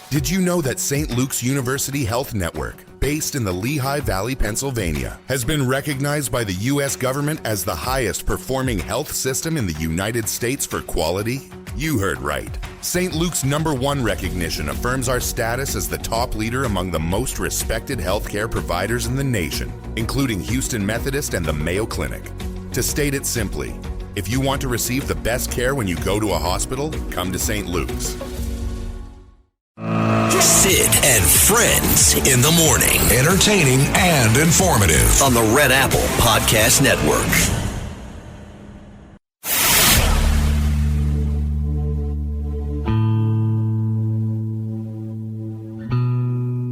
Did you know that St. Luke's University Health Network, based in the Lehigh Valley, Pennsylvania, has been recognized by the U.S. government as the highest performing health system in the United States for quality? You heard right. St. Luke's #1 recognition affirms our status as the top leader among the most respected healthcare providers in the nation, including Houston Methodist and the Mayo Clinic. To state it simply, if you want to receive the best care when you go to a hospital, come to St. Luke's. Sid and Friends in the morning. Entertaining and informative. On the Red Apple Podcast Network.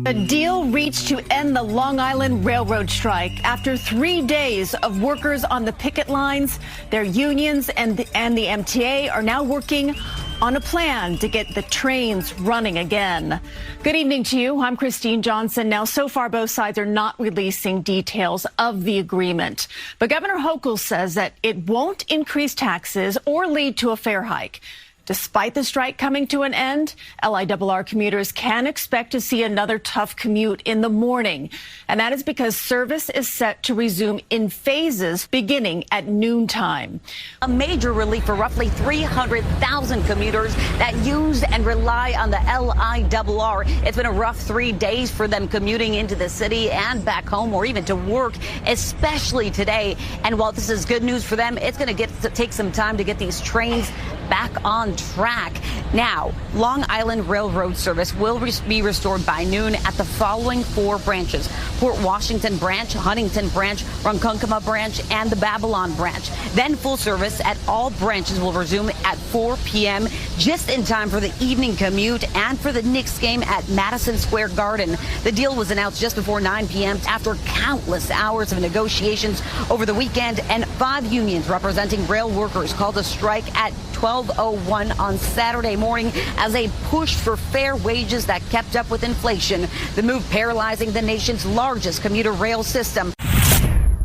A deal reached to end the Long Island Railroad strike. After 3 days of workers on the picket lines, their unions and the MTA are now working on a plan to get the trains running again. Good evening to you. I'm Christine Johnson. Now, so far, both sides are not releasing details of the agreement. But Governor Hochul says that it won't increase taxes or lead to a fare hike. Despite the strike coming to an end, LIRR commuters can expect to see another tough commute in the morning. And that is because service is set to resume in phases beginning at noontime. A major relief for roughly 300,000 commuters that use and rely on the LIRR. It's been a rough 3 days for them commuting into the city and back home or even to work, especially today. And while this is good news for them, it's going to take some time to get these trains back on track. Now, Long Island Railroad service will be restored by noon at the following 4 branches: Port Washington branch, Huntington branch, Ronkonkoma branch, and the Babylon branch. Then full service at all branches will resume at 4 p.m., just in time for the evening commute and for the Knicks game at Madison Square Garden. The deal was announced just before 9 p.m. after countless hours of negotiations over the weekend, and 5 unions representing rail workers called a strike at 12:01 on Saturday morning as they pushed for fair wages that kept up with inflation. The move paralyzing the nation's largest commuter rail system.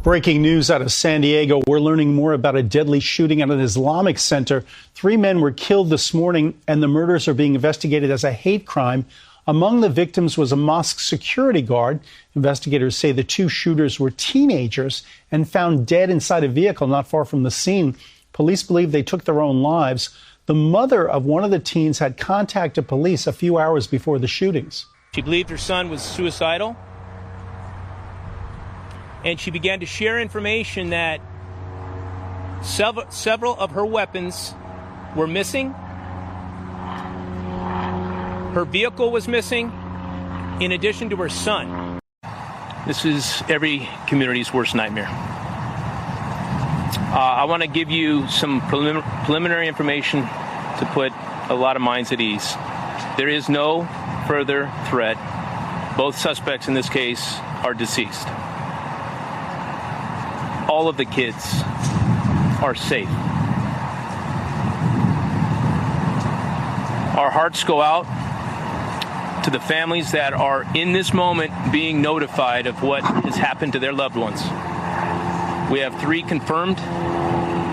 Breaking news out of San Diego. We're learning more about a deadly shooting at an Islamic center. 3 men were killed this morning, and the murders are being investigated as a hate crime. Among the victims was a mosque security guard. Investigators say the 2 shooters were teenagers and found dead inside a vehicle not far from the scene. Police believe they took their own lives. The mother of one of the teens had contacted police a few hours before the shootings. She believed her son was suicidal, and she began to share information that several of her weapons were missing. Her vehicle was missing, in addition to her son. This is every community's worst nightmare. I want to give you some preliminary information to put a lot of minds at ease. There is no further threat. Both suspects in this case are deceased. All of the kids are safe. Our hearts go out to the families that are in this moment being notified of what has happened to their loved ones. We have 3 confirmed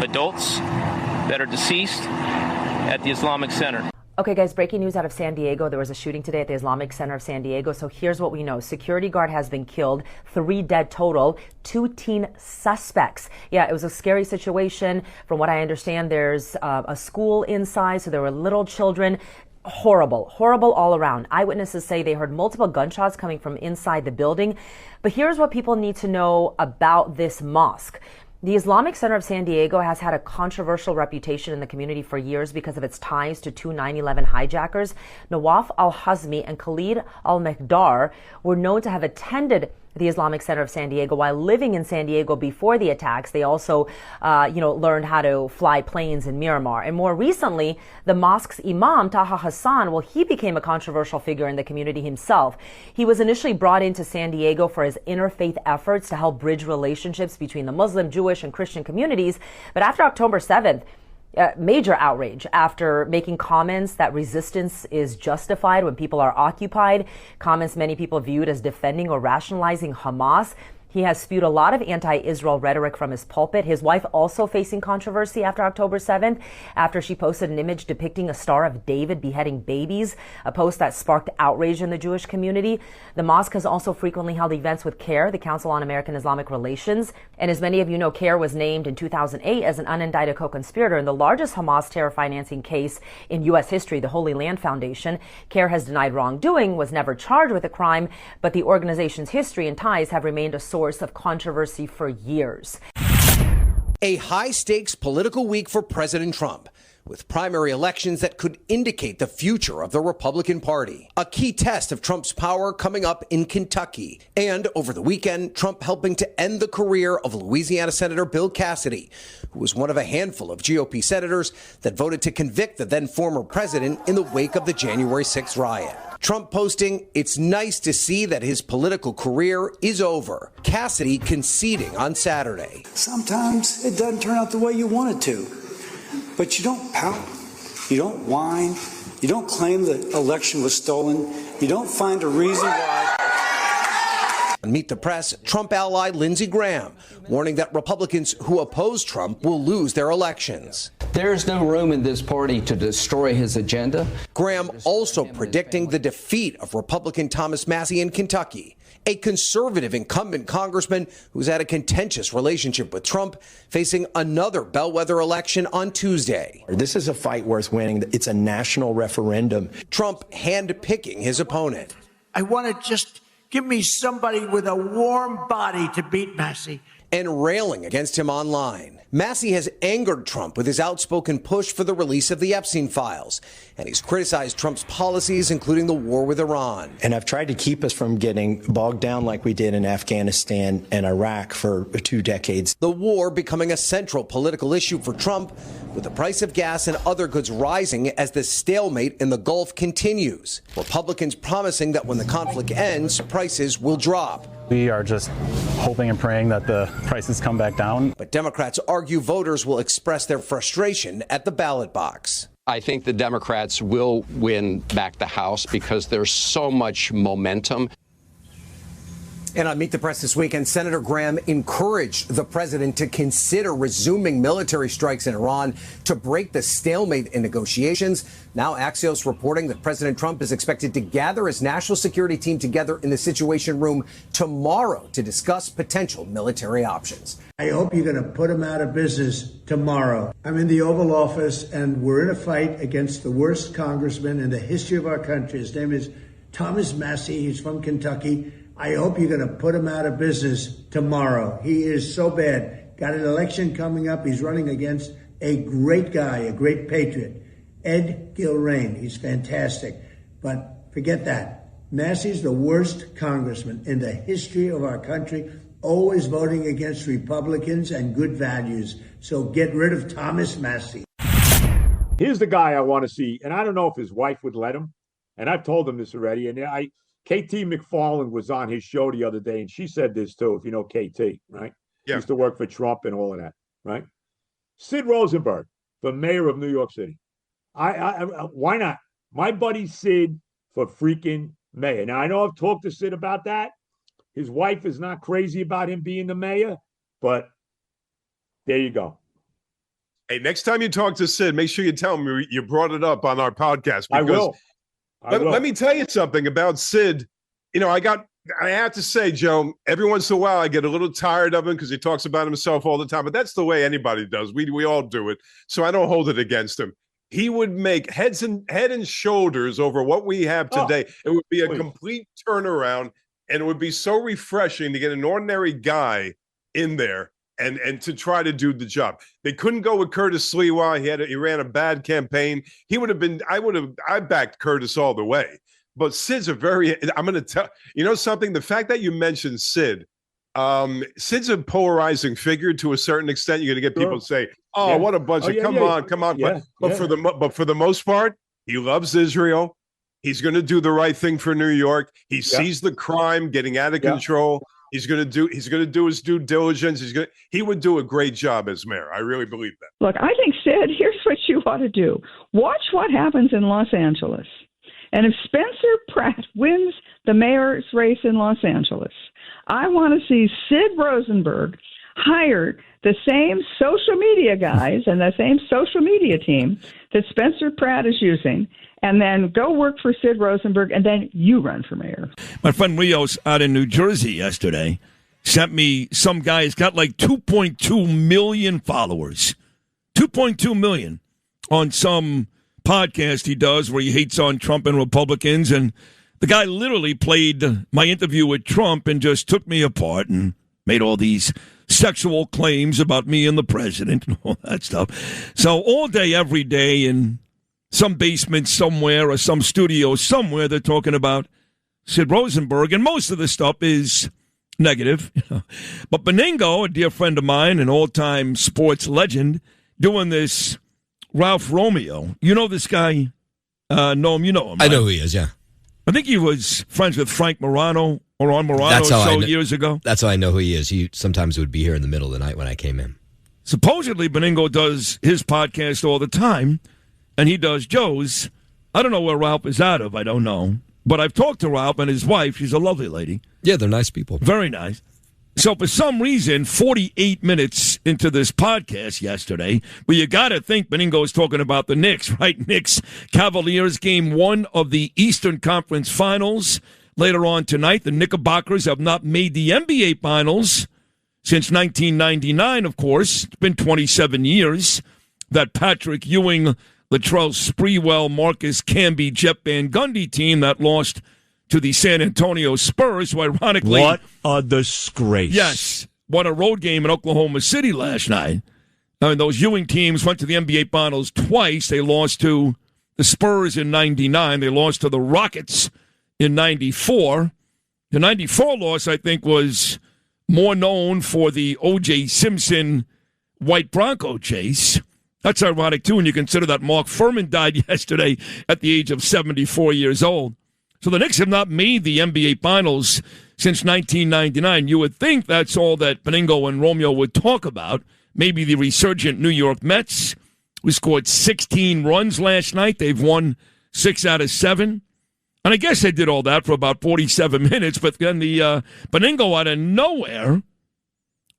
adults that are deceased at the Islamic Center. Okay, guys, breaking news out of San Diego. There was a shooting today at the Islamic Center of San Diego. So here's what we know. Security guard has been killed, 3 dead total, 2 teen suspects. Yeah, it was a scary situation. From what I understand, there's a school inside, so there were little children. Horrible all around. Eyewitnesses say they heard multiple gunshots coming from inside the building. But here's what people need to know about this mosque. The Islamic Center of San Diego has had a controversial reputation in the community for years because of its ties to 2 9/11 hijackers. Nawaf al-Hazmi and Khalid al-Mekdar were known to have attended the Islamic Center of San Diego while living in San Diego before the attacks. They also, learned how to fly planes in Miramar. And more recently, the mosque's imam, Taha Hassan, he became a controversial figure in the community himself. He was initially brought into San Diego for his interfaith efforts to help bridge relationships between the Muslim, Jewish, and Christian communities. But after October 7th, major outrage after making comments that resistance is justified when people are occupied, comments many people viewed as defending or rationalizing Hamas. He has spewed a lot of anti-Israel rhetoric from his pulpit. His wife also facing controversy after October 7th, after she posted an image depicting a Star of David beheading babies, a post that sparked outrage in the Jewish community. The mosque has also frequently held events with CAIR, the Council on American Islamic Relations. And as many of you know, CAIR was named in 2008 as an unindicted co-conspirator in the largest Hamas terror financing case in U.S. history, the Holy Land Foundation. CAIR has denied wrongdoing, was never charged with a crime, but the organization's history and ties have remained a source of controversy for years. A high-stakes political week for President Trump, with primary elections that could indicate the future of the Republican Party. A key test of Trump's power coming up in Kentucky. And over the weekend, Trump helping to end the career of Louisiana Senator Bill Cassidy, who was one of a handful of GOP senators that voted to convict the then former president in the wake of the January 6th riot. Trump posting, "It's nice to see that his political career is over." Cassidy conceding on Saturday. Sometimes it doesn't turn out the way you want it to. But you don't pout, you don't whine, you don't claim the election was stolen, you don't find a reason why. On Meet the Press, Trump ally Lindsey Graham warning that Republicans who oppose Trump will lose their elections. There's no room in this party to destroy his agenda. Graham also predicting the defeat of Republican Thomas Massie in Kentucky, a conservative incumbent congressman who's had a contentious relationship with Trump, facing another bellwether election on Tuesday. This is a fight worth winning. It's a national referendum. Trump hand-picking his opponent. I want to just give me somebody with a warm body to beat Massie. And railing against him online. Massie has angered Trump with his outspoken push for the release of the Epstein files, and he's criticized Trump's policies, including the war with Iran. And I've tried to keep us from getting bogged down like we did in Afghanistan and Iraq for 2 decades. The war becoming a central political issue for Trump, with the price of gas and other goods rising as the stalemate in the Gulf continues. Republicans promising that when the conflict ends, prices will drop. We are just hoping and praying that the prices come back down. But Democrats argue voters will express their frustration at the ballot box. I think the Democrats will win back the House because there's so much momentum. And on Meet the Press this weekend, Senator Graham encouraged the president to consider resuming military strikes in Iran to break the stalemate in negotiations. Now Axios reporting that President Trump is expected to gather his national security team together in the Situation Room tomorrow to discuss potential military options. I hope you're going to put him out of business tomorrow. I'm in the Oval Office, and we're in a fight against the worst congressman in the history of our country. His name is Thomas Massie. He's from Kentucky. I hope you're going to put him out of business tomorrow. He is so bad. Got an election coming up. He's running against a great guy, a great patriot, Ed Gilrain. He's fantastic. But forget that. Massie's the worst congressman in the history of our country, always voting against Republicans and good values. So get rid of Thomas Massie. Here's the guy I want to see, and I don't know if his wife would let him, and I've told him this already, and KT McFarland was on his show the other day, and she said this too, if you know KT, right? Yeah. She used to work for Trump and all of that, right? Sid Rosenberg, the mayor of New York City. Why not? My buddy Sid for freaking mayor. Now, I know I've talked to Sid about that. His wife is not crazy about him being the mayor, but there you go. Hey, next time you talk to Sid, make sure you tell him you brought it up on our podcast. I will. Let me tell you something about Sid. You know, I have to say, Joe, every once in a while I get a little tired of him because he talks about himself all the time, but that's the way anybody does. We all do it. So I don't hold it against him. He would make head and shoulders over what we have today. It would be a complete turnaround, and it would be so refreshing to get an ordinary guy in there and to try to do the job. They couldn't go with Curtis Sliwa. He ran a bad campaign. He would have been, I backed Curtis all the way. But Sid's I'm going to tell, you know something? The fact that you mentioned Sid, Sid's a polarizing figure to a certain extent. You're going to get people say, what a bunch of, come on. Yeah, but for the most part, he loves Israel. He's going to do the right thing for New York. He sees the crime getting out of control. He's going to do his due diligence. He would do a great job as mayor. I really believe that. Look, I think, Sid, here's what you ought to do. Watch what happens in Los Angeles. And if Spencer Pratt wins the mayor's race in Los Angeles, I want to see Sid Rosenberg hire the same social media guys and the same social media team that Spencer Pratt is using, and then go work for Sid Rosenberg, and then you run for mayor. My friend Rios out in New Jersey yesterday sent me some guy who's got like 2.2 million followers. 2.2 million on some podcast he does where he hates on Trump and Republicans. And the guy literally played my interview with Trump and just took me apart and made all these sexual claims about me and the president and all that stuff. So all day, every day, in some basement somewhere or some studio somewhere, they're talking about Sid Rosenberg. And most of the stuff is negative. But Benigno, a dear friend of mine, an all-time sports legend, doing this Ralph Romeo. You know this guy? Know him? You know him, right? I know who he is, yeah. I think he was friends with Frank Morano or on Morano years ago. That's how I know who he is. He sometimes would be here in the middle of the night when I came in. Supposedly, Benigno does his podcast all the time, and he does Joe's. I don't know where Ralph is out of. I don't know. But I've talked to Ralph and his wife. She's a lovely lady. Yeah, they're nice people. Very nice. So for some reason, 48 minutes into this podcast yesterday, well, you got to think Benigno's talking about the Knicks, right? Knicks Cavaliers game 1 of the Eastern Conference Finals. Later on tonight, the Knickerbockers have not made the NBA Finals since 1999, of course. It's been 27 years that Patrick Ewing, Latrell Sprewell, Marcus Camby, Jeff Van Gundy team that lost to the San Antonio Spurs, who ironically... What a disgrace. Yes. Won a road game in Oklahoma City last night. I mean, those Ewing teams went to the NBA Finals twice. They lost to the Spurs in 99. They lost to the Rockets in 94. The 94 loss, I think, was more known for the O.J. Simpson White Bronco chase. That's ironic, too, when you consider that Mark Furman died yesterday at the age of 74 years old. So the Knicks have not made the NBA Finals since 1999. You would think that's all that Benigno and Romeo would talk about. Maybe the resurgent New York Mets, who scored 16 runs last night. They've won 6 out of 7. And I guess they did all that for about 47 minutes. But then the Benigno out of nowhere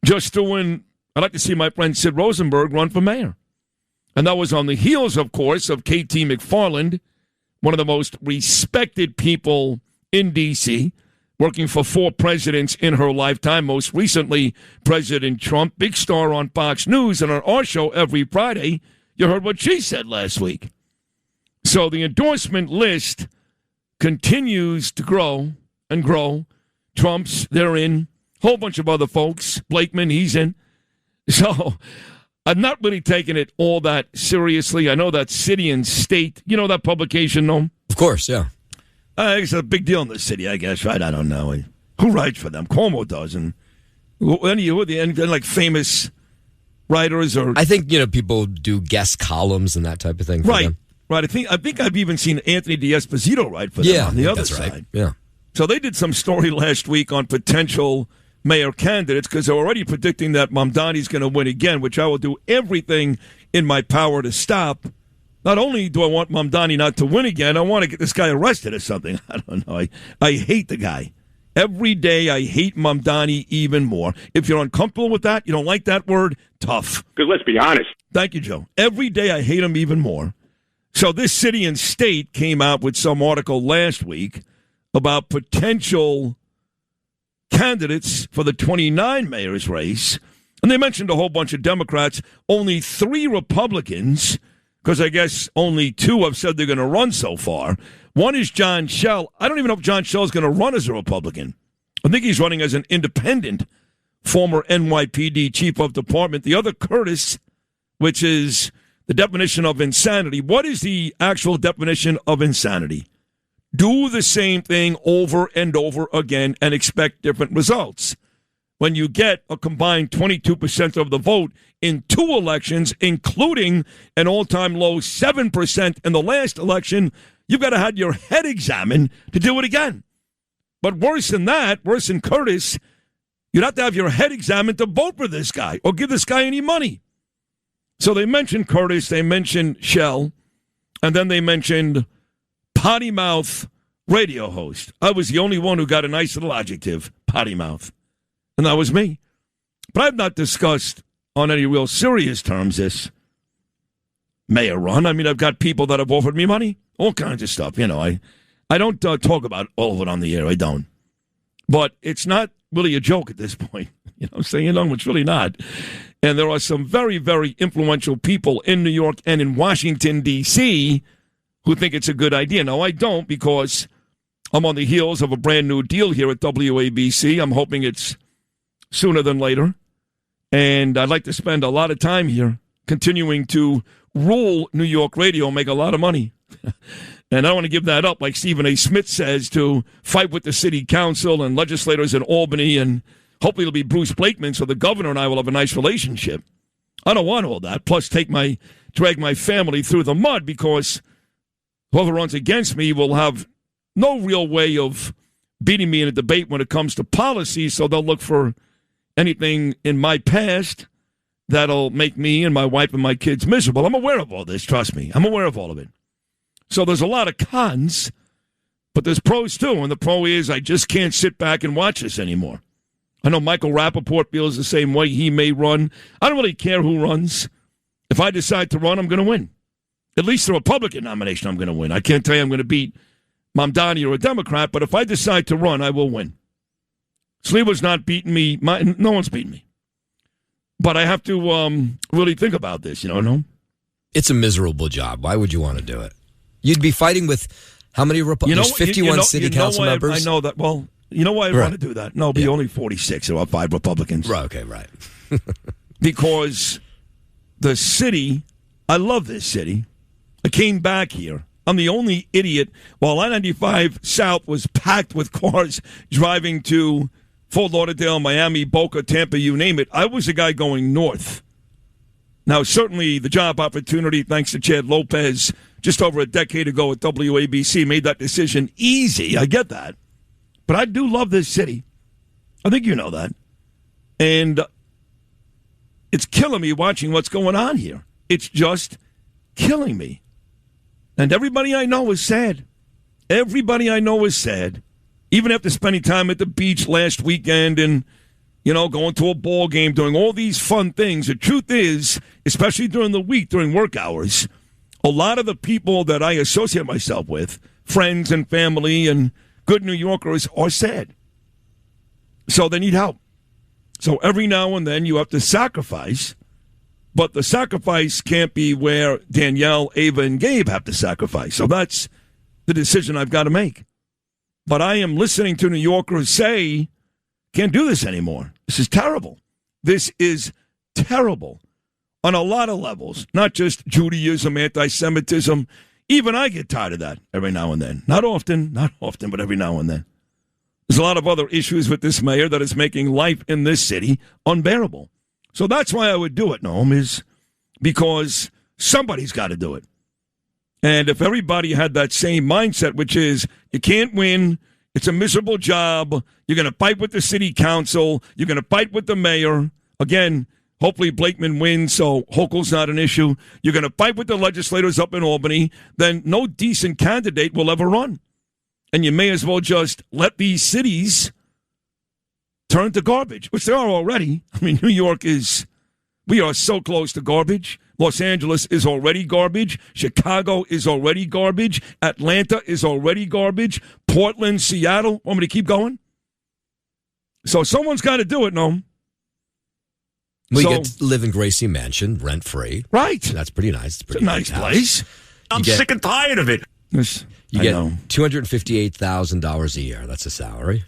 just threw in, I'd like to see my friend Sid Rosenberg run for mayor. And that was on the heels, of course, of K.T. McFarland, one of the most respected people in D.C., working for 4 presidents in her lifetime, most recently President Trump, big star on Fox News, and on our show every Friday, you heard what she said last week. So the endorsement list continues to grow and grow. Trump's, they're in. A whole bunch of other folks. Blakeman, he's in. So I'm not really taking it all that seriously. I know that City and State, you know that publication, no? Of course, yeah. It's a big deal in the city, I guess, right? I don't know. Who writes for them? Cuomo does. And any like famous writers or... I think, people do guest columns and that type of thing for right. them. Right. I think I've even seen Anthony D'Esposito write for them on the other side. Right. Yeah. So they did some story last week on potential mayor candidates because they're already predicting that Mamdani's going to win again, which I will do everything in my power to stop. Not only do I want Mamdani not to win again, I want to get this guy arrested or something. I don't know. I hate the guy. Every day I hate Mamdani even more. If you're uncomfortable with that, you don't like that word, tough. Because let's be honest. Thank you, Joe. Every day I hate him even more. So this City and State came out with some article last week about potential candidates for the 29 mayor's race. And they mentioned a whole bunch of Democrats, only 3 Republicans, because I guess only 2 have said they're going to run so far. One is John Schell. I don't even know if John Schell is going to run as a Republican. I think he's running as an independent, former NYPD chief of department. The other, Curtis, which is the definition of insanity. What is the actual definition of insanity? Do the same thing over and over again and expect different results. When you get a combined 22% of the vote in 2 elections, including an all-time low 7% in the last election, you've got to have your head examined to do it again. But worse than that, worse than Curtis, you'd have to have your head examined to vote for this guy or give this guy any money. So they mentioned Curtis, they mentioned Schell, and then they mentioned potty mouth radio host. I was the only one who got a nice little adjective, potty mouth. And that was me. But I've not discussed on any real serious terms this mayor run. I mean, I've got people that have offered me money, all kinds of stuff. I don't talk about all of it on the air. I don't. But it's not really a joke at this point. I'm saying, it's really not. And there are some very, very influential people in New York and in Washington, D.C., who think it's a good idea. Now, I don't, because I'm on the heels of a brand new deal here at WABC. I'm hoping it's sooner than later. And I'd like to spend a lot of time here continuing to rule New York radio and make a lot of money. And I don't want to give that up, like Stephen A. Smith says, to fight with the city council and legislators in Albany, and hopefully it'll be Bruce Blakeman, so the governor and I will have a nice relationship. I don't want all that. Plus, drag my family through the mud, because whoever runs against me will have no real way of beating me in a debate when it comes to policy, so they'll look for anything in my past that'll make me and my wife and my kids miserable. I'm aware of all this, trust me. I'm aware of all of it. So there's a lot of cons, but there's pros too, and the pro is I just can't sit back and watch this anymore. I know Michael Rappaport feels the same way. He may run. I don't really care who runs. If I decide to run, I'm going to win. At least the Republican nomination, I'm going to win. I can't tell you I'm going to beat Mamdani or a Democrat, but if I decide to run, I will win. Sliwa's not beating me. No one's beating me. But I have to really think about this, no? It's a miserable job. Why would you want to do it? You'd be fighting with how many Republicans? 51 city council members? I know that. Well, you know why I want to do that? No, be only 46. There are 5 Republicans. Right, okay, right. Because the city, I love this city. I came back here. I'm the only idiot. While I-95 South was packed with cars driving to Fort Lauderdale, Miami, Boca, Tampa, you name it, I was the guy going north. Now, certainly the job opportunity, thanks to Chad Lopez, just over a decade ago at WABC, made that decision easy. I get that. But I do love this city. I think you know that. And it's killing me watching what's going on here. It's just killing me. And everybody I know is sad. Everybody I know is sad. Even after spending time at the beach last weekend and, going to a ball game, doing all these fun things, the truth is, especially during the week, during work hours, a lot of the people that I associate myself with, friends and family and good New Yorkers, are sad. So they need help. So every now and then you have to sacrifice, but the sacrifice can't be where Danielle, Ava, and Gabe have to sacrifice. So that's the decision I've got to make. But I am listening to New Yorkers say, can't do this anymore. This is terrible. This is terrible on a lot of levels, not just Judaism, anti-Semitism. Even I get tired of that every now and then. Not often, but every now and then. There's a lot of other issues with this mayor that is making life in this city unbearable. So that's why I would do it, Noam, is because somebody's got to do it. And if everybody had that same mindset, which is you can't win, it's a miserable job, you're going to fight with the city council, you're going to fight with the mayor. Again, hopefully Blakeman wins, so Hochul's not an issue. You're going to fight with the legislators up in Albany, then no decent candidate will ever run. And you may as well just let these cities turn to garbage, which they are already. I mean, New York we are so close to garbage. Los Angeles is already garbage. Chicago is already garbage. Atlanta is already garbage. Portland, Seattle. Want me to keep going? So someone's got to do it, Noam. Well, you get to live in Gracie Mansion, rent-free. Right. That's pretty nice. It's a nice place. I'm sick and tired of it. You get $258,000 a year. That's a salary.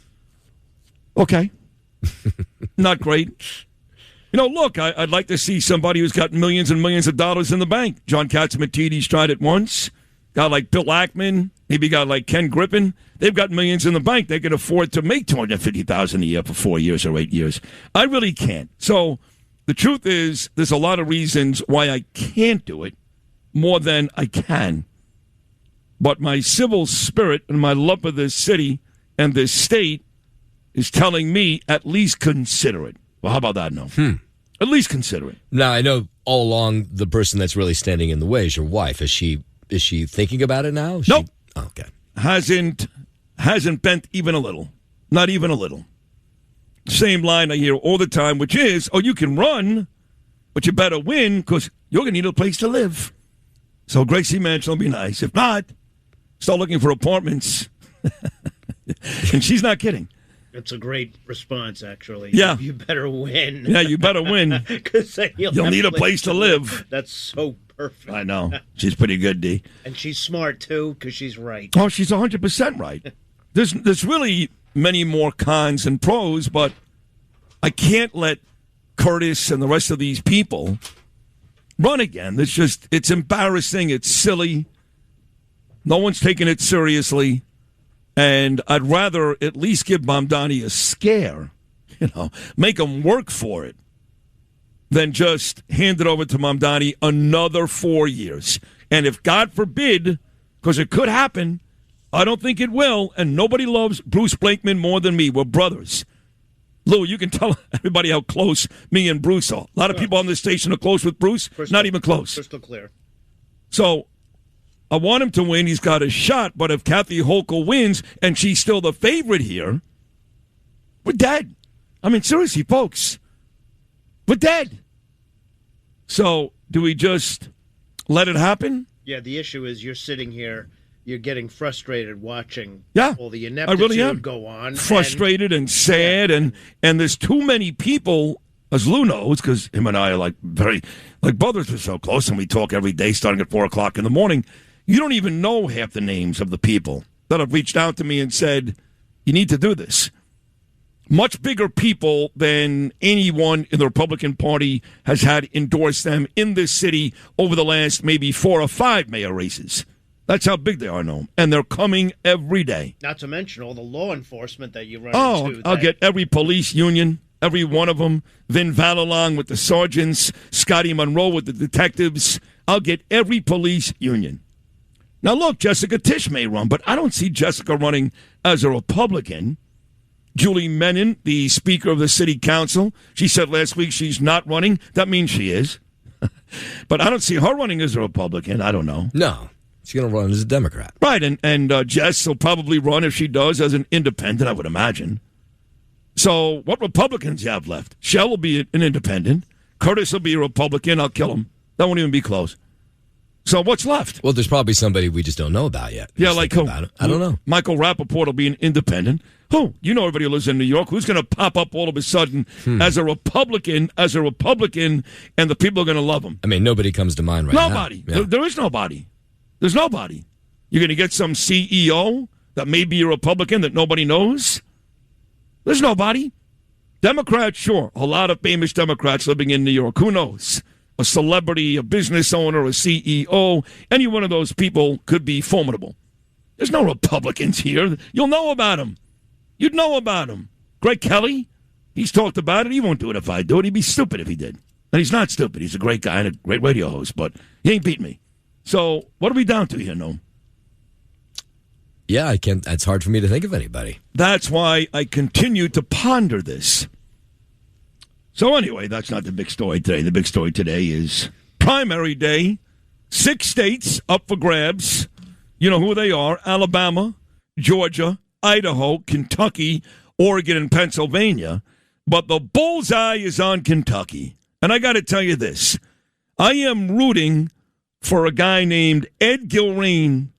Okay. Not great. Look, I'd like to see somebody who's got millions and millions of dollars in the bank. John Catsimatidis tried it once. A guy like Bill Ackman, maybe a guy like Ken Griffin. They've got millions in the bank. They can afford to make $250,000 a year for 4 years or 8 years. I really can't. So the truth is, there's a lot of reasons why I can't do it more than I can. But my civil spirit and my love for this city and this state is telling me at least consider it. Well, how about that, no? At least consider it. Now, I know all along the person that's really standing in the way is your wife. Is she thinking about it now? Nope. Oh, okay. Hasn't bent even a little. Not even a little. same line I hear all the time, which is, oh, you can run, but you better win because you're going to need a place to live. So Gracie Mansion will be nice. If not, start looking for apartments. And she's not kidding. That's a great response, actually. Yeah. You better win. Yeah, you better win. Because you'll need a place to live. That's so perfect. I know. She's pretty good, D. And she's smart, too, because she's right. Oh, she's 100% right. There's really many more cons than pros, but I can't let Curtis and the rest of these people run again. It's embarrassing. It's silly. No one's taking it seriously. And I'd rather at least give Mamdani a scare, make him work for it, than just hand it over to Mamdani another 4 years. And if, God forbid, because it could happen, I don't think it will, and nobody loves Bruce Blakeman more than me. We're brothers. Lou, you can tell everybody how close me and Bruce are. A lot of people on this station are close with Bruce, not even close. Crystal clear. So I want him to win. He's got a shot. But if Kathy Hochul wins and she's still the favorite here, we're dead. I mean, seriously, folks, we're dead. So do we just let it happen? Yeah, the issue is you're sitting here, you're getting frustrated watching all the I ineptitude really am. go on. Frustrated and sad, and there's too many people, as Lou knows, because him and I are like brothers. We're so close, and we talk every day starting at 4 o'clock in the morning. You don't even know half the names of the people that have reached out to me and said, you need to do this. Much bigger people than anyone in the Republican Party has had endorse them in this city over the last maybe 4 or 5 mayor races. That's how big they are, Noam. And they're coming every day. Not to mention all the law enforcement that you run into. I'll get every police union, every one of them. Vin Valalong with the sergeants, Scotty Monroe with the detectives. I'll get every police union. Now, look, Jessica Tisch may run, but I don't see Jessica running as a Republican. Julie Menon, the Speaker of the City Council, she said last week she's not running. That means she is. But I don't see her running as a Republican. I don't know. No, she's going to run as a Democrat. Right, and Jess will probably run, if she does, as an independent, I would imagine. So what Republicans you have left? Shell will be an independent. Curtis will be a Republican. I'll kill him. That won't even be close. So what's left? Well, there's probably somebody we just don't know about yet. Yeah, like who? I don't know. Michael Rappaport will be an independent. Who? You know everybody who lives in New York. Who's going to pop up all of a sudden as a Republican, and the people are going to love him? I mean, nobody comes to mind right now. Nobody. Yeah. There is nobody. There's nobody. You're going to get some CEO that may be a Republican that nobody knows? There's nobody. Democrats, sure. A lot of famous Democrats living in New York. Who knows? A celebrity, a business owner, a CEO, any one of those people could be formidable. There's no Republicans here. You'll know about them. You'd know about them. Greg Kelly, he's talked about it. He won't do it if I do it. He'd be stupid if he did. And he's not stupid. He's a great guy and a great radio host, but he ain't beat me. So what are we down to here, Noam? Yeah, I can't. It's hard for me to think of anybody. That's why I continue to ponder this. So anyway, that's not the big story today. The big story today is primary day. 6 states up for grabs. You know who they are: Alabama, Georgia, Idaho, Kentucky, Oregon, and Pennsylvania. But the bullseye is on Kentucky. And I got to tell you this. I am rooting for a guy named Ed Gilrain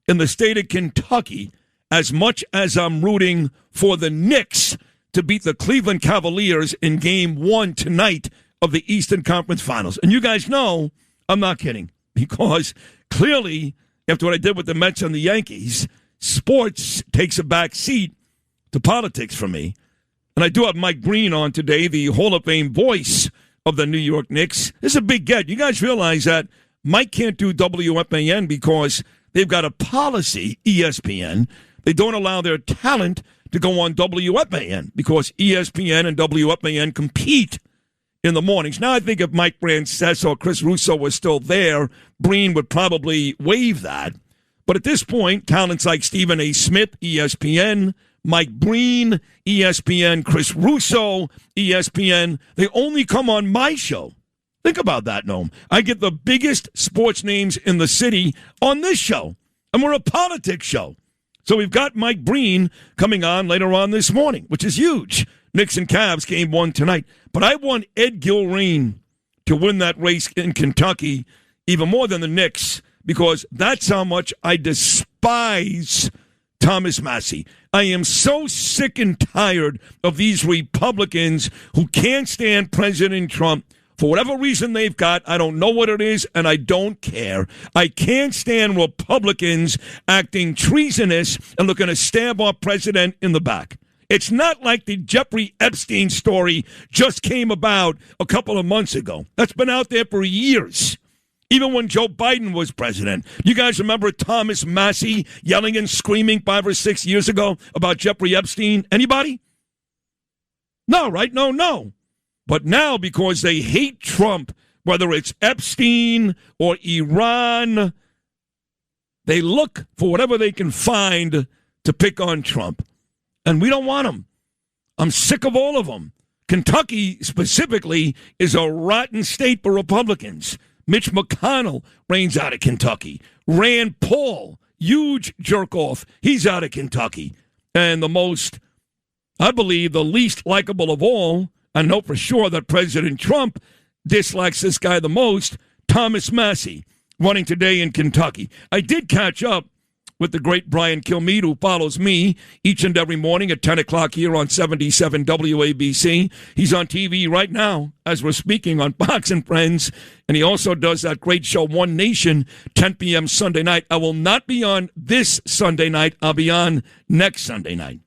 in the state of Kentucky as much as I'm rooting for the Knicks to beat the Cleveland Cavaliers in Game 1 tonight of the Eastern Conference Finals. And you guys know I'm not kidding, because clearly, after what I did with the Mets and the Yankees, sports takes a back seat to politics for me. And I do have Mike Breen on today, the Hall of Fame voice of the New York Knicks. This is a big get. You guys realize that Mike can't do WFAN because they've got a policy, ESPN. They don't allow their talent to go on WFAN because ESPN and WFAN compete in the mornings. Now, I think if Mike Francesa or Chris Russo was still there, Breen would probably waive that. But at this point, talents like Stephen A. Smith, ESPN, Mike Breen, ESPN, Chris Russo, ESPN, they only come on my show. Think about that, Noam. I get the biggest sports names in the city on this show, and we're a politics show. So we've got Mike Breen coming on later on this morning, which is huge. Knicks and Cavs, game 1 tonight. But I want Ed Gilrain to win that race in Kentucky even more than the Knicks, because that's how much I despise Thomas Massie. I am so sick and tired of these Republicans who can't stand President Trump for whatever reason they've got. I don't know what it is, and I don't care. I can't stand Republicans acting treasonous and looking to stab our president in the back. It's not like the Jeffrey Epstein story just came about a couple of months ago. That's been out there for years. Even when Joe Biden was president. You guys remember Thomas Massie yelling and screaming 5 or 6 years ago about Jeffrey Epstein? Anybody? No, right? No. But now, because they hate Trump, whether it's Epstein or Iran, they look for whatever they can find to pick on Trump. And we don't want them. I'm sick of all of them. Kentucky, specifically, is a rotten state for Republicans. Mitch McConnell reigns out of Kentucky. Rand Paul, huge jerk-off, he's out of Kentucky. And the most, I believe, the least likable of all, I know for sure that President Trump dislikes this guy the most, Thomas Massie, running today in Kentucky. I did catch up with the great Brian Kilmeade, who follows me each and every morning at 10 o'clock here on 77 WABC. He's on TV right now as we're speaking on Fox and Friends, and he also does that great show, One Nation, 10 p.m. Sunday night. I will not be on this Sunday night. I'll be on next Sunday night.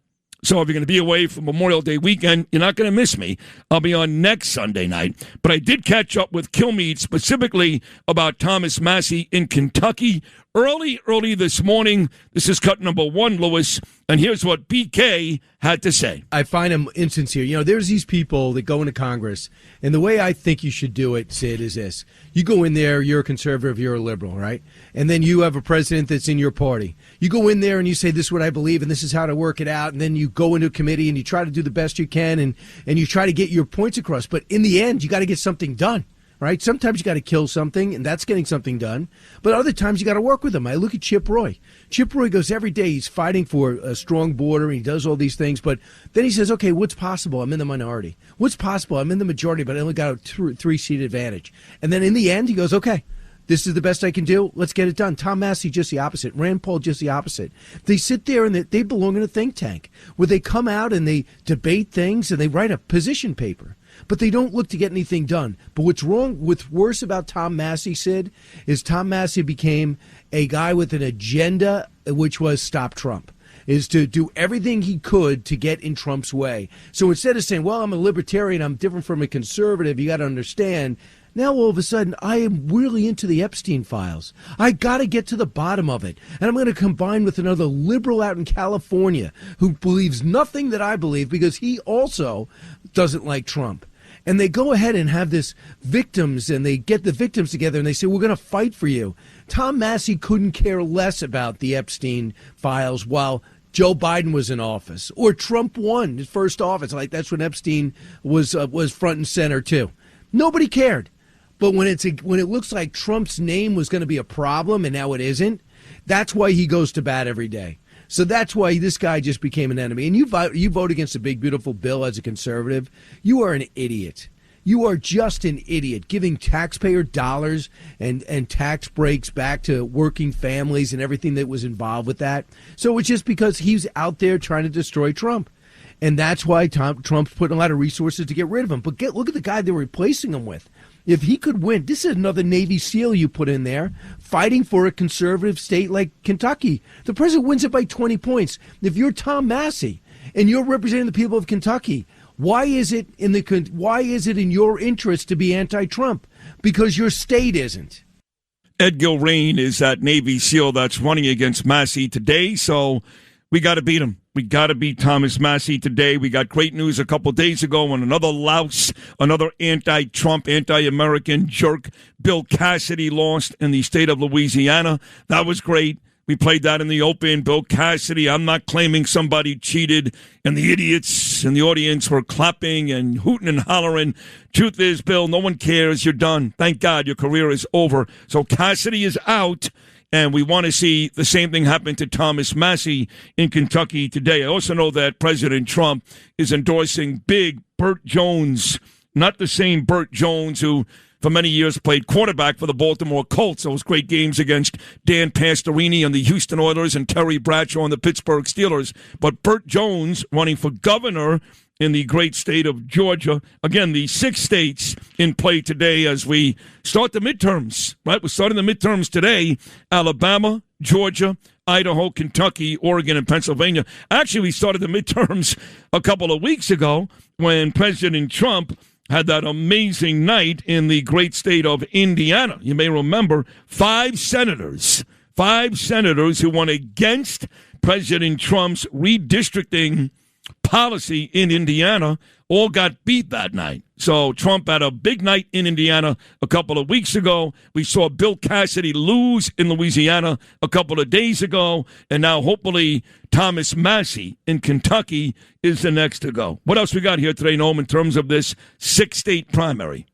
So if you're going to be away for Memorial Day weekend, you're not going to miss me. I'll be on next Sunday night. But I did catch up with Kilmeade specifically about Thomas Massie in Kentucky early this morning. This is cut number 1, Lewis, and here's what BK had to say. I find him insincere. You know, there's these people that go into Congress, and the way I think you should do it, Sid, is this. You go in there, you're a conservative, you're a liberal, right? And then you have a president that's in your party. You go in there and you say, this is what I believe, and this is how to work it out, and then you go into a committee and you try to do the best you can, and you try to get your points across. But in the end, you got to get something done. Right? Sometimes you got to kill something, and that's getting something done. But other times you got to work with them. I look at Chip Roy. Chip Roy goes every day. He's fighting for a strong border. And he does all these things. But then he says, okay, what's possible? I'm in the minority. What's possible? I'm in the majority, but I only got a 3-seat advantage. And then in the end, he goes, okay, this is the best I can do. Let's get it done. Tom Massie, just the opposite. Rand Paul, just the opposite. They sit there and they belong in a think tank where they come out and they debate things and they write a position paper. But they don't look to get anything done. But what's worse about Tom Massie, Sid, is Tom Massie became a guy with an agenda, which was stop Trump, is to do everything he could to get in Trump's way. So instead of saying, well, I'm a libertarian, I'm different from a conservative, you got to understand, now all of a sudden I am really into the Epstein files. I got to get to the bottom of it. And I'm going to combine with another liberal out in California who believes nothing that I believe because he also doesn't like Trump. And they go ahead and have this victims, and they get the victims together, and they say, we're going to fight for you. Tom Massie couldn't care less about the Epstein files while Joe Biden was in office, or Trump won his first office. Like, that's when Epstein was front and center, too. Nobody cared. But when it looks like Trump's name was going to be a problem, and now it isn't, that's why he goes to bat every day. So that's why this guy just became an enemy. And you vote against a big, beautiful bill as a conservative, you are an idiot. You are just an idiot, giving taxpayer dollars and tax breaks back to working families and everything that was involved with that. So it's just because he's out there trying to destroy Trump. And that's why Trump's putting a lot of resources to get rid of him. But look at the guy they're replacing him with. If he could win, this is another Navy SEAL you put in there, fighting for a conservative state like Kentucky. The president wins it by 20 points. If you're Tom Massie and you're representing the people of Kentucky, why is it in your interest to be anti-Trump? Because your state isn't. Ed Gilrain is that Navy SEAL that's running against Massie today, so we got to beat him. We got to beat Thomas Massie today. We got great news a couple days ago when another louse, another anti-Trump, anti-American jerk, Bill Cassidy, lost in the state of Louisiana. That was great. We played that in the open. Bill Cassidy, I'm not claiming somebody cheated, and the idiots in the audience were clapping and hooting and hollering. Truth is, Bill, no one cares. You're done. Thank God your career is over. So Cassidy is out. And we want to see the same thing happen to Thomas Massey in Kentucky today. I also know that President Trump is endorsing big Burt Jones, not the same Burt Jones who for many years played quarterback for the Baltimore Colts. Those great games against Dan Pastorini on the Houston Oilers and Terry Bradshaw on the Pittsburgh Steelers. But Burt Jones running for governor in the great state of Georgia. Again, the 6 states in play today as we start the midterms, right? We're starting the midterms today. Alabama, Georgia, Idaho, Kentucky, Oregon, and Pennsylvania. Actually, we started the midterms a couple of weeks ago when President Trump had that amazing night in the great state of Indiana. You may remember 5 senators who went against President Trump's redistricting policy in Indiana all got beat that night. So Trump had a big night in Indiana a couple of weeks ago. We saw Bill Cassidy lose in Louisiana a couple of days ago. And now hopefully Thomas Massey in Kentucky is the next to go. What else we got here today, Noam, in terms of this 6-state primary?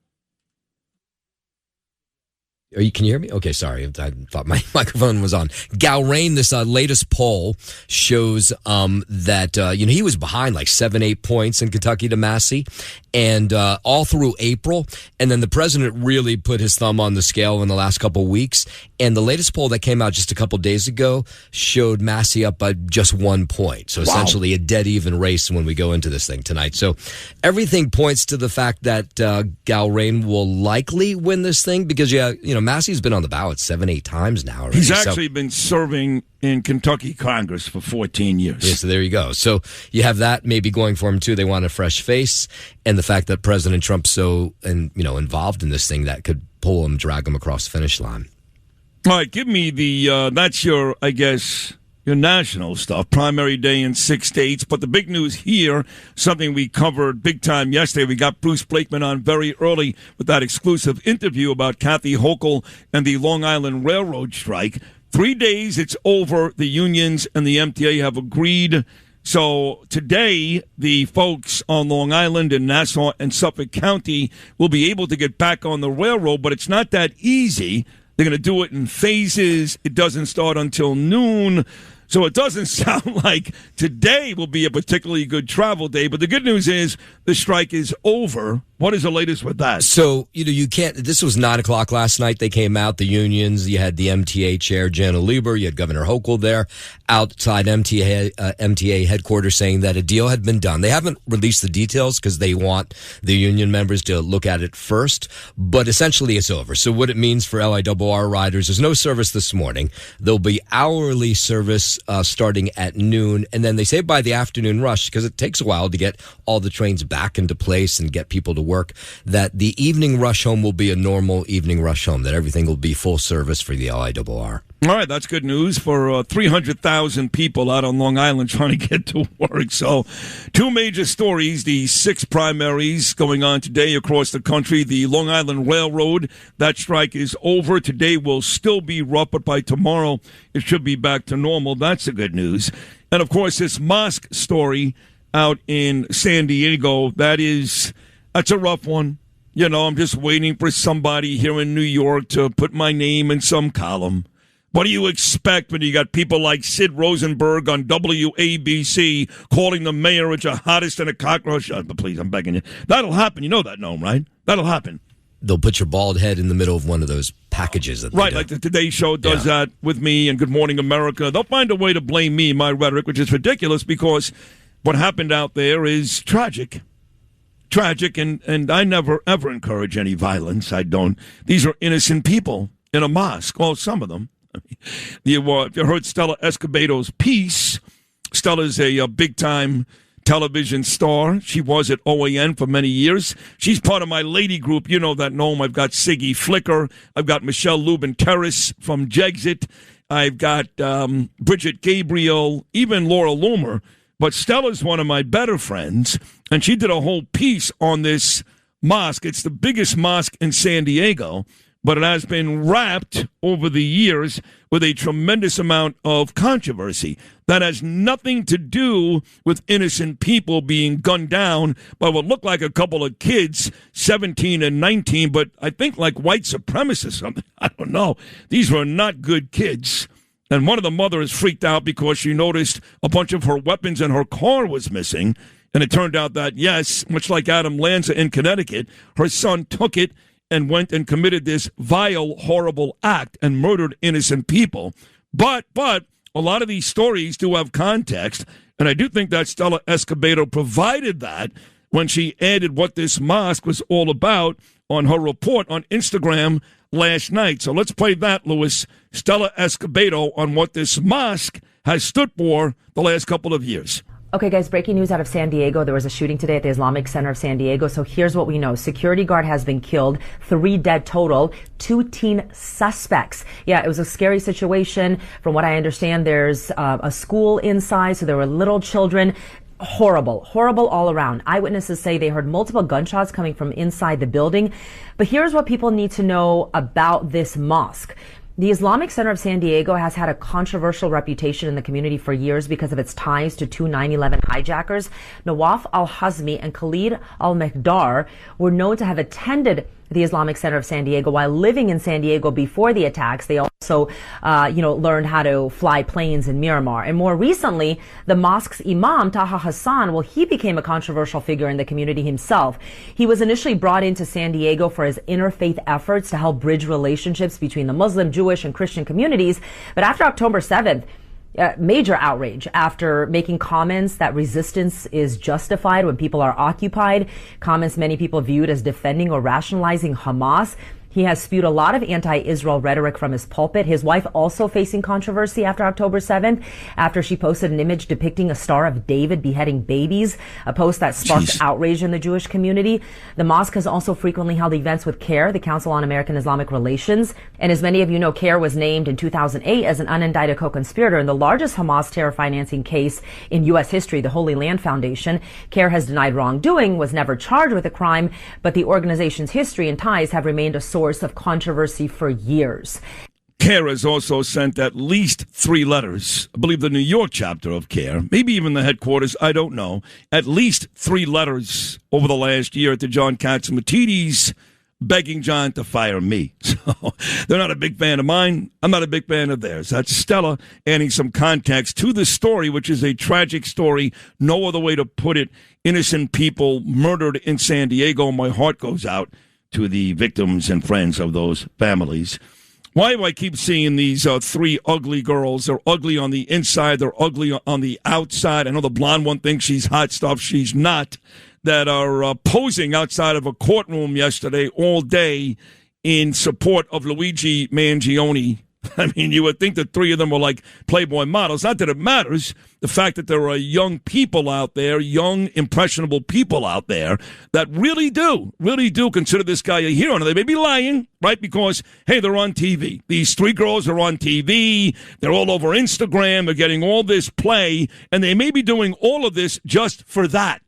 Can you hear me? Okay, sorry. I thought my microphone was on. Galrain, this latest poll shows that he was behind like 7-8 points in Kentucky to Massey, and all through April. And then the president really put his thumb on the scale in the last couple of weeks. And the latest poll that came out just a couple of days ago showed Massey up by just 1 point. So essentially a dead even race when we go into this thing tonight. So everything points to the fact that Galrain will likely win this thing because, Massey's been on the ballot 7-8 times now already. He's actually been serving in Kentucky Congress for 14 years. Yeah, so there you go. So you have that maybe going for him, too. They want a fresh face. And the fact that President Trump's so involved in this thing that could pull him, drag him across the finish line. All right, give me that's your national stuff, primary day in 6 states. But the big news here, something we covered big time yesterday, we got Bruce Blakeman on very early with that exclusive interview about Kathy Hochul and the Long Island Railroad strike. 3 days, it's over. The unions and the MTA have agreed. So today, the folks on Long Island and Nassau and Suffolk County will be able to get back on the railroad, but it's not that easy. They're going to do it in phases. It doesn't start until noon. So it doesn't sound like today will be a particularly good travel day. But the good news is the strike is over. What is the latest with that? So, you can't. This was 9 o'clock last night. They came out, the unions. You had the MTA chair, Jana Lieber. You had Governor Hochul there outside MTA headquarters saying that a deal had been done. They haven't released the details because they want the union members to look at it first. But essentially, it's over. So what it means for LIRR riders, there's no service this morning. There'll be hourly service starting at noon. And then they say by the afternoon rush, because it takes a while to get all the trains back into place and get people to work, that the evening rush home will be a normal evening rush home, that everything will be full service for the LIRR. All right, that's good news for 300,000 people out on Long Island trying to get to work. So 2 major stories, the 6 primaries going on today across the country. The Long Island Railroad, that strike is over. Today will still be rough, but by tomorrow it should be back to normal. That's the good news. And, of course, this mosque story out in San Diego, that's a rough one. I'm just waiting for somebody here in New York to put my name in some column. What do you expect when you got people like Sid Rosenberg on WABC calling the mayor a jihadist and a cockroach? Please, I'm begging you. That'll happen. You know that, Noam, right? That'll happen. They'll put your bald head in the middle of one of those packages. Right, like the Today Show does that with me and Good Morning America. They'll find a way to blame me, my rhetoric, which is ridiculous because what happened out there is tragic. Tragic, and I never, ever encourage any violence. I don't. These are innocent people in a mosque. Well, some of them. If you heard Stella Escobedo's piece, Stella's a big-time television star. She was at OAN for many years. She's part of my lady group. You know that, Noam. I've got Siggy Flicker. I've got Michelle Lubin-Terrace from Jexit. I've got Bridget Gabriel, even Laura Loomer. But Stella's one of my better friends, and she did a whole piece on this mosque. It's the biggest mosque in San Diego, but it has been wrapped over the years with a tremendous amount of controversy. That has nothing to do with innocent people being gunned down by what looked like a couple of kids, 17 and 19, but I think like white supremacists or something. I don't know. These were not good kids. And one of the mothers freaked out because she noticed a bunch of her weapons in her car was missing. And it turned out that, yes, much like Adam Lanza in Connecticut, her son took it and went and committed this vile, horrible act and murdered innocent people. But a lot of these stories do have context, and I do think that Stella Escobedo provided that when she added what this mosque was all about on her report on Instagram last night. So let's play that, Louis. Stella Escobedo on what this mosque has stood for the last couple of years. Okay, guys, breaking news out of San Diego. There was a shooting today at the Islamic Center of San Diego. So here's what we know. Security guard has been killed. 3 dead total. 2 teen suspects. Yeah, it was a scary situation. From what I understand, there's a school inside, so there were little children. Horrible all around. Eyewitnesses say they heard multiple gunshots coming from inside the building. But here's what people need to know about this mosque. The Islamic Center of San Diego has had a controversial reputation in the community for years because of its ties to 2 9/11 hijackers. Nawaf al-Hazmi and Khalid al-Mekdar were known to have attended the Islamic Center of San Diego while living in San Diego before the attacks. They also, learned how to fly planes in Miramar. And more recently, the mosque's imam, Taha Hassan, he became a controversial figure in the community himself. He was initially brought into San Diego for his interfaith efforts to help bridge relationships between the Muslim, Jewish, and Christian communities. But after October 7th, major outrage after making comments that resistance is justified when people are occupied, comments many people viewed as defending or rationalizing Hamas. He has spewed a lot of anti-Israel rhetoric from his pulpit. His wife also facing controversy after October 7th, after she posted an image depicting a Star of David beheading babies, a post that sparked outrage in the Jewish community. The mosque has also frequently held events with CARE, the Council on American Islamic Relations. And as many of you know, CARE was named in 2008 as an unindicted co-conspirator in the largest Hamas terror financing case in U.S. history, the Holy Land Foundation. CARE has denied wrongdoing, was never charged with a crime, but the organization's history and ties have remained a source of controversy for years. CARE has also sent at least 3 letters. I believe the New York chapter of CARE, maybe even the headquarters, I don't know. At least 3 letters over the last year to John Catsimatidis begging John to fire me. So they're not a big fan of mine. I'm not a big fan of theirs. That's Stella adding some context to the story, which is a tragic story. No other way to put it. Innocent people murdered in San Diego. My heart goes out to the victims and friends of those families. Why do I keep seeing these 3 ugly girls? They're ugly on the inside. They're ugly on the outside. I know the blonde one thinks she's hot stuff. She's not. That are posing outside of a courtroom yesterday all day in support of Luigi Mangione. I mean, you would think that 3 of them were like Playboy models. Not that it matters. The fact that there are young people out there, young, impressionable people out there that really do consider this guy a hero. Now, they may be lying, right? Because, hey, they're on TV. These 3 girls are on TV. They're all over Instagram. They're getting all this play. And they may be doing all of this just for that.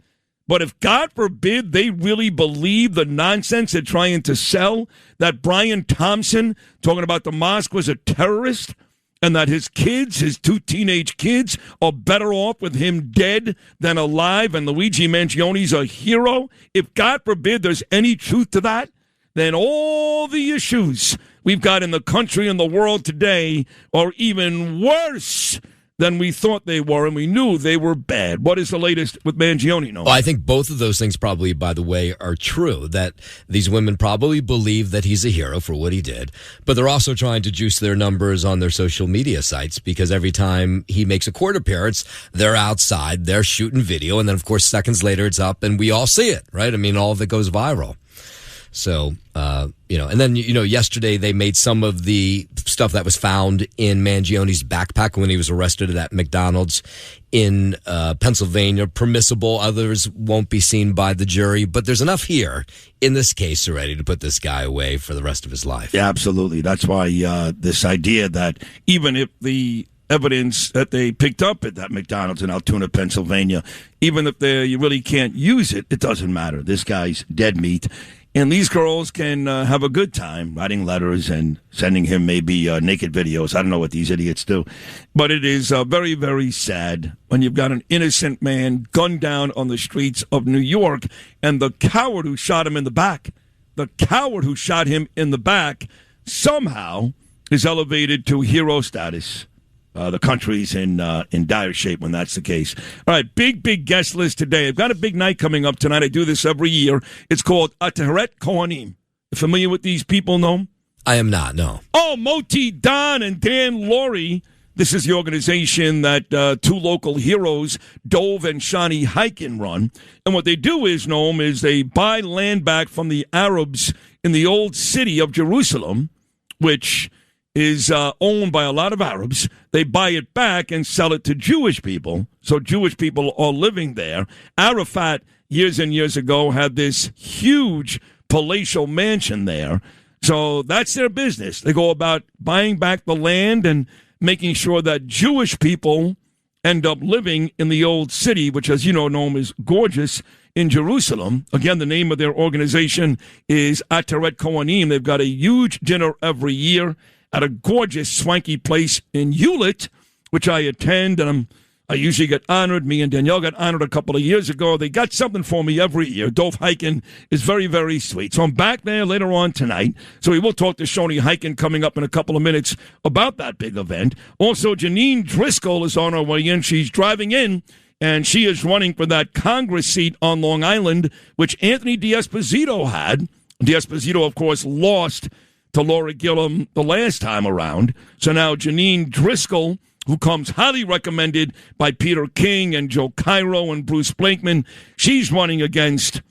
But if, God forbid, they really believe the nonsense they're trying to sell, that Brian Thompson, talking about the mosque, was a terrorist, and that his kids, his 2 teenage kids, are better off with him dead than alive, and Luigi Mangione's a hero, if, God forbid, there's any truth to that, then all the issues we've got in the country and the world today are even worse than we thought they were, and we knew they were bad. What is the latest with Mangione? No, well, I think both of those things probably, by the way, are true, that these women probably believe that he's a hero for what he did, but they're also trying to juice their numbers on their social media sites, because every time he makes a court appearance, they're outside, they're shooting video, and then, of course, seconds later it's up, and we all see it, right? I mean, all of it goes viral. So, and then, yesterday they made some of the stuff that was found in Mangione's backpack when he was arrested at that McDonald's in Pennsylvania permissible. Others won't be seen by the jury. But there's enough here in this case already to put this guy away for the rest of his life. Yeah, absolutely. That's why this idea that even if the evidence that they picked up at that McDonald's in Altoona, Pennsylvania, even if you really can't use it, it doesn't matter. This guy's dead meat. And these girls can have a good time writing letters and sending him maybe naked videos. I don't know what these idiots do. But it is very, very sad when you've got an innocent man gunned down on the streets of New York, and the coward who shot him in the back, somehow is elevated to hero status. The country's in dire shape when that's the case. All right, big guest list today. I've got a big night coming up tonight. I do this every year. It's called Ateret Kohanim. Familiar with these people, no? I am not, no. Oh, Moti Don and Dan Laurie. This is the organization that two local heroes, Dove and Shani Hikind, run. And what they do is, Noam, is they buy land back from the Arabs in the old city of Jerusalem, which is owned by a lot of Arabs. They buy it back and sell it to Jewish people. So Jewish people are living there. Arafat, years and years ago, had this huge palatial mansion there. So that's their business. They go about buying back the land and making sure that Jewish people end up living in the old city, which, as you know, Noam, is gorgeous, in Jerusalem. Again, the name of their organization is Ateret Kohanim. They've got a huge dinner every year at a gorgeous, swanky place in Hewlett, which I attend, and I usually get honored. Me and Danielle got honored a couple of years ago. They got something for me every year. Dove Hikind is very, very sweet. So I'm back there later on tonight. So we will talk to Shani Hikind coming up in a couple of minutes about that big event. Also, Jeanine Driscoll is on her way in. She's driving in, and she is running for that Congress seat on Long Island, which Anthony D'Esposito had. D'Esposito, of course, lost to Laura Gillum the last time around. So now Jeanine Driscoll, who comes highly recommended by Peter King and Joe Cairo and Bruce Blakeman, she's running against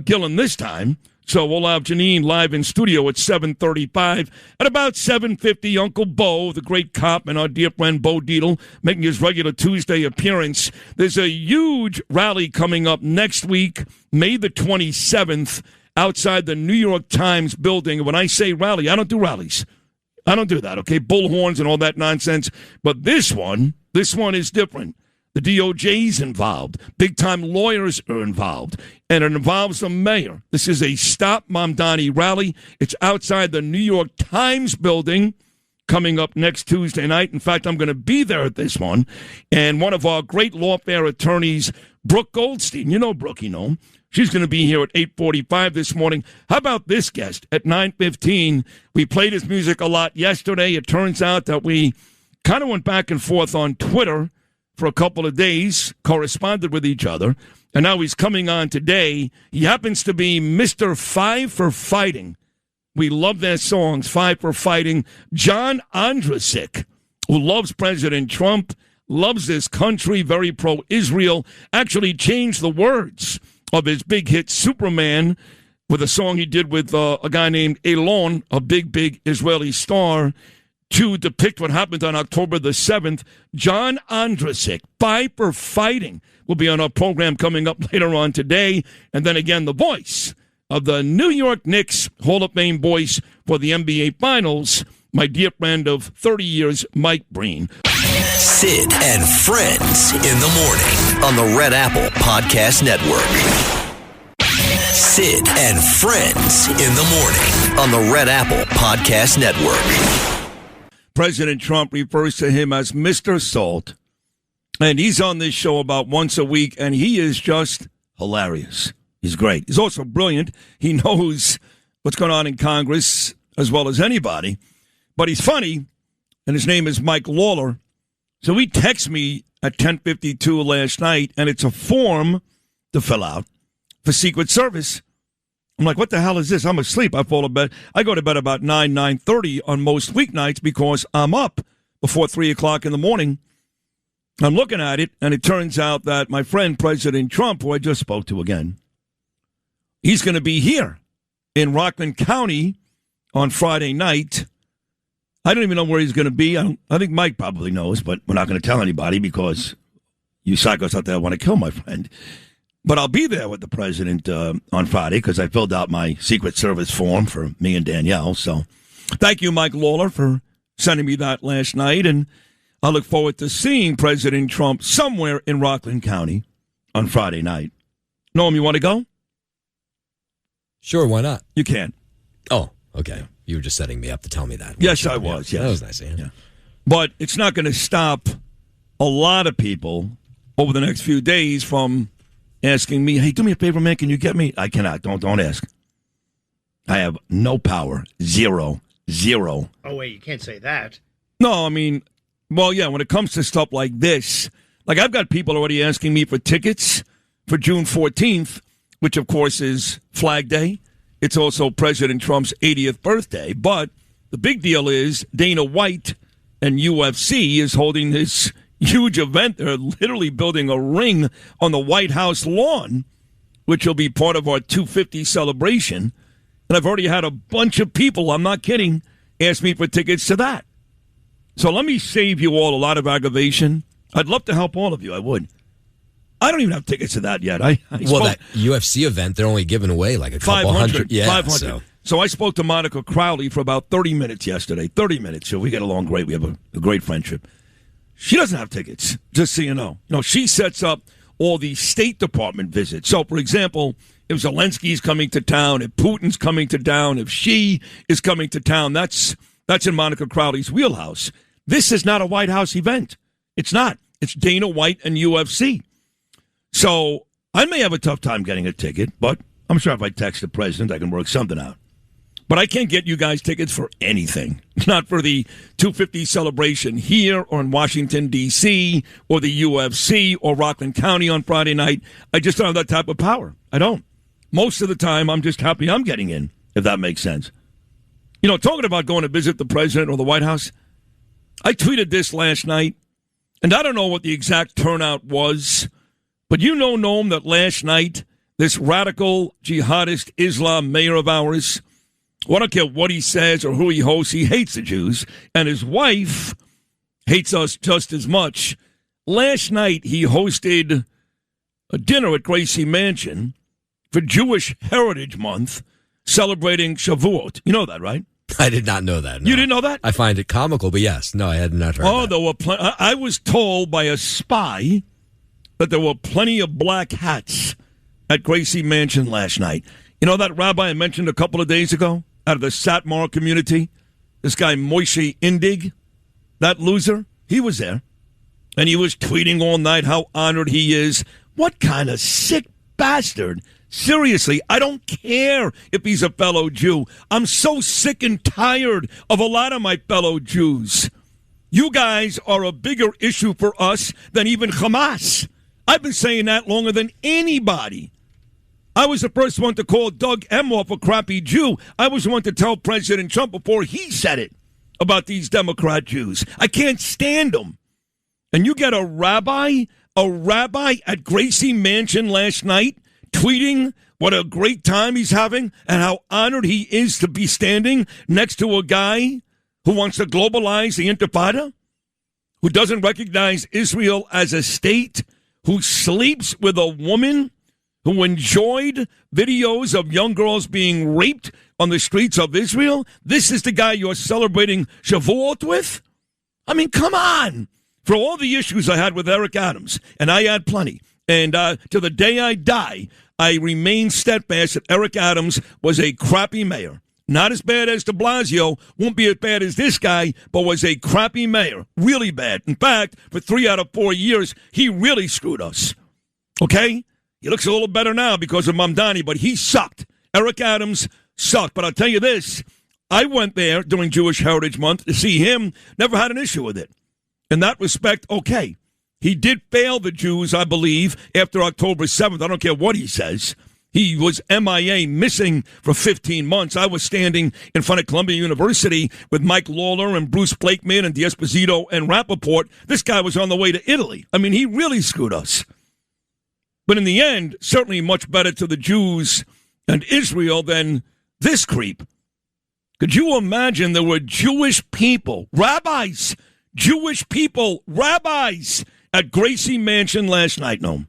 Gillum this time. So we'll have Jeanine live in studio at 7:35. At about 7:50, Uncle Bo, the great cop, and our dear friend Bo Dietl, making his regular Tuesday appearance. There's a huge rally coming up next week, May the 27th, outside the New York Times building. When I say rally, I don't do rallies. I don't do that, okay? Bullhorns and all that nonsense. But this one is different. The DOJ's involved. Big-time lawyers are involved. And it involves the mayor. This is a Stop Mamdani rally. It's outside the New York Times building coming up next Tuesday night. In fact, I'm going to be there at this one. And one of our great lawfare attorneys, Brooke Goldstein, you know Brooke, you know, she's going to be here at 8:45 this morning. How about this guest at 9:15? We played his music a lot yesterday. It turns out that we kind of went back and forth on Twitter for a couple of days, corresponded with each other, and now he's coming on today. He happens to be Mr. Five for Fighting. We love their songs, Five for Fighting. John Ondrasik, who loves President Trump, loves this country, very pro-Israel, actually changed the words of his big hit Superman with a song he did with a guy named Elon, a big Israeli star, to depict what happened on October the 7th. John Ondrasik, Five for Fighting, will be on our program coming up later on today. And then again, the voice of the New York Knicks Hall of Fame voice for the NBA Finals, my dear friend of 30 years, Mike Breen. Sid and Friends in the morning on the Red Apple Podcast Network. Sid and Friends in the morning on the Red Apple Podcast Network. President Trump refers to him as Mr. Salt, and he's on this show about once a week, and he is just hilarious. He's great. He's also brilliant. He knows what's going on in Congress as well as anybody, but he's funny, and his name is Mike Lawler. So he texted me at 10:52 last night, and it's a form to fill out for Secret Service. I'm like, what the hell is this? I'm asleep. I fall to bed. I go to bed about 9:30 on most weeknights because I'm up before 3 o'clock in the morning. I'm looking at it, and it turns out that my friend President Trump, who I just spoke to again, he's going to be here in Rockland County on Friday night. I don't even know where he's going to be. I think Mike probably knows, but we're not going to tell anybody because you psychos out there want to kill my friend. But I'll be there with the president on Friday because I filled out my Secret Service form for me and Danielle. So thank you, Mike Lawler, for sending me that last night. And I look forward to seeing President Trump somewhere in Rockland County on Friday night. Noam, you want to go? Sure, why not? You can. Oh, okay. You were just setting me up to tell me that. Yes, I was. Yeah, Yes. that was nice. Yeah. But it's not going to stop a lot of people over the next few days from asking me, hey, do me a favor, man, can you get me? I cannot. Don't ask. I have no power. Zero. Oh, wait, you can't say that. No, I mean, well, yeah, when it comes to stuff like this, like I've got people already asking me for tickets for June 14th, which, of course, is Flag Day. It's also President Trump's 80th birthday. But the big deal is Dana White and UFC is holding this huge event. They're literally building a ring on the White House lawn, which will be part of our 250 celebration. And I've already had a bunch of people, I'm not kidding, ask me for tickets to that. So let me save you all a lot of aggravation. I'd love to help all of you. I would. I don't even have tickets to that yet. Well, that UFC event, they're only giving away like a couple 500, hundred. Yeah, 500. So I spoke to Monica Crowley for about 30 minutes yesterday. 30 minutes. So we get along great. We have a great friendship. She doesn't have tickets, just so you know. No, she sets up all the State Department visits. So, for example, if Zelensky's coming to town, if Putin's coming to town, if she is coming to town, that's in Monica Crowley's wheelhouse. This is not a White House event. It's not. It's Dana White and UFC. So I may have a tough time getting a ticket, but I'm sure if I text the president, I can work something out. But I can't get you guys tickets for anything. Not for the 250 celebration here or in Washington, D.C., or the UFC or Rockland County on Friday night. I just don't have that type of power. I don't. Most of the time, I'm just happy I'm getting in, if that makes sense. You know, talking about going to visit the president or the White House, I tweeted this last night, and I don't know what the exact turnout was, but you know, Noam, that last night, this radical jihadist Islam mayor of ours, well, I don't care what he says or who he hosts, he hates the Jews, and his wife hates us just as much. Last night, he hosted a dinner at Gracie Mansion for Jewish Heritage Month, celebrating Shavuot. You know that, right? I did not know that. No. You didn't know that? I find it comical, but yes. No, I had not heard that. There were I was told by a spy that there were plenty of black hats at Gracie Mansion last night. You know that rabbi I mentioned a couple of days ago out of the Satmar community? This guy Moshe Indig, that loser, he was there. And he was tweeting all night how honored he is. What kind of sick bastard. Seriously, I don't care if he's a fellow Jew. I'm so sick and tired of a lot of my fellow Jews. You guys are a bigger issue for us than even Hamas. I've been saying that longer than anybody. I was the first one to call Doug Emhoff a crappy Jew. I was the one to tell President Trump before he said it about these Democrat Jews. I can't stand them. And you get a rabbi at Gracie Mansion last night tweeting what a great time he's having and how honored he is to be standing next to a guy who wants to globalize the Intifada, who doesn't recognize Israel as a state, who sleeps with a woman who enjoyed videos of young girls being raped on the streets of Israel. This is the guy you're celebrating Shavuot with? I mean, come on. For all the issues I had with Eric Adams, and I had plenty, and to the day I die, I remain steadfast that Eric Adams was a crappy mayor. Not as bad as de Blasio, won't be as bad as this guy, but was a crappy mayor. Really bad. In fact, for 3 out of 4 years, he really screwed us. Okay? He looks a little better now because of Mamdani, but he sucked. Eric Adams sucked. But I'll tell you this, I went there during Jewish Heritage Month to see him, never had an issue with it. In that respect, okay. He did fail the Jews, I believe, after October 7th. I don't care what he says. He was MIA, missing for 15 months. I was standing in front of Columbia University with Mike Lawler and Bruce Blakeman and D'Esposito and Rappaport. This guy was on the way to Italy. I mean, he really screwed us. But in the end, certainly much better to the Jews and Israel than this creep. Could you imagine there were Jewish people, rabbis, Jewish people, rabbis at Gracie Mansion last night, Noam?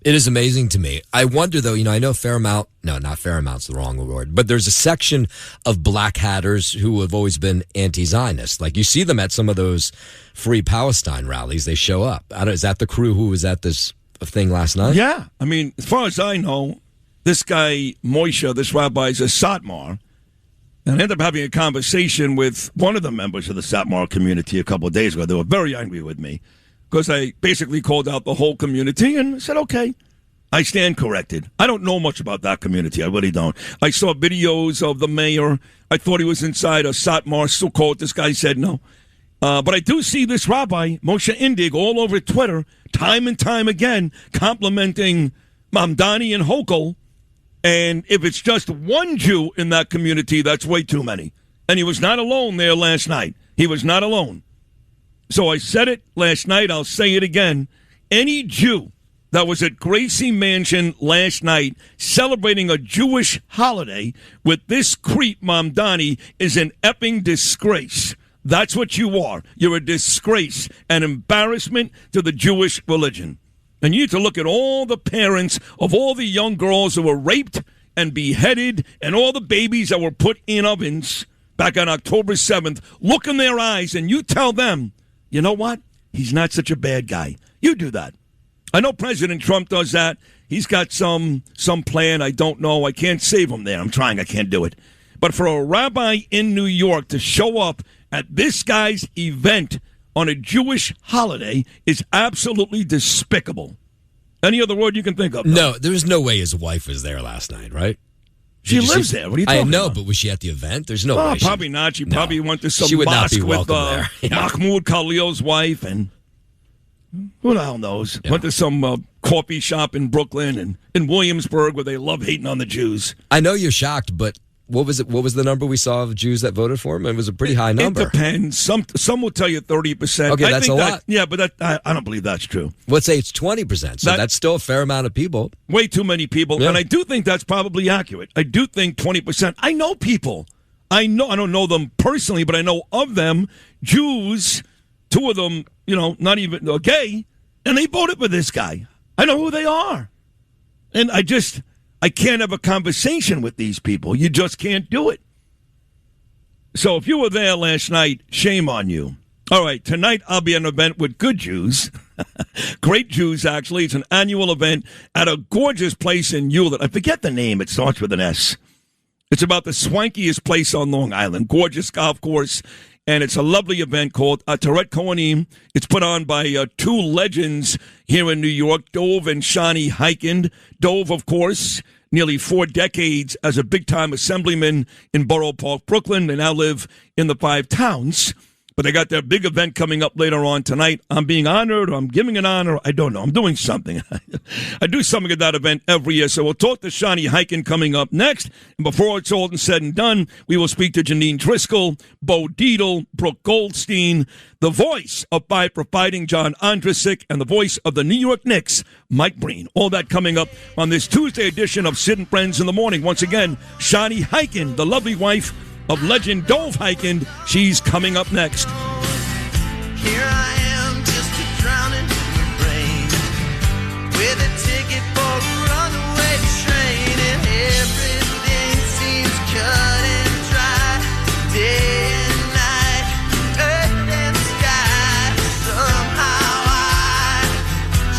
It is amazing to me. I wonder, though, I know Fairmount, no, not Fairmount's the wrong word, but there's a section of black hatters who have always been anti-Zionist. Like, you see them at some of those Free Palestine rallies. They show up. Is that the crew who was at this thing last night? Yeah. I mean, as far as I know, this guy, Moshe, this rabbi, is a Satmar. And I ended up having a conversation with one of the members of the Satmar community a couple of days ago. They were very angry with me because I basically called out the whole community and said, okay, I stand corrected. I don't know much about that community. I really don't. I saw videos of the mayor. I thought he was inside a Satmar Sukkot. This guy said no. But I do see this rabbi, Moshe Indig, all over Twitter, time and time again, complimenting Mamdani and Hochul. And if it's just one Jew in that community, that's way too many. And he was not alone there last night. He was not alone. So I said it last night. I'll say it again. Any Jew that was at Gracie Mansion last night celebrating a Jewish holiday with this creep Mamdani is an epping disgrace. That's what you are. You're a disgrace, an embarrassment to the Jewish religion. And you need to look at all the parents of all the young girls who were raped and beheaded and all the babies that were put in ovens back on October 7th. Look in their eyes and you tell them, you know what? He's not such a bad guy. You do that. I know President Trump does that. He's got some plan. I don't know. I can't save him there. I'm trying. I can't do it. But for a rabbi in New York to show up at this guy's event on a Jewish holiday is absolutely despicable. Any other word you can think of? No, there's no way his wife was there last night, right? She lives there. What are you talking about? I know, but was she at the event? There's no way. Probably not. She probably went to some she would mosque not be with welcome there. Mahmoud Khalil's wife, and who the hell knows? Yeah. Went to some coffee shop in Brooklyn and in Williamsburg where they love hating on the Jews. I know you're shocked, but what was it? What was the number we saw of Jews that voted for him? It was a pretty high number. It depends. Some will tell you 30%. Okay, that's a lot. Yeah, but I don't believe that's true. Let's say it's 20%. So that's still a fair amount of people. Way too many people. Yeah. And I do think that's probably accurate. I do think 20%. I know people. I don't know them personally, but I know of them, Jews, two of them, not even gay, and they voted for this guy. I know who they are. And I can't have a conversation with these people. You just can't do it. So if you were there last night, shame on you. All right, tonight I'll be at an event with good Jews. Great Jews, actually. It's an annual event at a gorgeous place in Hewlett. I forget the name. It starts with an S. It's about the swankiest place on Long Island. Gorgeous golf course. And it's a lovely event called Ataret Kohanim. It's put on by two legends here in New York, Dov and Shani Hikind. Dov, of course, nearly 4 decades as a big-time assemblyman in Borough Park, Brooklyn. They now live in the 5 towns. But they got their big event coming up later on tonight. I'm being honored, or I'm giving an honor. I don't know. I'm doing something. I do something at that event every year. So we'll talk to Shani Hikind coming up next. And before it's all said and done, we will speak to Jeanine Driscoll, Bo Dietl, Brooke Goldstein, the voice of Fight for Fighting, John Ondrasik, and the voice of the New York Knicks, Mike Breen. All that coming up on this Tuesday edition of Sid and Friends in the Morning. Once again, Shani Hikind, the lovely wife of legend Dov Hikind. She's coming up next. Here I am, just a drowning in your brain, with a ticket for a runaway train, and everything seems cut and dry, day and night, earth and sky. Somehow I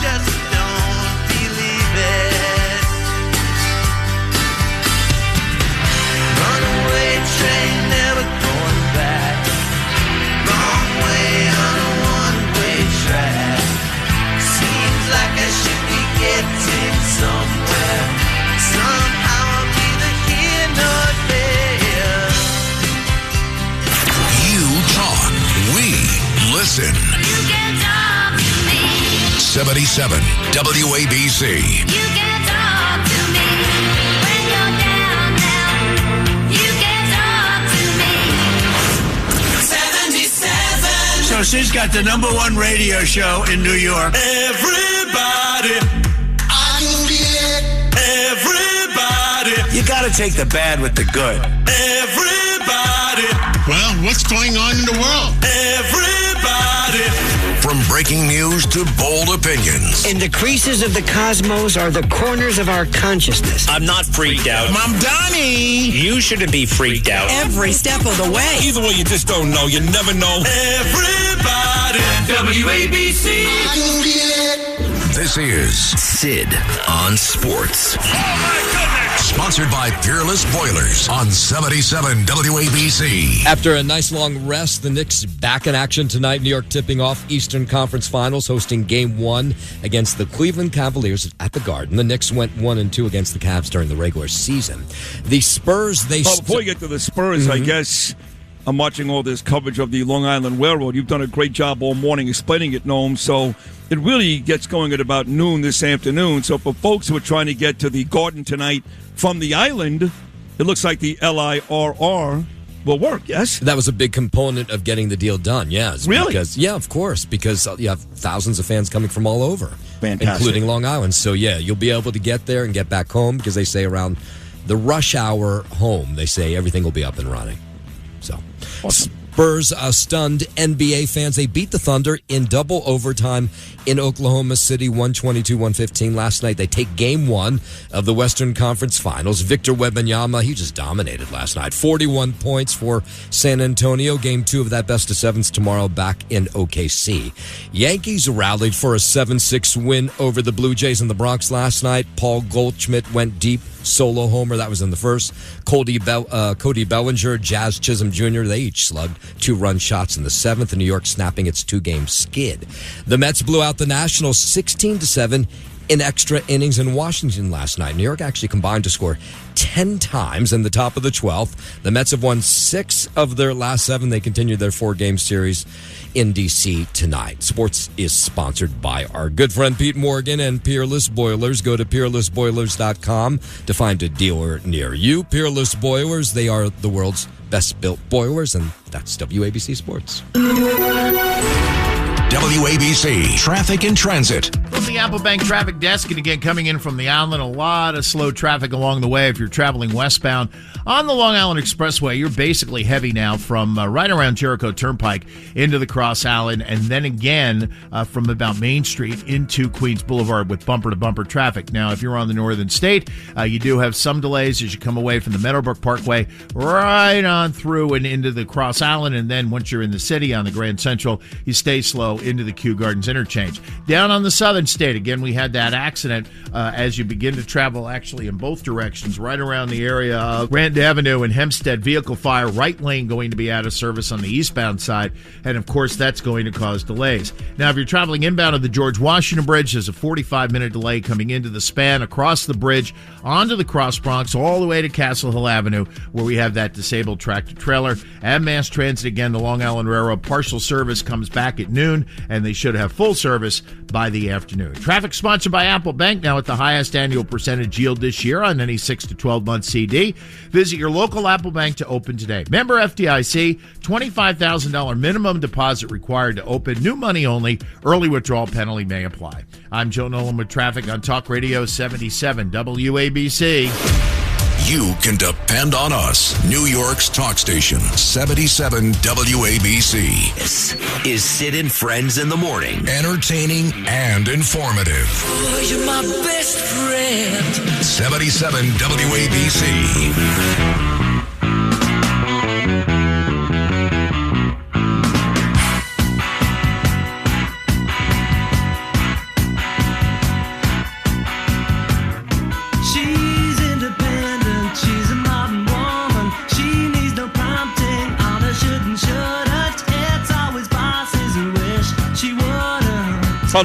just don't believe it. Runaway train, never going back. Wrong way on a one-way track. Seems like I should be getting somewhere. Somehow I'm neither here nor there. You talk, we listen. You can talk to me. 77 WABC. You can talk to me. When you're down now, you can talk to me. 77. So she's got the #1 radio show in New York. Everybody, I can get everybody. You got to take the bad with the good. Everybody. Well, what's going on in the world? Everybody. From breaking news to bold opinions. And the creases of the cosmos are the corners of our consciousness. I'm not freaked out. Mamdani! You shouldn't be freaked out. Every step of the way. Either way, you just don't know. You never know. Everybody. WABC. This is Sid on Sports. Sponsored by Peerless Boilers on 77 WABC. After a nice long rest, the Knicks back in action tonight. New York tipping off Eastern Conference Finals, hosting Game 1 against the Cleveland Cavaliers at the Garden. The Knicks went 1-2 against the Cavs during the regular season. The Spurs, before you get to the Spurs, I guess I'm watching all this coverage of the Long Island Railroad. You've done a great job all morning explaining it, Noam. So it really gets going at about noon this afternoon. So for folks who are trying to get to the Garden tonight from the island, it looks like the LIRR will work, yes? That was a big component of getting the deal done, yes. Really? Yeah, of course, because you have thousands of fans coming from all over, Fantastic. including Long Island. So, yeah, you'll be able to get there and get back home because they say around the rush hour home, they say everything will be up and running. So, awesome. Spurs stunned NBA fans. They beat the Thunder in double overtime in Oklahoma City, 122-115 last night. They take Game 1 of the Western Conference Finals. Victor Wembanyama, he just dominated last night. 41 points for San Antonio. Game 2 of that best-of-sevens tomorrow back in OKC. Yankees rallied for a 7-6 win over the Blue Jays in the Bronx last night. Paul Goldschmidt went deep. Solo homer, that was in the first. Cody Bellinger, Jazz Chisholm Jr., they each slugged 2-run shots in the seventh. And New York snapping its 2-game skid. The Mets blew out the Nationals 16-7 in extra innings in Washington last night. New York actually combined to score 10 times in the top of the 12th. The Mets have won 6 of their last 7. They continued their 4-game series in D.C. tonight. Sports is sponsored by our good friend Pete Morgan and Peerless Boilers. Go to peerlessboilers.com to find a dealer near you. Peerless Boilers, they are the world's best-built boilers, and that's WABC Sports. WABC Traffic and Transit. From the Apple Bank Traffic Desk, and again, coming in from the island, a lot of slow traffic along the way if you're traveling westbound. On the Long Island Expressway, you're basically heavy now from right around Jericho Turnpike into the Cross Island, and then again from about Main Street into Queens Boulevard with bumper-to-bumper traffic. Now, if you're on the Northern State, you do have some delays as you come away from the Meadowbrook Parkway right on through and into the Cross Island, and then once you're in the city on the Grand Central, you stay slow into the Kew Gardens interchange. Down on the Southern State, again, we had that accident as you begin to travel actually in both directions, right around the area of Grant Avenue and Hempstead. Vehicle fire, right lane going to be out of service on the eastbound side, and of course that's going to cause delays. Now, if you're traveling inbound of the George Washington Bridge, there's a 45-minute delay coming into the span, across the bridge, onto the Cross Bronx, all the way to Castle Hill Avenue, where we have that disabled tractor-trailer. And mass transit, again, the Long Island Railroad partial service comes back at noon, and they should have full service by the afternoon. Traffic sponsored by Apple Bank, now at the highest annual percentage yield this year on any 6 to 12-month CD. Visit your local Apple Bank to open today. Member FDIC, $25,000 minimum deposit required to open. New money only. Early withdrawal penalty may apply. I'm Joe Nolan with traffic on Talk Radio 77 WABC. You can depend on us. New York's talk station, 77 WABC. This is Sid and Friends in the morning. Entertaining and informative. Oh, you're my best friend. 77 WABC.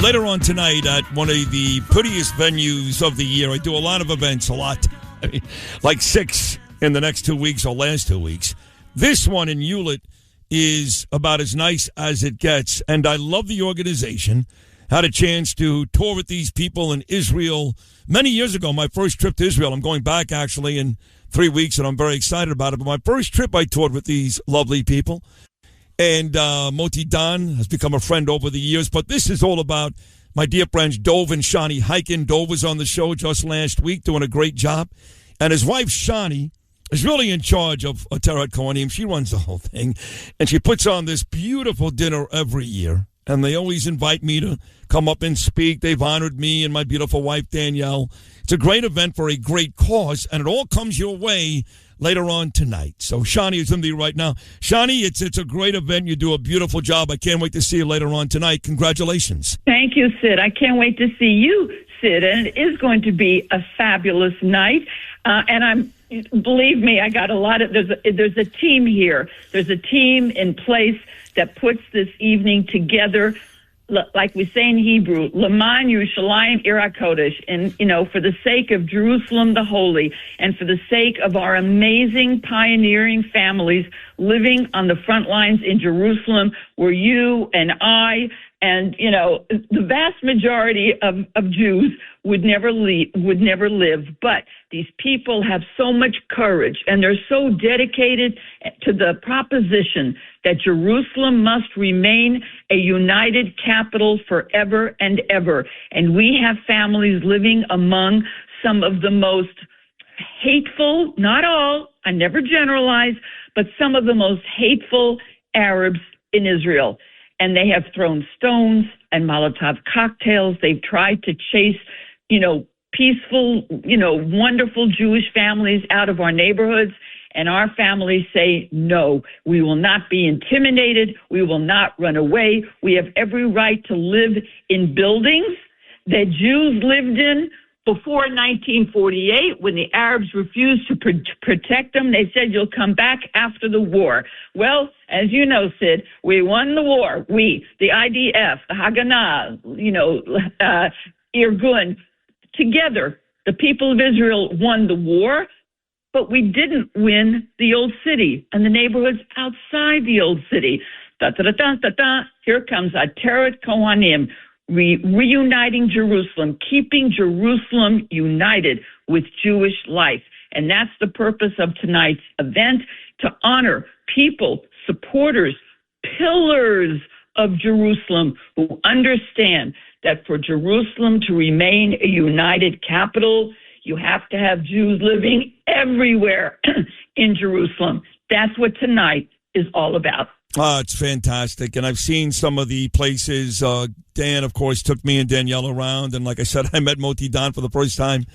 Later on tonight at one of the prettiest venues of the year. I do a lot of events, a lot. I mean, like 6 in the next 2 weeks or last 2 weeks. This one in Hewlett is about as nice as it gets, and I love the organization. Had a chance to tour with these people in Israel many years ago. My first trip to Israel. I'm going back actually in 3 weeks, and I'm very excited about it. But my first trip, I toured with these lovely people. And Moti Dan has become a friend over the years. But this is all about my dear friends Dov and Shani Hikind. Dov was on the show just last week doing a great job. And his wife, Shani, is really in charge of Ateret Kohanim. She runs the whole thing. And she puts on this beautiful dinner every year. And they always invite me to come up and speak. They've honored me and my beautiful wife, Danielle. It's a great event for a great cause. And it all comes your way later on tonight. So Shani is with me right now. Shani, it's a great event. You do a beautiful job. I can't wait to see you later on tonight. Congratulations. Thank you, Sid. I can't wait to see you, Sid, and it is going to be a fabulous night. Believe me, I got a lot of. There's a team here. There's a team in place that puts this evening together. Like we say in Hebrew, L'man Yerushalayim Ir HaKodesh, and for the sake of Jerusalem the Holy, and for the sake of our amazing pioneering families living on the front lines in Jerusalem, where you and I and the vast majority of Jews would never live. But these people have so much courage, and they're so dedicated to the proposition that Jerusalem must remain a united capital forever and ever. And we have families living among some of the most hateful, not all, I never generalize, but some of the most hateful Arabs in Israel. And they have thrown stones and Molotov cocktails. They've tried to chase, peaceful, wonderful Jewish families out of our neighborhoods. And our families say, no, we will not be intimidated. We will not run away. We have every right to live in buildings that Jews lived in before 1948, when the Arabs refused to protect them. They said, you'll come back after the war. Well, as you know, Sid, we won the war. We, the IDF, the Haganah, Irgun, together, the people of Israel won the war, but we didn't win the old city and the neighborhoods outside the old city. Here comes Ateret Kohanim, reuniting Jerusalem, keeping Jerusalem united with Jewish life. And that's the purpose of tonight's event, to honor people, supporters, pillars of Jerusalem who understand that for Jerusalem to remain a united capital, you have to have Jews living everywhere in Jerusalem. That's what tonight is all about. Oh, it's fantastic. And I've seen some of the places. Dan, of course, took me and Danielle around. And like I said, I met Moti Dan for the first time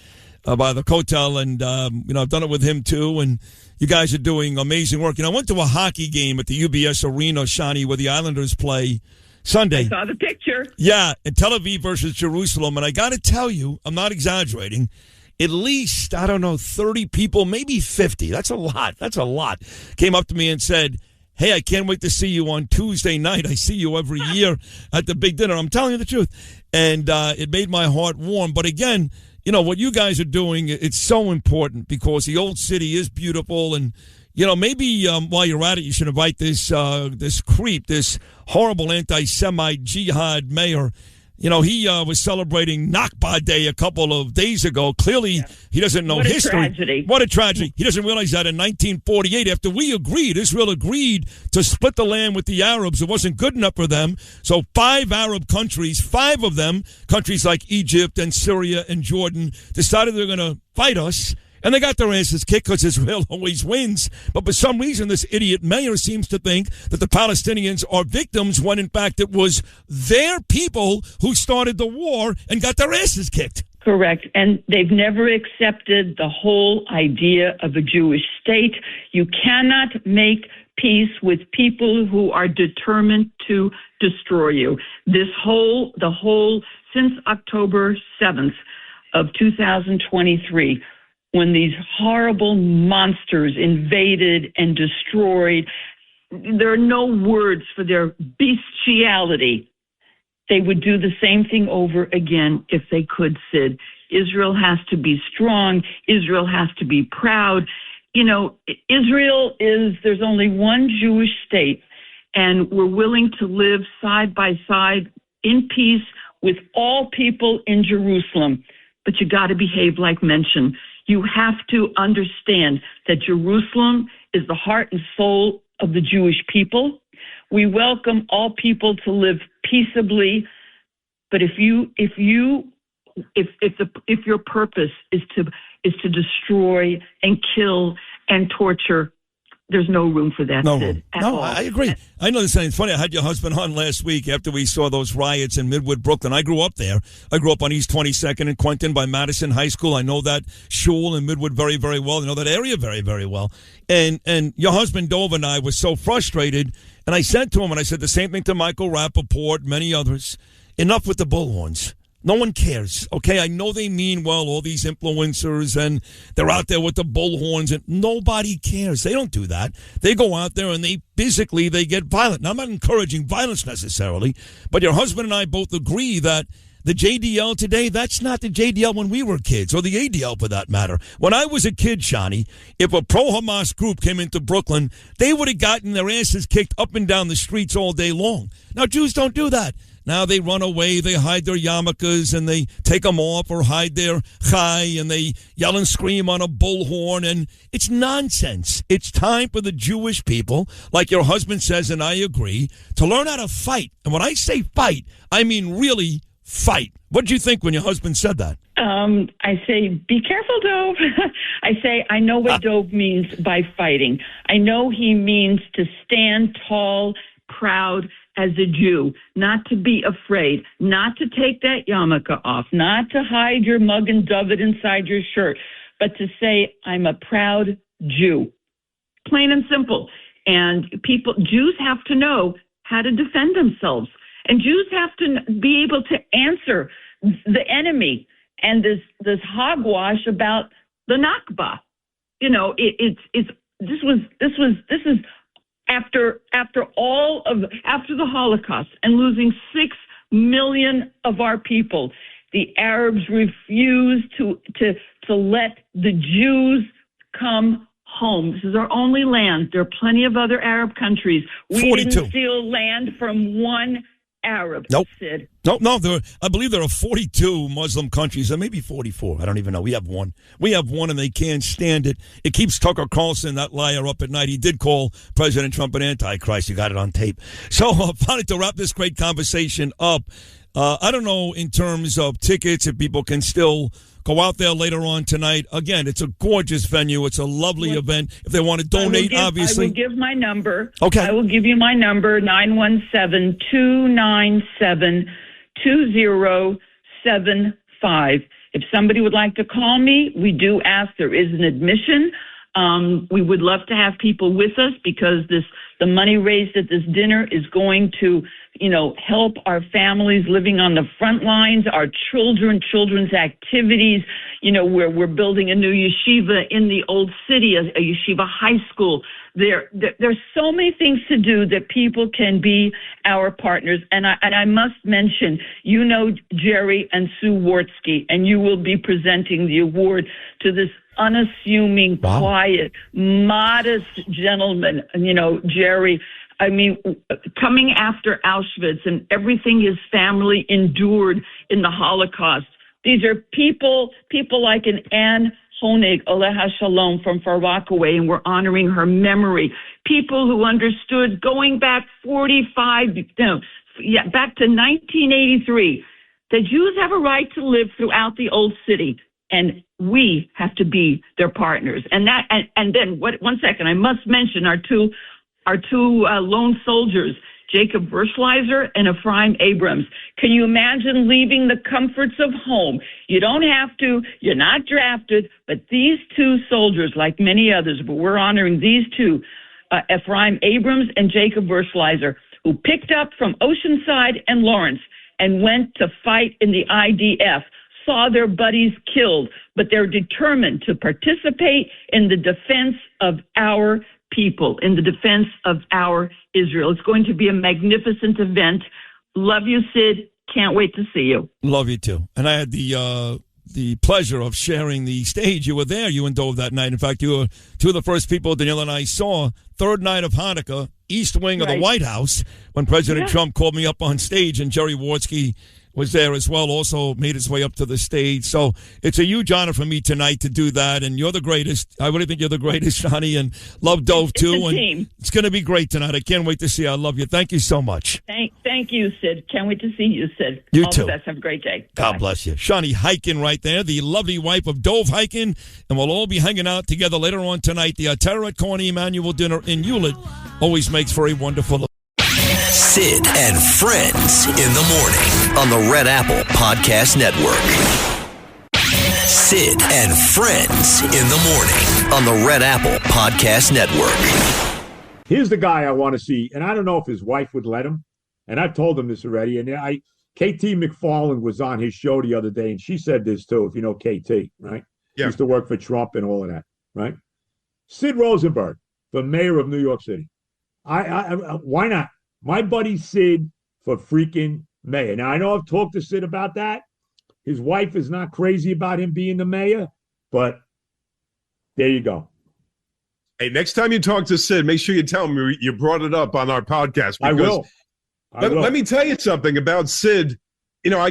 by the Kotel. And, I've done it with him, too. And you guys are doing amazing work. I went to a hockey game at the UBS Arena, Shani, where the Islanders play Sunday. I saw the picture. Yeah, in Tel Aviv versus Jerusalem. And I got to tell you, I'm not exaggerating, at least, 30 people, maybe 50. That's a lot. Came up to me and said, hey, I can't wait to see you on Tuesday night. I see you every year at the big dinner. I'm telling you the truth. And it made my heart warm. But again, what you guys are doing, it's so important because the old city is beautiful. And, maybe while you're at it, you should invite this creep, this horrible anti-Semite jihad mayor. He was celebrating Nakba Day a couple of days ago. Clearly, he doesn't know history. What a tragedy. He doesn't realize that in 1948, after Israel agreed to split the land with the Arabs, it wasn't good enough for them. So 5 Arab countries, 5 of them, countries like Egypt and Syria and Jordan, decided they're going to fight us. And they got their asses kicked because Israel always wins. But for some reason, this idiot mayor seems to think that the Palestinians are victims when, in fact, it was their people who started the war and got their asses kicked. Correct. And they've never accepted the whole idea of a Jewish state. You cannot make peace with people who are determined to destroy you. Since October 7th of 2023, when these horrible monsters invaded and destroyed, there are no words for their bestiality. They would do the same thing over again if they could, Sid. Israel has to be strong. Israel has to be proud. There's only one Jewish state, and we're willing to live side by side in peace with all people in Jerusalem. But you got to behave like mentioned. You have to understand that Jerusalem is the heart and soul of the Jewish people. We welcome all people to live peaceably, but if your purpose is to destroy and kill and torture, there's no room for that, Sid, at all. I agree. I know this thing. It's funny. I had your husband on last week after we saw those riots in Midwood, Brooklyn. I grew up there. I grew up on East 22nd in Quentin by Madison High School. I know that shul in Midwood very, very well. I know that area very, very well. And your husband, Dove, and I were so frustrated. And I said to him, and I said the same thing to Michael Rappaport, many others, enough with the bullhorns. No one cares, okay? I know they mean well, all these influencers, and they're out there with the bullhorns, and nobody cares. They don't do that. They go out there and they get violent. Now, I'm not encouraging violence necessarily, but your husband and I both agree that the JDL today, that's not the JDL when we were kids, or the ADL for that matter. When I was a kid, Shani, if a pro-Hamas group came into Brooklyn, they would have gotten their asses kicked up and down the streets all day long. Now, Jews don't do that. Now they run away, they hide their yarmulkes, and they take them off or hide their chai, and they yell and scream on a bullhorn, and it's nonsense. It's time for the Jewish people, like your husband says, and I agree, to learn how to fight. And when I say fight, I mean really fight. What did you think when your husband said that? I say, be careful, Dove. I say, I know what Dove means by fighting. I know he means to stand tall, proud, as a Jew, not to be afraid, not to take that yarmulke off, not to hide your mug and David inside your shirt, but to say, I'm a proud Jew. Plain and simple. And Jews have to know how to defend themselves. And Jews have to be able to answer the enemy and this hogwash about the Nakba. You know, this is after the Holocaust and losing 6 million of our people, the Arabs refused to let the Jews come home. This is our only land. There are plenty of other Arab countries. We 42. didn't steal land from one Arab. Nope. Sid. No. I believe there are 42 Muslim countries, or maybe 44. I don't even know. We have one, and they can't stand it. It keeps Tucker Carlson, that liar, up at night. He did call President Trump an Antichrist. You got it on tape. So I wanted to wrap this great conversation up. I don't know in terms of tickets if people can still go out there later on tonight. Again, it's a gorgeous venue. It's a lovely event. If they want to donate, obviously. I will give my number. Okay. I will give you my number, 917-297-2075. If somebody would like to call me, we do ask. There is an admission. We would love to have people with us because the money raised at this dinner is going to, help our families living on the front lines, our children's activities. We're building a new yeshiva in the old city, a yeshiva high school. There's so many things to do that people can be our partners. And I must mention, Jerry and Sue Wartsky, and you will be presenting the award to this unassuming, quiet, modest gentleman, Jerry. I mean, coming after Auschwitz and everything his family endured in the Holocaust. These are people like an Anne Honig, Aleha Shalom, from Far Rockaway, and we're honoring her memory. People who understood going back back to 1983, that Jews have a right to live throughout the old city, and we have to be their partners. And then, one second, I must mention our two lone soldiers, Jacob Verschleiser and Ephraim Abrams. Can you imagine leaving the comforts of home? You don't have to, you're not drafted, but these two soldiers, like many others, but we're honoring these two, Ephraim Abrams and Jacob Verschleiser, who picked up from Oceanside and Lawrence and went to fight in the IDF, saw their buddies killed, but they're determined to participate in the defense of our people, in the defense of our Israel. It's going to be a magnificent event. Love you, Sid. Can't wait to see you. Love you too. And I had the pleasure of sharing the stage. You were there, you and Dove, that night. In fact, you were two of the first people Danielle and I saw third night of Hanukkah, East Wing of the White House, when President Trump called me up on stage, and Jerry Wartsky was there as well, also made his way up to the stage. So it's a huge honor for me tonight to do that. And you're the greatest. I really think you're the greatest, Shani, and love Dove too. It's a and team. It's going to be great tonight. I can't wait to see you. I love you. Thank you so much. Thank you, Sid. Can't wait to see you, Sid. You All too. the best. Have a great day. God bless you. Shani Hikind right there, the lovely wife of Dove Hikind. And we'll all be hanging out together later on tonight. The Terror at Corny Emanuel dinner in Hewlett always makes for a wonderful. Sid and Friends in the morning on the Red Apple Podcast Network. Sid and Friends in the morning on the Red Apple Podcast Network. Here's the guy I want to see, and I don't know if his wife would let him, and I've told him this already, and KT McFarland was on his show the other day, and she said this too, if you know KT, right? Yeah. Used to work for Trump and all of that, right? Sid Rosenberg, the mayor of New York City. Why not? My buddy Sid for freaking mayor. Now, I know I've talked to Sid about that. His wife is not crazy about him being the mayor, but there you go. Hey, next time you talk to Sid, make sure you tell him you brought it up on our podcast. I will. Let me tell you something about Sid. You know, I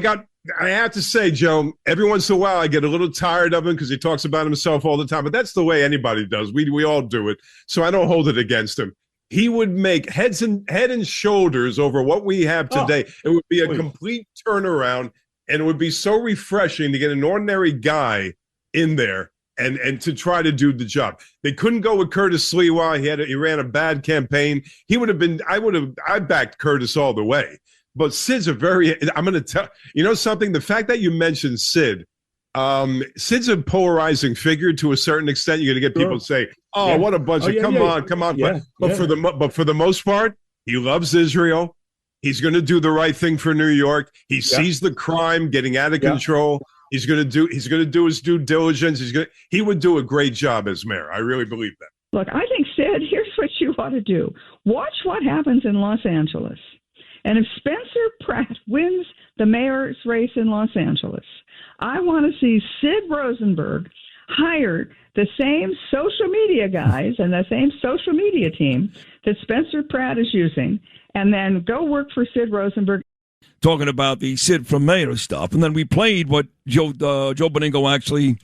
have to say, Joe, every once in a while I get a little tired of him because he talks about himself all the time, but that's the way anybody does. We all do it, so I don't hold it against him. He would make head and shoulders over what we have today. It would be a complete turnaround, and it would be so refreshing to get an ordinary guy in there and to try to do the job. They couldn't go with Curtis Sliwa. He ran a bad campaign. He would have been. I backed Curtis all the way. But Sid's I'm going to tell you know something. The fact that you mentioned Sid. Sid's a polarizing figure to a certain extent. You're going to get people say, "Oh, what a bunch of come on!" But for the most part, he loves Israel. He's going to do the right thing for New York. He sees the crime getting out of control. He's going to do his due diligence. He would do a great job as mayor. I really believe that. Look, I think, Sid, here's what you ought to do. Watch what happens in Los Angeles. And if Spencer Pratt wins the mayor's race in Los Angeles, I want to see Sid Rosenberg hire the same social media guys and the same social media team that Spencer Pratt is using, and then go work for Sid Rosenberg. Talking about the Sid from Mayor stuff, and then we played what Joe Beningo actually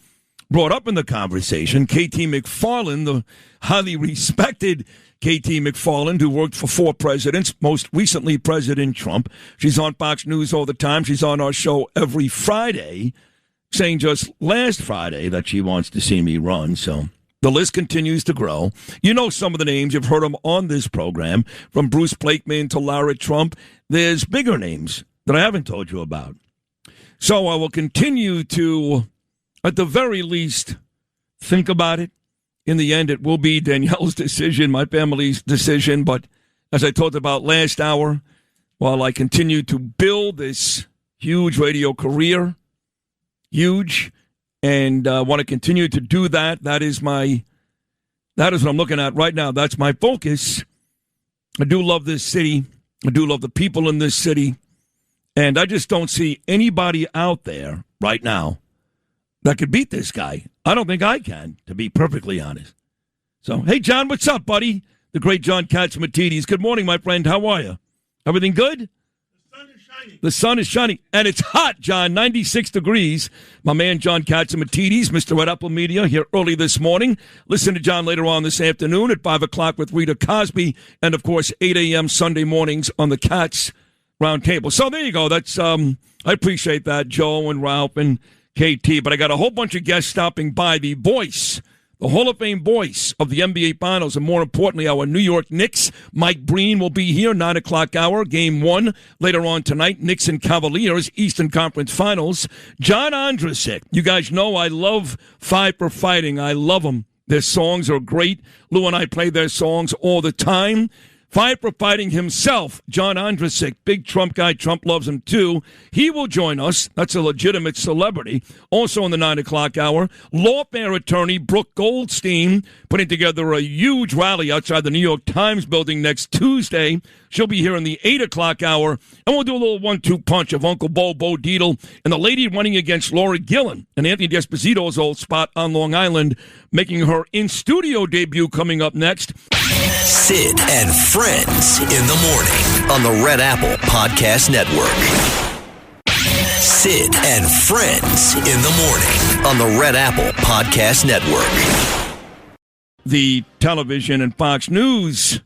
brought up in the conversation. KT McFarland, the highly respected KT McFarland, who worked for 4 presidents, most recently President Trump. She's on Fox News all the time. She's on our show every Friday, saying just last Friday that she wants to see me run. So the list continues to grow. You know some of the names. You've heard them on this program, from Bruce Blakeman to Lara Trump. There's bigger names that I haven't told you about. So I will continue to, at the very least, think about it. In the end, it will be Danielle's decision, my family's decision. But as I talked about last hour, while I continue to build this huge radio career, and want to continue to do that, that is what I'm looking at right now. That's my focus. I do love this city. I do love the people in this city. And I just don't see anybody out there right now that could beat this guy. I don't think I can, to be perfectly honest. So, hey, John, what's up, buddy? The great John Katsimatidis. Good morning, my friend. How are you? Everything good? The sun is shining. And it's hot, John, 96 degrees. My man, John Katsimatidis, Mr. Red Apple Media, here early this morning. Listen to John later on this afternoon at 5 o'clock with Rita Cosby. And, of course, 8 a.m. Sunday mornings on the Cats Roundtable. So there you go. That's I appreciate that, Joe and Ralph and KT. But I got a whole bunch of guests stopping by. The voice, the Hall of Fame voice of the NBA Finals, and more importantly, our New York Knicks. Mike Breen will be here, 9 o'clock hour, Game 1. Later on tonight, Knicks and Cavaliers, Eastern Conference Finals. John Ondrasik. You guys know I love Five for Fighting. I love them. Their songs are great. Lou and I play their songs all the time. Five for Fighting himself, John Ondrasik, big Trump guy. Trump loves him, too. He will join us. That's a legitimate celebrity. Also in the 9 o'clock hour, lawfare attorney Brooke Goldstein putting together a huge rally outside the New York Times building next Tuesday. She'll be here in the 8 o'clock hour, and we'll do a little 1-2 punch of Uncle Bo Dietl, and the lady running against Laura Gillen and Anthony D'Esposito's old spot on Long Island, making her in-studio debut coming up next. Sid and Friends in the morning on the Red Apple Podcast Network. Sid and Friends in the morning on the Red Apple Podcast Network. The television and Fox News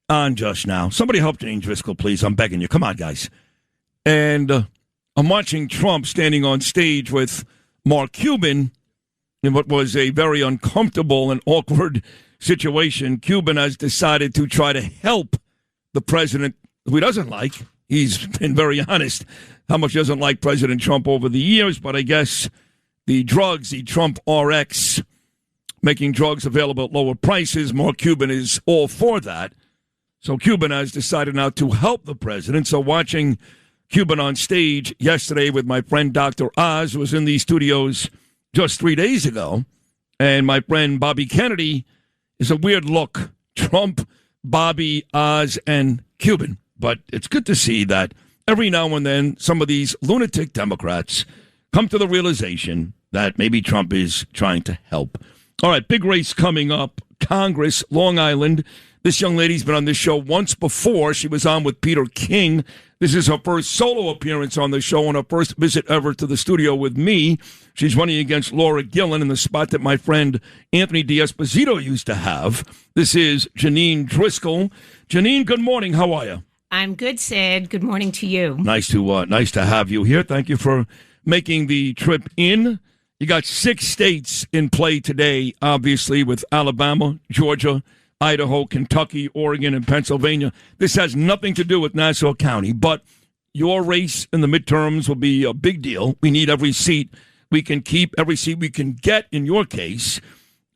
on just now. Somebody help Jeanine Driscoll, please. I'm begging you. Come on, guys. And I'm watching Trump standing on stage with Mark Cuban in what was a very uncomfortable and awkward situation. Cuban has decided to try to help the president, who he doesn't like. He's been very honest how much he doesn't like President Trump over the years, but I guess the drugs, the Trump RX, making drugs available at lower prices, Mark Cuban is all for that. So Cuban has decided now to help the president. So watching Cuban on stage yesterday with my friend Dr. Oz, who was in these studios just 3 days ago, and my friend Bobby Kennedy, is a weird look. Trump, Bobby, Oz, and Cuban. But it's good to see that every now and then some of these lunatic Democrats come to the realization that maybe Trump is trying to help. All right, big race coming up. Congress, Long Island. This young lady's been on this show once before. She was on with Peter King. This is her first solo appearance on the show and her first visit ever to the studio with me. She's running against Laura Gillen in the spot that my friend Anthony D'Esposito used to have. This is Jeanine Driscoll. Jeanine, good morning. How are you? I'm good, Sid. Good morning to you. Nice to have you here. Thank you for making the trip in. You got 6 states in play today, obviously, with Alabama, Georgia, Idaho, Kentucky, Oregon, and Pennsylvania. This has nothing to do with Nassau County, but your race in the midterms will be a big deal. We need every seat we can keep, every seat we can get in your case.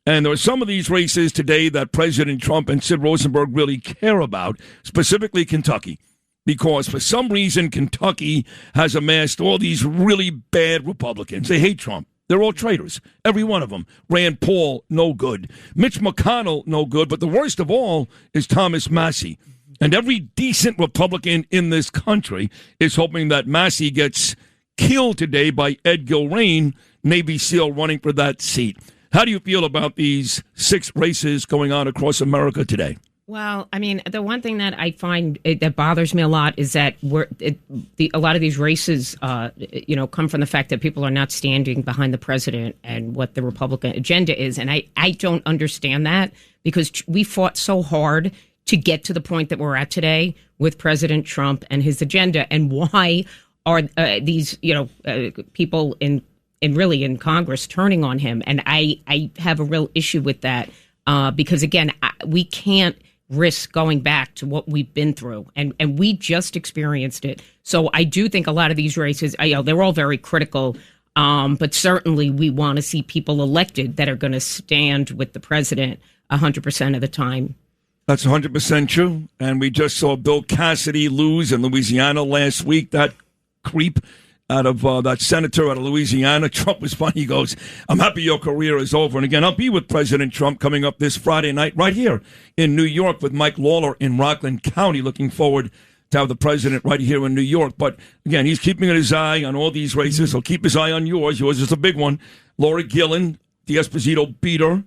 And there are some of these races today that President Trump and Sid Rosenberg really care about, specifically Kentucky, because for some reason Kentucky has amassed all these really bad Republicans. They hate Trump. They're all traitors, every one of them. Rand Paul, no good. Mitch McConnell, no good. But the worst of all is Thomas Massie. And every decent Republican in this country is hoping that Massie gets killed today by Ed Gilrain, Navy SEAL, running for that seat. How do you feel about these 6 races going on across America today? Well, I mean, the one thing that I find that bothers me a lot is that a lot of these races, come from the fact that people are not standing behind the president and what the Republican agenda is. And I don't understand that, because we fought so hard to get to the point that we're at today with President Trump and his agenda. And why are these, people in Congress turning on him? And I have a real issue with that because, again, we can't risk going back to what we've been through, and we just experienced it. So I do think a lot of these races, they're all very critical, but certainly we want to see people elected that are going to stand with the president 100% of the time. That's 100% true. And we just saw Bill Cassidy lose in Louisiana last week. That creep out of that senator out of Louisiana. Trump was funny. He goes, "I'm happy your career is over." And again, I'll be with President Trump coming up this Friday night right here in New York with Mike Lawler in Rockland County. Looking forward to have the president right here in New York. But again, he's keeping his eye on all these races. He'll keep his eye on yours. Yours is a big one. Laura Gillen, D'Esposito beat her.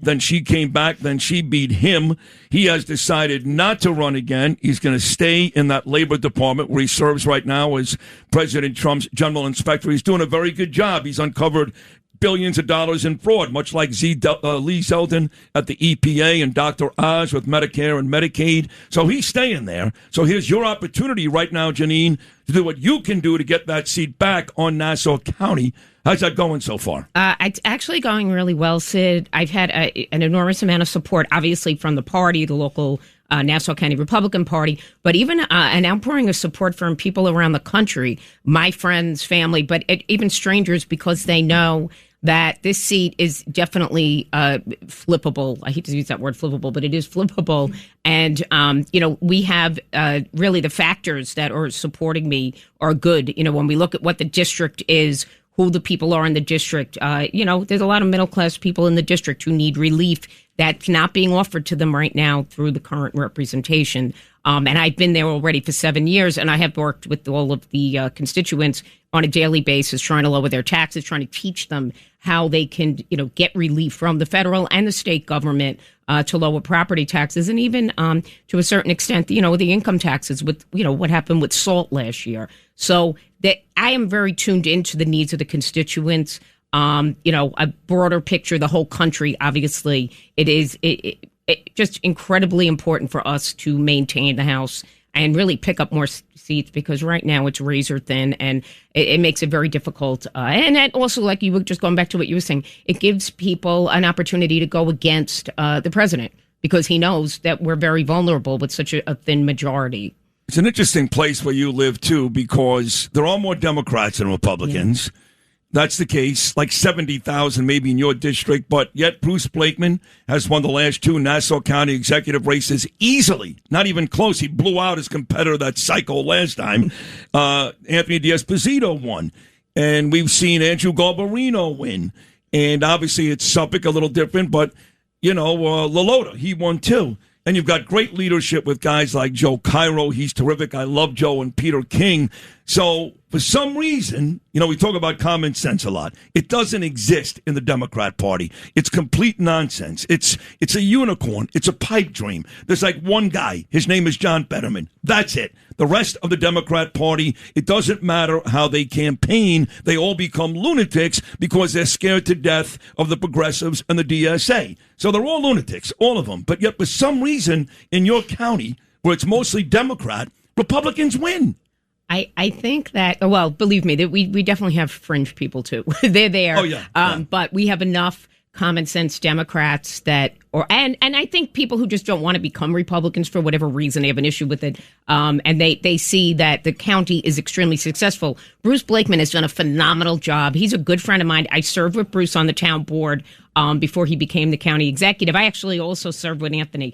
Then she came back. Then she beat him. He has decided not to run again. He's going to stay in that Labor Department where he serves right now as President Trump's general inspector. He's doing a very good job. He's uncovered billions of dollars in fraud, much like Lee Zeldin at the EPA and Dr. Oz with Medicare and Medicaid. So he's staying there. So here's your opportunity right now, Jeanine, to do what you can do to get that seat back on Nassau County. How's that going so far? It's actually going really well, Sid. I've had an enormous amount of support, obviously, from the party, the local Nassau County Republican Party, but even an outpouring of support from people around the country, my friends, family, but even strangers, because they know that this seat is definitely flippable. I hate to use that word flippable, but it is flippable. And, we have really the factors that are supporting me are good. When we look at what the district is, who the people are in the district, there's a lot of middle-class people in the district who need relief that's not being offered to them right now through the current representation. And I've been there already for 7 years, and I have worked with all of the constituents on a daily basis, trying to lower their taxes, trying to teach them how they can, get relief from the federal and the state government to lower property taxes, and even to a certain extent, the income taxes with, what happened with SALT last year. So that I am very tuned into the needs of the constituents. A broader picture, the whole country. Obviously, it is just incredibly important for us to maintain the House and really pick up more seats, because right now it's razor thin, and it makes it very difficult. And then also, like you were just going back to what you were saying, it gives people an opportunity to go against the president, because he knows that we're very vulnerable with such a thin majority. It's an interesting place where you live, too, because there are more Democrats than Republicans. Yeah. That's the case, like 70,000 maybe in your district, but yet Bruce Blakeman has won the last 2 Nassau County executive races easily, not even close. He blew out his competitor, that psycho, last time. Anthony D'Esposito won, and we've seen Andrew Garbarino win, and obviously it's Suffolk, a little different, but, LaLota, he won too. And you've got great leadership with guys like Joe Cairo. He's terrific. I love Joe, and Peter King. So for some reason, we talk about common sense a lot. It doesn't exist in the Democrat Party. It's complete nonsense. It's a unicorn. It's a pipe dream. There's like one guy. His name is John Fetterman. That's it. The rest of the Democrat Party, it doesn't matter how they campaign. They all become lunatics because they're scared to death of the progressives and the DSA. So they're all lunatics, all of them. But yet for some reason in your county, where it's mostly Democrat, Republicans win. I think that, well, believe me, that we definitely have fringe people, too. They're there. Oh, yeah. But we have enough common sense Democrats and I think people who just don't want to become Republicans for whatever reason, they have an issue with it. And they see that the county is extremely successful. Bruce Blakeman has done a phenomenal job. He's a good friend of mine. I served with Bruce on the town board before he became the county executive. I actually also served with Anthony.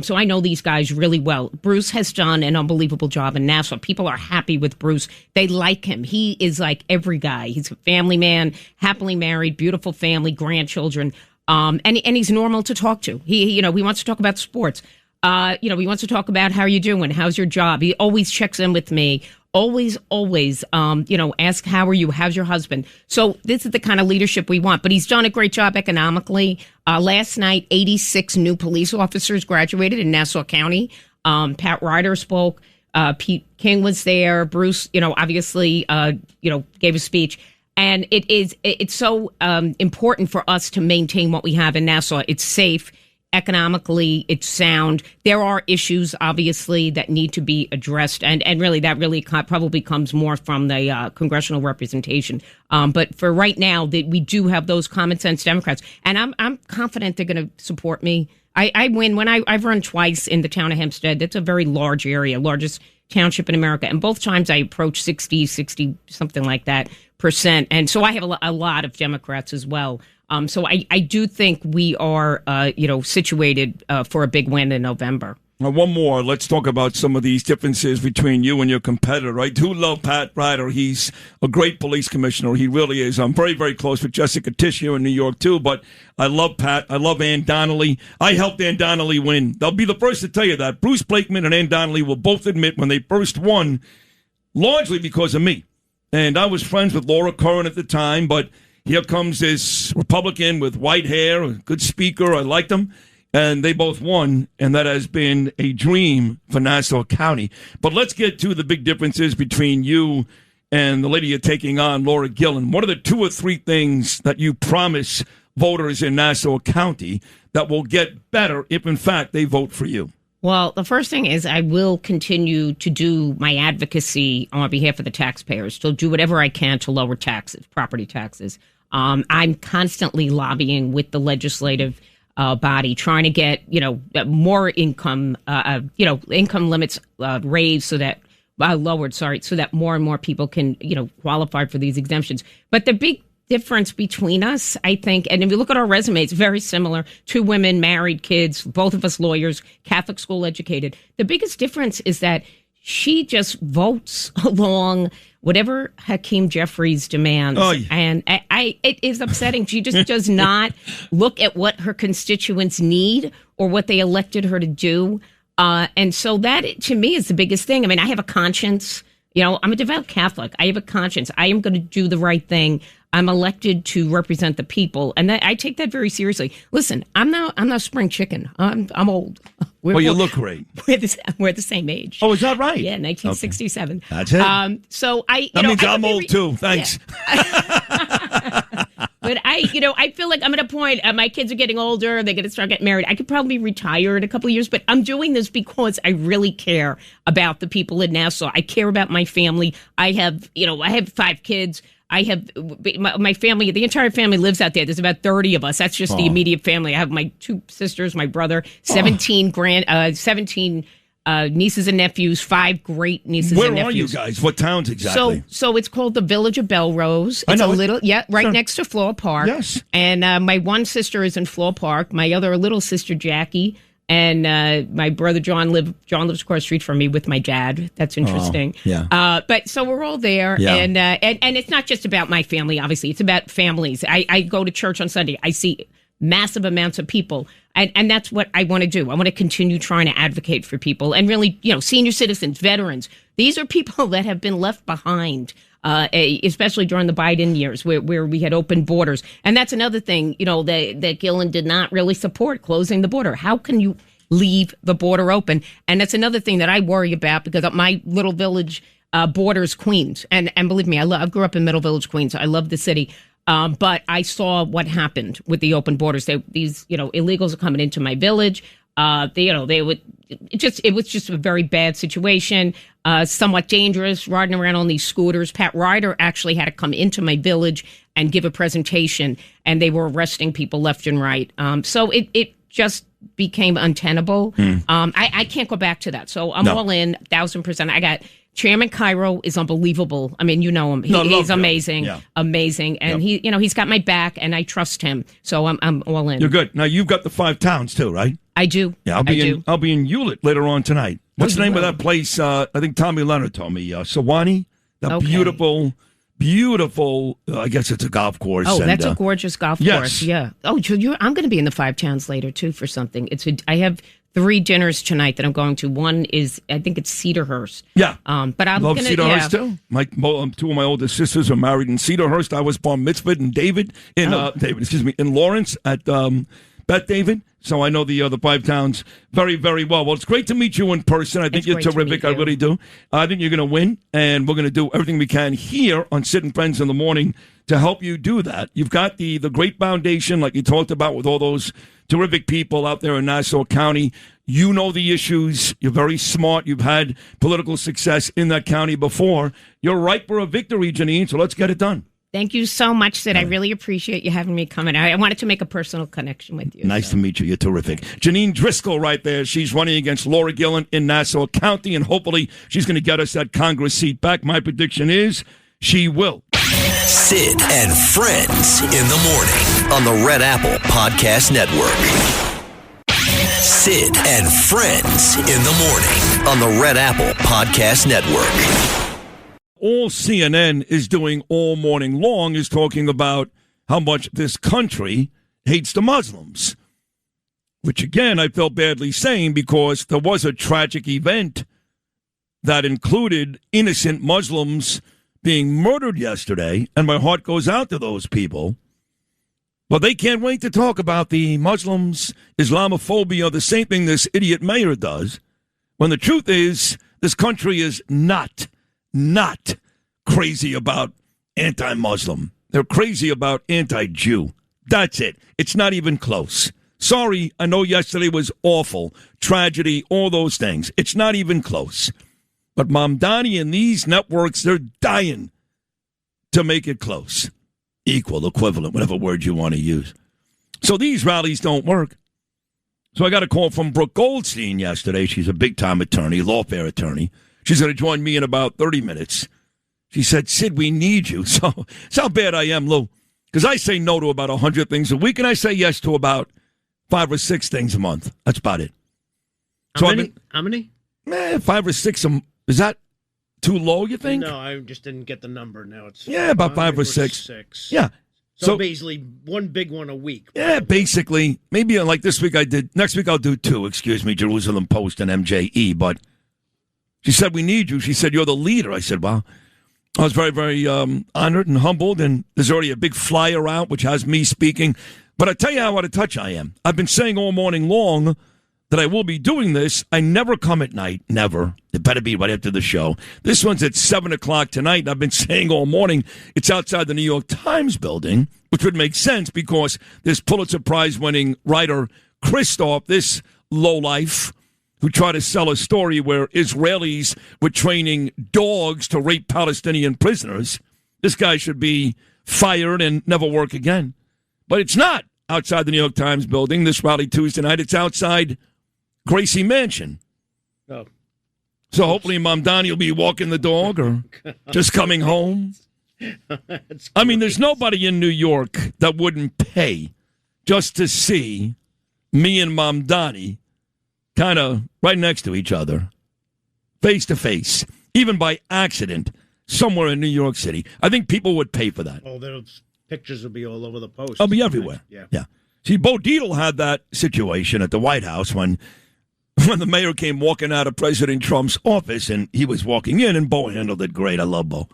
So I know these guys really well. Bruce has done an unbelievable job in Nassau. People are happy with Bruce. They like him. He is like every guy. He's a family man, happily married, beautiful family, grandchildren. And he's normal to talk to. He wants to talk about sports. He wants to talk about how you're doing. How's your job? He always checks in with me. Always, ask, how are you? How's your husband? So this is the kind of leadership we want. But he's done a great job economically. Last night, 86 new police officers graduated in Nassau County. Pat Ryder spoke. Pete King was there. Bruce, obviously, gave a speech. And it's so important for us to maintain what we have in Nassau. It's safe. Economically, it's sound. There are issues, obviously, that need to be addressed, and really that really probably comes more from the congressional representation. But for right now, we do have those common sense Democrats, and I'm confident they're going to support me. I win when I've run twice in the town of Hempstead. That's a very large area, largest township in America, and both times I approached 60, something like that %. And so I have a lot of Democrats as well. So I do think we are, situated for a big win in November. Now, one more. Let's talk about some of these differences between you and your competitor. I do love Pat Ryder. He's a great police commissioner. He really is. I'm very, very close with Jessica Tisch here in New York, too. But I love Pat. I love Ann Donnelly. I helped Ann Donnelly win. They'll be the first to tell you that. Bruce Blakeman and Ann Donnelly will both admit when they first won, largely because of me. And I was friends with Laura Curran at the time, but here comes this Republican with white hair, a good speaker. I liked him. And they both won, and that has been a dream for Nassau County. But let's get to the big differences between you and the lady you're taking on, Laura Gillen. What are the 2 or 3 things that you promise voters in Nassau County that will get better if, in fact, they vote for you? Well, the first thing is I will continue to do my advocacy on behalf of the taxpayers, to do whatever I can to lower taxes, property taxes. I'm constantly lobbying with the legislative body, trying to get, more income, income limits raised so that lowered, so that more and more people can, qualify for these exemptions. But the big difference between us, I think, and if you look at our resumes, very similar. 2 women, married, kids, both of us lawyers, Catholic school educated. The biggest difference is that she just votes along whatever Hakeem Jeffries demands. Oh, yeah. And it is upsetting. She just does not look at what her constituents need or what they elected her to do. And so that, to me, is the biggest thing. I mean, I have a conscience. You know, I'm a devout Catholic. I have a conscience. I am going to do the right thing. I'm elected to represent the people, and I take that very seriously. Listen, I'm not spring chicken. I'm old. You look great. We're the same age. Oh, is that right? Yeah, 1967. Okay. That's it. So that means I'm old too. Thanks. Yeah. But I feel like I'm at a point. My kids are getting older. They're going to start getting married. I could probably retire in a couple of years, but I'm doing this because I really care about the people in Nassau. I care about my family. I have 5 kids. I have my family, the entire family lives out there. There's about 30 of us. That's just the immediate family. I have my 2 sisters, my brother, 17 nieces and nephews, 5 great nieces and nephews. Where are you guys? What towns exactly? So it's called the Village of Belrose. It's right next to Floral Park. Yes. And my one sister is in Floral Park. My other little sister, Jackie, and my brother John lives across the street from me with my dad. That's interesting. But so we're all there, and it's not just about my family. Obviously, it's about families. I go to church on Sunday. I see massive amounts of people, and that's what I want to do. I want to continue trying to advocate for people, and really, senior citizens, veterans. These are people that have been left behind. Especially during the Biden years where we had open borders. And that's another thing, that Gillen did not really support, closing the border. How can you leave the border open? And that's another thing that I worry about because my little village borders Queens. And believe me, I grew up in Middle Village, Queens. I love the city. But I saw what happened with the open borders. These illegals are coming into my village. It was just a very bad situation, somewhat dangerous, riding around on these scooters. Pat Ryder actually had to come into my village and give a presentation, and they were arresting people left and right. So it just became untenable. I can't go back to that. So I'm all in, 1,000%. I got Chairman Cairo is unbelievable. I mean, you know him. He's amazing, amazing, and he's got my back, and I trust him. So I'm all in. You're good. Now you've got the 5 towns too, right? I do. Yeah, I'll be in Hewlett later on tonight. What's the name of that place? I think Tommy Leonard told me. Sewanee. Beautiful. I guess it's a golf course. Oh, that's a gorgeous golf course. Yeah. Oh, I'm going to be in the 5 towns later too for something. I have 3 dinners tonight that I'm going to. One is, I think it's Cedarhurst. Yeah. But I'm love Cedarhurst too. 2 of my oldest sisters are married in Cedarhurst. I was bar mitzvahed in Lawrence at Beth David. So I know the other 5 towns very, very well. Well, it's great to meet you in person. I think you're terrific. I really do. I think you're going to win, and we're going to do everything we can here on Sid and Friends in the morning to help you do that. You've got the great foundation, like you talked about, with all those terrific people out there in Nassau County. You know the issues. You're very smart. You've had political success in that county before. You're ripe for a victory, Jeanine, so let's get it done. Thank you so much, Sid. I really appreciate you having me coming. I wanted to make a personal connection with you. Nice to meet you. You're terrific. Jeanine Driscoll right there. She's running against Laura Gillen in Nassau County, and hopefully she's going to get us that Congress seat back. My prediction is she will. Sid and Friends in the morning on the Red Apple Podcast Network. Sid and Friends in the morning on the Red Apple Podcast Network. All CNN is doing all morning long is talking about how much this country hates the Muslims, which, again, I felt badly saying because there was a tragic event that included innocent Muslims being murdered yesterday, and my heart goes out to those people. But they can't wait to talk about the Muslims, Islamophobia, the same thing this idiot mayor does, when the truth is this country is not crazy about anti-Muslim. They're crazy about anti-Jew. That's it. It's not even close. Sorry, I know yesterday was awful. Tragedy, all those things. It's not even close. But Mamdani and these networks, they're dying to make it close. Equal, equivalent, whatever word you want to use. So these rallies don't work. So I got a call from Brooke Goldstein yesterday. She's a big-time attorney, lawfare attorney. She's going to join me in about 30 minutes. She said, Sid, we need you. So it's how bad I am, Lou. Because I say no to about 100 things a week, and I say yes to about 5 or 6 things a month. That's about it. How many? 5 or 6. Is that too low, you think? No, I just didn't get the number. Now it's about 5 or 6. Yeah. So basically, one big one a week. Yeah, basically. Maybe like this week I did. Next week I'll do 2, Jerusalem Post and MJE. But she said, we need you. She said, you're the leader. I said, well, I was very, very honored and humbled. And there's already a big flyer out, which has me speaking. But I tell you how out of touch I am. I've been saying all morning long that I will be doing this. I never come at night, never. It better be right after the show. This one's at 7 o'clock tonight, and I've been saying all morning it's outside the New York Times building, which would make sense because this Pulitzer Prize-winning writer, Christoph, this lowlife, who tried to sell a story where Israelis were training dogs to rape Palestinian prisoners. This guy should be fired and never work again. But it's not outside the New York Times building this rally Tuesday night. It's outside Gracie Mansion. Oh. So hopefully Mamdani will be walking the dog or just coming home. I mean, there's nobody in New York that wouldn't pay just to see me and Mamdani kind of right next to each other, face to face, even by accident, somewhere in New York City. I think people would pay for that. Oh, those pictures will be all over the post. They'll be everywhere. Yeah. See, Bo Dietl had that situation at the White House when the mayor came walking out of President Trump's office, and he was walking in, and Bo handled it great. I love Bo.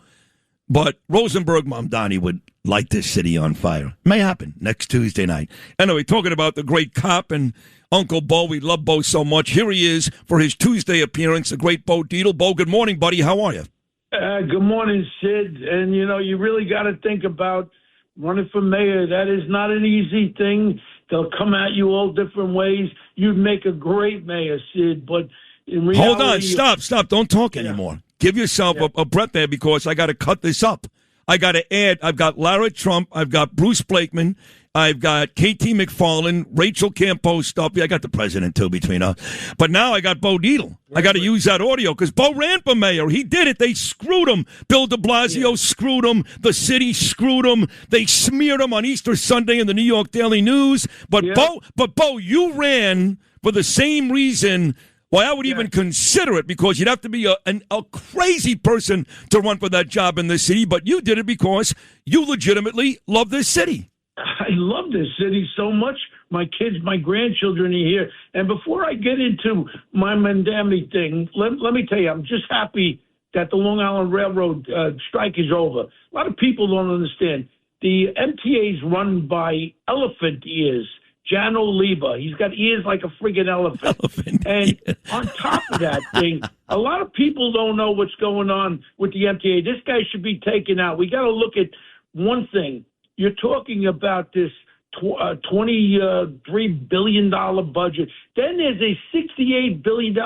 But Rosenberg Mamdani would light this city on fire. May happen next Tuesday night. Anyway, talking about the great cop and Uncle Bo, we love Bo so much. Here he is for his Tuesday appearance, the great Bo Dietl. Bo, good morning, buddy. How are you? Good morning, Sid. And, you really got to think about running for mayor. That is not an easy thing. They'll come at you all different ways. You'd make a great mayor, Sid, but in reality... Hold on, stop. Don't talk anymore. Give yourself a breath there because I got to cut this up. I got to add, I've got Lara Trump, I've got Bruce Blakeman, I've got KT McFarlane, Rachel Campo stuff. Yeah, I got the president, too, between us. But now I got Bo Dietl. I got to use that audio because Bo ran for mayor. He did it. They screwed him. Bill de Blasio screwed him. The city screwed him. They smeared him on Easter Sunday in the New York Daily News. But Bo, you ran for the same reason. Well, I would even consider it because you'd have to be a crazy person to run for that job in this city. But you did it because you legitimately love this city. I love this city so much. My kids, my grandchildren are here. And before I get into my Mandami thing, let me tell you, I'm just happy that the Long Island Railroad strike is over. A lot of people don't understand. The MTA is run by elephant ears. Jano Liba. He's got ears like a friggin' elephant. And on top of that thing, a lot of people don't know what's going on with the MTA. This guy should be taken out. We got to look at one thing. You're talking about this $23 billion budget. Then there's a $68 billion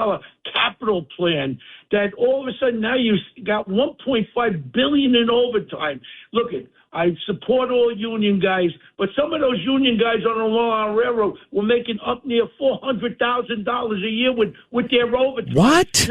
capital plan that all of a sudden now you got $1.5 billion in overtime. Look, I support all union guys, but some of those union guys on the Long Island Railroad were making up near $400,000 a year with their overtime. What?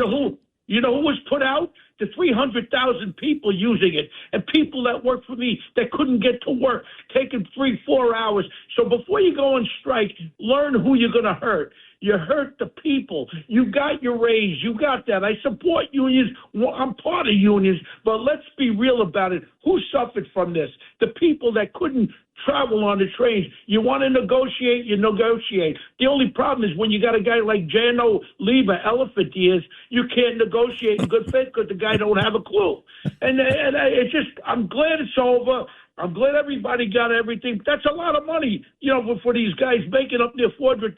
You know who was put out? The 300,000 people using it, and people that work for me that couldn't get to work, taking 3-4 hours. So before you go on strike, learn who you're going to hurt. You hurt the people. You got your raise. You got that. I support unions. Well, I'm part of unions, but let's be real about it. Who suffered from this? The people that couldn't travel on the trains. You want to negotiate, you negotiate. The only problem is when you got a guy like Jano Liba, elephant ears, you can't negotiate in good faith because the guy don't have a clue. And it's just, I'm glad it's over. I'm glad everybody got everything. That's a lot of money, for these guys making up near $400,000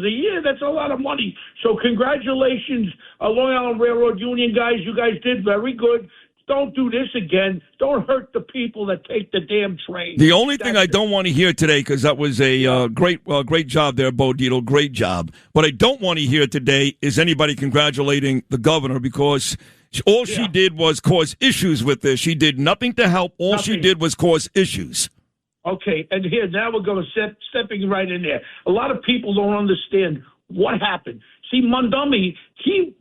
a year. That's a lot of money. So congratulations, Long Island Railroad Union guys. You guys did very good. Don't do this again. Don't hurt the people that take the damn train. The only thing I don't want to hear today, because that was a great job there, Bo Dietl, great job. What I don't want to hear today is anybody congratulating the governor because all she did was cause issues with this. She did nothing to help. All she did was cause issues. Okay, and here, now we're going to stepping right in there. A lot of people don't understand what happened. See, Mondumi, he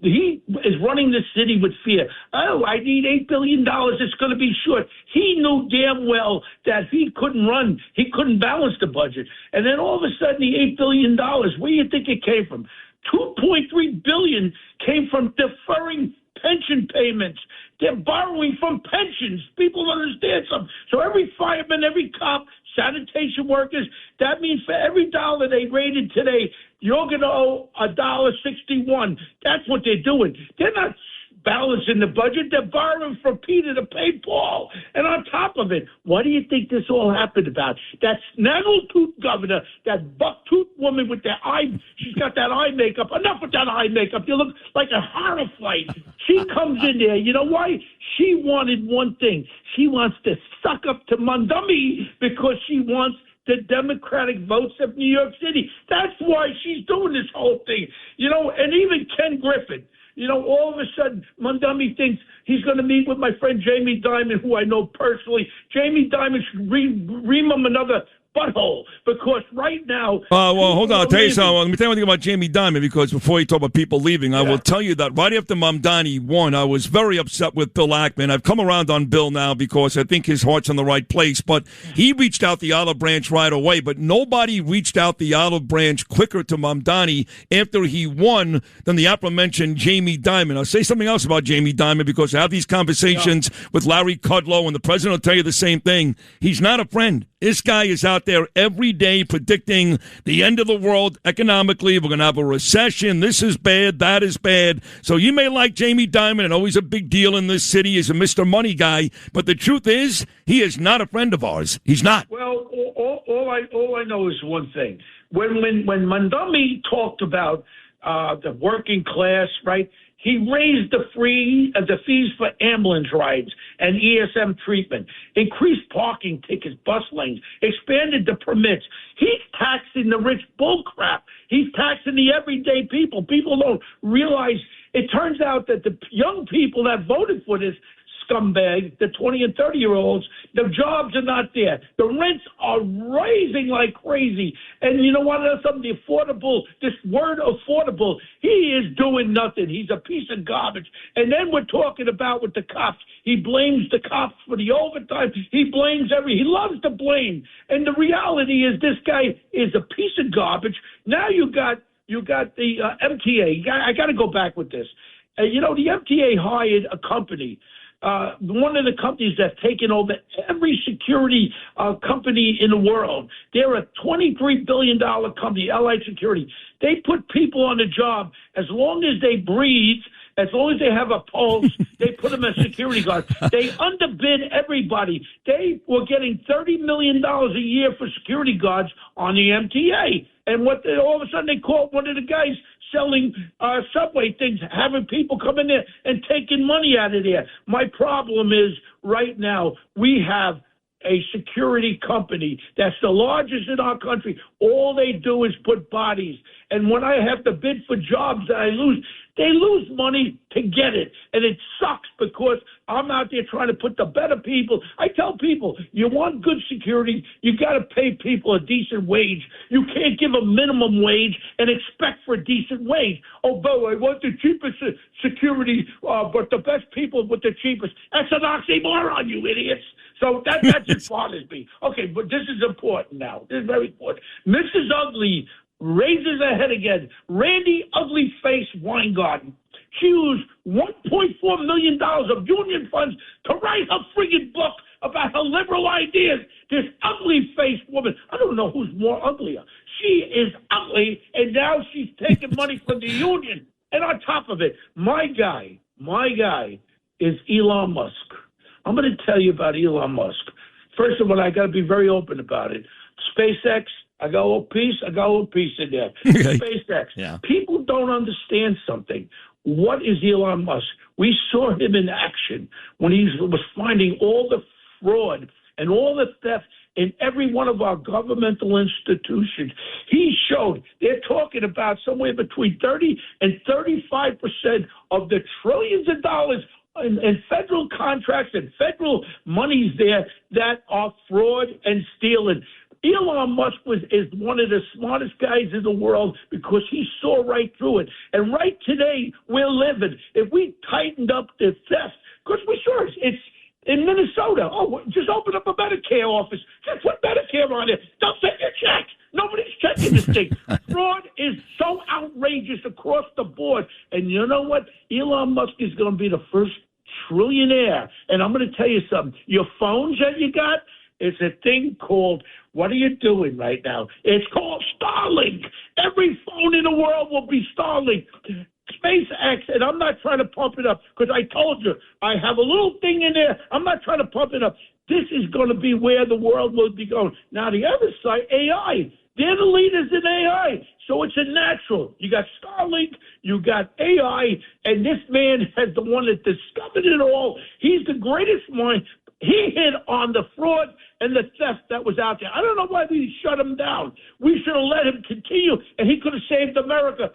is running the city with fear. Oh, I need $8 billion. It's going to be short. He knew damn well that he couldn't run. He couldn't balance the budget. And then all of a sudden, the $8 billion, where do you think it came from? $2.3 billion came from deferring pension payments. They're borrowing from pensions. People understand something. So every fireman, every cop sanitation workers. That means for every dollar they rated today, you're going to owe $1.61. That's what they're doing. They're not balancing the budget. They're borrowing from Peter to pay Paul. And on top of it, what do you think this all happened about? That snaggletooth governor, that buck-tooth woman with that eye, she's got that eye makeup. Enough with that eye makeup. You look like a horror flight. She comes in there. You know why? She wanted one thing. She wants to suck up to Mondummy because she wants the Democratic votes of New York City. That's why she's doing this whole thing. You know, and even Ken Griffin, you know, all of a sudden, Mondummy thinks he's going to meet with my friend Jamie Dimon, who I know personally. Jamie Dimon should ream him another butthole because right now. Well, hold on. I'll tell you something. Let me tell you one thing about Jamie Dimon because before you talk about people leaving, I will tell you that right after Mamdani won, I was very upset with Bill Ackman. I've come around on Bill now because I think his heart's in the right place. But he reached out the olive branch right away. But nobody reached out the olive branch quicker to Mamdani after he won than the aforementioned Jamie Dimon. I'll say something else about Jamie Dimon because I have these conversations with Larry Kudlow, and the president will tell you the same thing. He's not a friend. This guy is out there every day predicting the end of the world economically. We're going to have a recession. This is bad. That is bad. So you may like Jamie Dimon, and always a big deal in this city is a Mr. Money guy. But the truth is, he is not a friend of ours. He's not. Well, all I know is one thing. When Mondummy talked about the working class, right? He raised the fees for ambulance rides and ESM treatment, increased parking tickets, bus lanes, expanded the permits. He's taxing the rich bullcrap. He's taxing the everyday people. People don't realize. It turns out that the young people that voted for this scumbag, the 20 and 30-year-olds, the jobs are not there. The rents are rising like crazy. And you know what? Something this word affordable, he is doing nothing. He's a piece of garbage. And then we're talking about with the cops. He blames the cops for the overtime. He loves to blame. And the reality is this guy is a piece of garbage. Now you got the MTA. I got to go back with this. The MTA hired a company. One of the companies that's taken over every security company in the world. They're a $23 billion company, Allied Security. They put people on the job as long as they breathe, as long as they have a pulse, they put them as security guards. They underbid everybody. They were getting $30 million a year for security guards on the MTA. And all of a sudden they caught one of the guys selling subway things, having people come in there and taking money out of there. My problem is right now we have a security company that's the largest in our country. All they do is put bodies. And when I have to bid for jobs that I lose, they lose money to get it. And it sucks because I'm out there trying to put the better people. I tell people, you want good security, you got to pay people a decent wage. You can't give a minimum wage and expect for a decent wage. Oh, Bo, I want the cheapest security, but the best people with the cheapest. That's an oxymoron, you idiots. So that just bothers me. Okay, but this is important now. This is very important. Mrs. Ugly raises her head again. Randy Ugly Face Weingarten. She used $1.4 million of union funds to write her friggin' book about her liberal ideas. This ugly-faced woman, I don't know who's more uglier. She is ugly, and now she's taking money from the union. And on top of it, my guy is Elon Musk. I'm going to tell you about Elon Musk. First of all, I got to be very open about it. SpaceX, I got a little piece in there. SpaceX. Yeah. People don't understand something. What is Elon Musk? We saw him in action when he was finding all the fraud and all the theft in every one of our governmental institutions. He showed they're talking about somewhere between 30 and 35% of the trillions of dollars and federal contracts and federal monies there that are fraud and stealing. Elon Musk is one of the smartest guys in the world because he saw right through it. And right today, we're living. If we tightened up the theft, because we saw it's in Minnesota. Oh, just open up a Medicare office. Just put Medicare on it. Don't take your check. Nobody's checking this thing. Fraud is so outrageous across the board. And you know what? Elon Musk is going to be the first trillionaire. And I'm going to tell you something. Your phones that you got, It's a thing called, what are you doing right now? It's called Starlink. Every phone in the world will be Starlink. SpaceX, and I'm not trying to pump it up because I told you, I have a little thing in there. I'm not trying to pump it up. This is going to be where the world will be going. Now, the other side, AI. They're the leaders in AI. So it's a natural. You got Starlink, you got AI, and this man has the one that discovered it all. He's the greatest mind. He hit on the fraud and the theft that was out there. I don't know why we shut him down. We should have let him continue, and he could have saved America.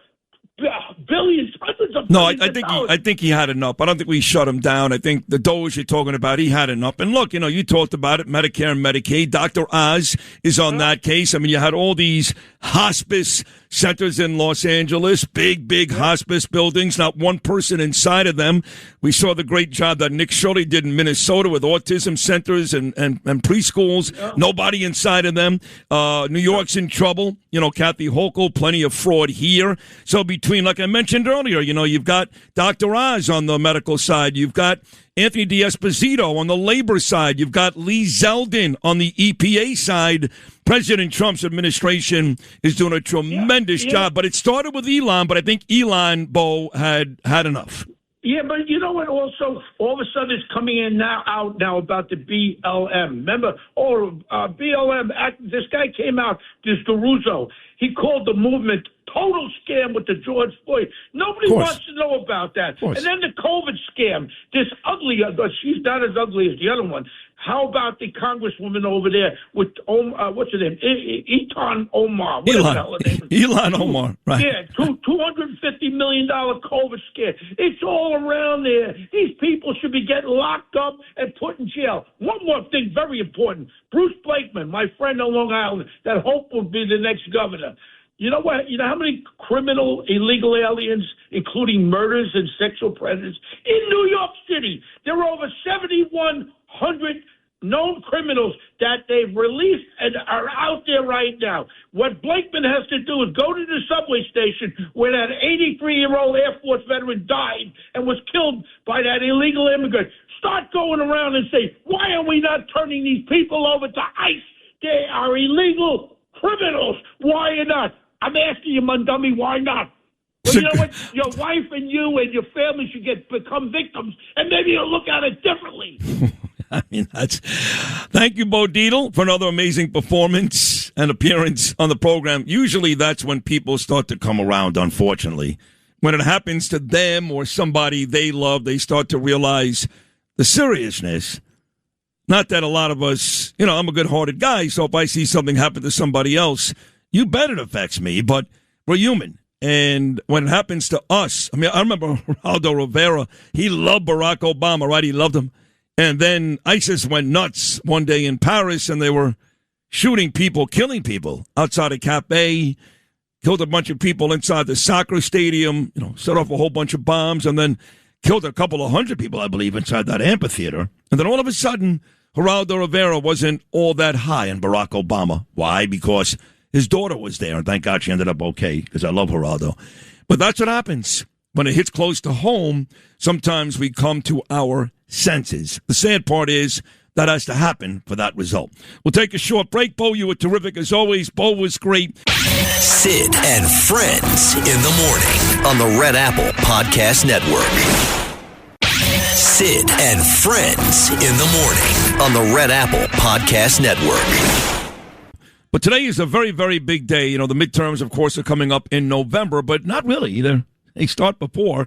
Billions, hundreds of billions of dollars. I think he had enough. I don't think we shut him down. I think the Doge you're talking about, he had enough. And look, you talked about it, Medicare and Medicaid. Dr. Oz is on that case. I mean, you had all these hospice centers in Los Angeles, big hospice buildings, not one person inside of them. We saw the great job that Nick Shirley did in Minnesota with autism centers and preschools. Nobody inside of them. New York's in trouble. Kathy Hochul, plenty of fraud here. So between, like I mentioned earlier, you've got Dr. Oz on the medical side. You've got Anthony D'Esposito on the labor side. You've got Lee Zeldin on the EPA side. President Trump's administration is doing a tremendous job. But it started with Elon, but I think Elon, Bo, had enough. Yeah, but you know what? Also, all of a sudden it's coming in out now about the BLM. Remember, BLM, this guy came out, this DeRusso. He called the movement total scam with the George Floyd. Nobody wants to know about that. And then the COVID scam, this ugly, she's not as ugly as the other one. How about the congresswoman over there with, what's her name? Eton Omar. Elon Omar, right. Yeah, $250 million COVID scare. It's all around there. These people should be getting locked up and put in jail. One more thing, very important. Bruce Blakeman, my friend on Long Island, that hope will be the next governor. You know what? You know how many criminal, illegal aliens, including murders and sexual predators, in New York City? There are over 7,100 known criminals that they've released and are out there right now. What Blakeman has to do is go to the subway station where that 83-year-old Air Force veteran died and was killed by that illegal immigrant. Start going around and say, why are we not turning these people over to ICE? They are illegal criminals. Why not? I'm asking you, Mundummy, why not? Well, you know what? Your wife and you and your family should become victims, and maybe you'll look at it differently. I mean, thank you, Bo Dietl, for another amazing performance and appearance on the program. Usually that's when people start to come around, unfortunately. When it happens to them or somebody they love, they start to realize the seriousness. Not that a lot of us, I'm a good-hearted guy, so if I see something happen to somebody else, you bet it affects me, but we're human. And when it happens to us, I remember Geraldo Rivera, he loved Barack Obama, right? He loved him. And then ISIS went nuts one day in Paris, and they were shooting people, killing people outside a cafe, killed a bunch of people inside the soccer stadium, set off a whole bunch of bombs, and then killed a couple of hundred people, I believe, inside that amphitheater. And then all of a sudden, Geraldo Rivera wasn't all that high on Barack Obama. Why? Because his daughter was there, and thank God she ended up okay, because I love Geraldo. But that's what happens. When it hits close to home, sometimes we come to our senses. The sad part is that has to happen for that result. We'll take a short break. Bo, you were terrific as always. Bo was great. Sid and Friends in the morning on the Red Apple Podcast Network. Sid and Friends in the morning on the Red Apple Podcast Network. But today is a very, very big day. The midterms, of course, are coming up in November, but not really either. They start before.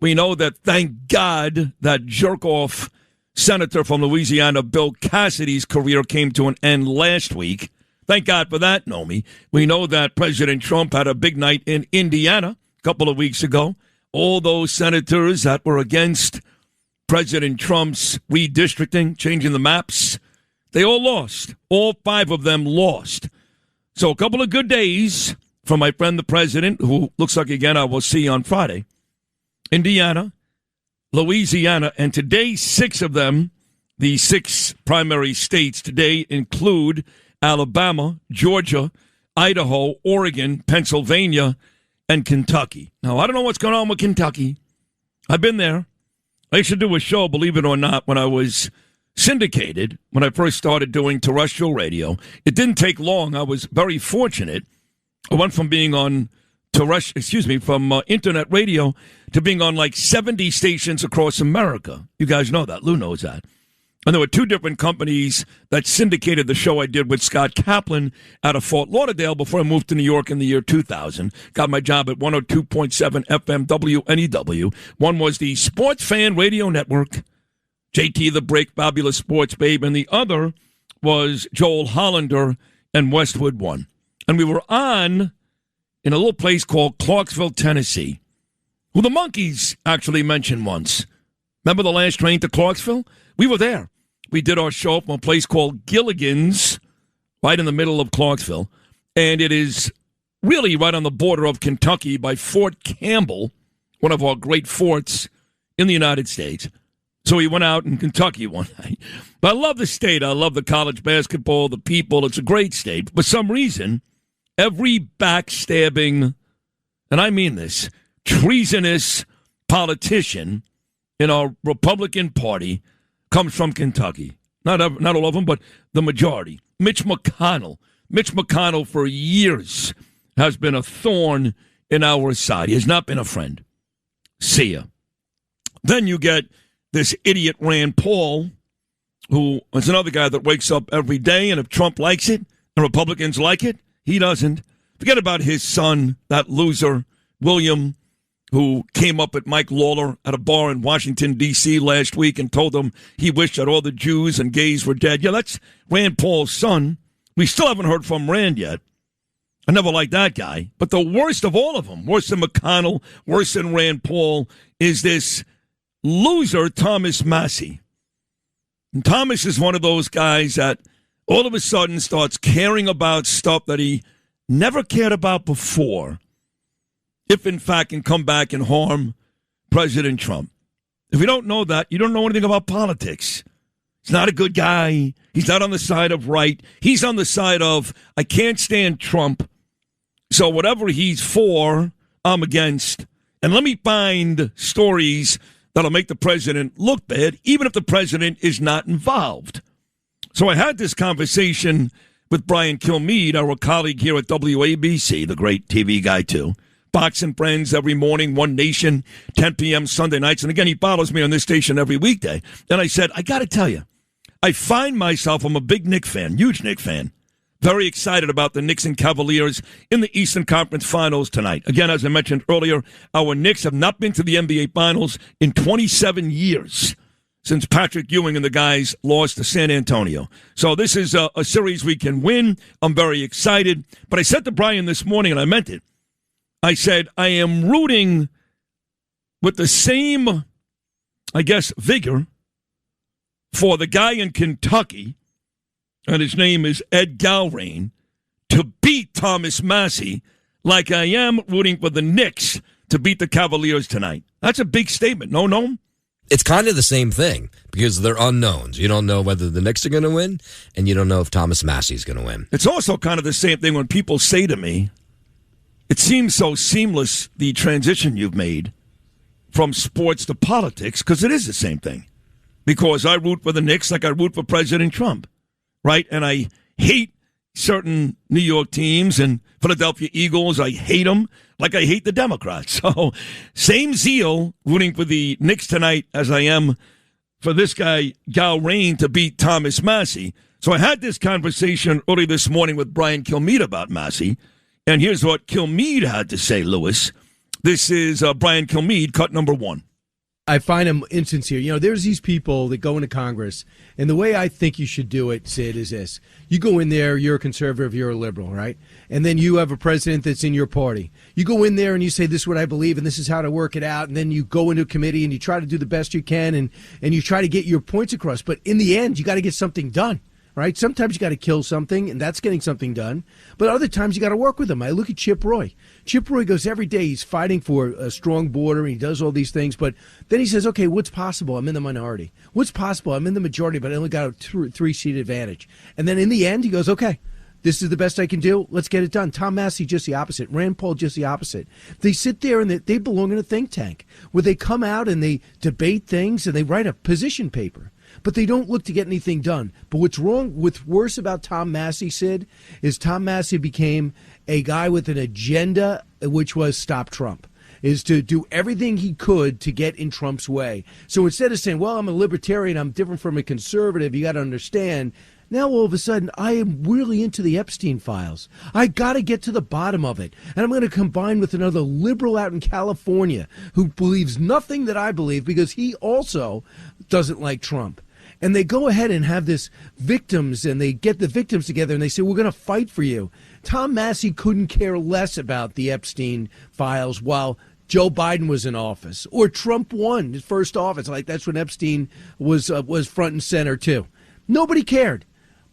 We know that, thank God, that jerk-off senator from Louisiana, Bill Cassidy's career came to an end last week. Thank God for that, Nomi. We know that President Trump had a big night in Indiana a couple of weeks ago. All those senators that were against President Trump's redistricting, changing the maps, they all lost. All 5 of them lost. So a couple of good days for my friend the president, who looks like, again, I will see on Friday. Indiana, Louisiana, and today 6 of them, the 6 primary states today include Alabama, Georgia, Idaho, Oregon, Pennsylvania, and Kentucky. Now, I don't know what's going on with Kentucky. I've been there. I used to do a show, believe it or not, when I was syndicated when I first started doing terrestrial radio. It didn't take long. I was very fortunate. I went from being on internet radio to being on like 70 stations across America. You guys know that. Lou knows that. And there were two different companies that syndicated the show I did with Scott Kaplan out of Fort Lauderdale before I moved to New York in the year 2000. Got my job at 102.7 FM WNEW. One was the Sports Fan Radio Network, JT the Break, Fabulous Sports Babe, and the other was Joel Hollander and Westwood One. And we were on in a little place called Clarksville, Tennessee, who the Monkees actually mentioned once. Remember the last train to Clarksville? We were there. We did our show from a place called Gilligan's, right in the middle of Clarksville. And it is really right on the border of Kentucky by Fort Campbell, one of our great forts in the United States. So we went out in Kentucky one night. But I love the state. I love the college basketball, the people. It's a great state. For some reason, every backstabbing, and I mean this, treasonous politician in our Republican Party comes from Kentucky. Not all of them, but the majority. Mitch McConnell. Mitch McConnell for years has been a thorn in our side. He has not been a friend. See ya. Then you get this idiot Rand Paul, who is another guy that wakes up every day, and if Trump likes it and Republicans like it, he doesn't. Forget about his son, that loser, William, who came up at Mike Lawler at a bar in Washington, D.C. last week and told him he wished that all the Jews and gays were dead. Yeah, that's Rand Paul's son. We still haven't heard from Rand yet. I never liked that guy. But the worst of all of them, worse than McConnell, worse than Rand Paul, is this loser, Thomas Massie. And Thomas is one of those guys that all of a sudden starts caring about stuff that he never cared about before, if in fact can come back and harm President Trump. If you don't know that, you don't know anything about politics. He's not a good guy. He's not on the side of right. He's on the side of, I can't stand Trump, so whatever he's for, I'm against. And let me find stories that'll make the president look bad, even if the president is not involved. So I had this conversation with Brian Kilmeade, our colleague here at WABC, the great TV guy too. Fox and Friends every morning, One Nation, 10 p.m. Sunday nights. And again, he follows me on this station every weekday. And I said, I got to tell you, I find myself, I'm a big Knick fan, huge Knick fan, very excited about the Knicks and Cavaliers in the Eastern Conference Finals tonight. Again, as I mentioned earlier, our Knicks have not been to the NBA Finals in 27 years since Patrick Ewing and the guys lost to San Antonio. So this is a series we can win. I'm very excited. But I said to Brian this morning, and I meant it, I said, I am rooting with the same, I guess, vigor for the guy in Kentucky, and his name is Ed Galrain, to beat Thomas Massie like I am rooting for the Knicks to beat the Cavaliers tonight. That's a big statement. No? It's kind of the same thing because they're unknowns. You don't know whether the Knicks are going to win, and you don't know if Thomas Massie's going to win. It's also kind of the same thing when people say to me, it seems so seamless, the transition you've made from sports to politics, because it is the same thing. Because I root for the Knicks like I root for President Trump, right? And I hate certain New York teams and Philadelphia Eagles. I hate them like I hate the Democrats. So same zeal rooting for the Knicks tonight as I am for this guy, Galrain, to beat Thomas Massie. So I had this conversation early this morning with Brian Kilmeade about Massie. And here's what Kilmeade had to say, Lewis. This is Brian Kilmeade, cut number one. I find him insincere. You know, there's these people that go into Congress, and the way I think you should do it, Sid, is this. You go in there, you're a conservative, you're a liberal, right? And then you have a president that's in your party. You go in there and you say, this is what I believe, and this is how to work it out, and then you go into a committee and you try to do the best you can, and you try to get your points across. But in the end, you got to get something done. Right? Sometimes you got to kill something, and that's getting something done. But other times you got to work with them. I look at Chip Roy. Chip Roy goes every day. He's fighting for a strong border. And he does all these things. But then he says, okay, what's possible? I'm in the minority. What's possible? I'm in the majority, but I only got a 3-seat advantage. And then in the end, he goes, okay, this is the best I can do. Let's get it done. Tom Massie, just the opposite. Rand Paul, just the opposite. They sit there and they belong in a think tank where they come out and they debate things and they write a position paper. but they don't look to get anything done. But what's worse about Tom Massey, Sid, is Tom Massey became a guy with an agenda, which was stop Trump, is to do everything he could to get in Trump's way. So instead of saying, well, I'm a libertarian, I'm different from a conservative, you got to understand, now all of a sudden I am really into the Epstein files. I got to get to the bottom of it. And I'm going to combine with another liberal out in California who believes nothing that I believe because he also doesn't like Trump. And they go ahead and have this victims, and they get the victims together and they say, we're going to fight for you. Tom Massey couldn't care less about the Epstein files while Joe Biden was in office, or Trump won his first office. Like that's when Epstein was front and center too. Nobody cared.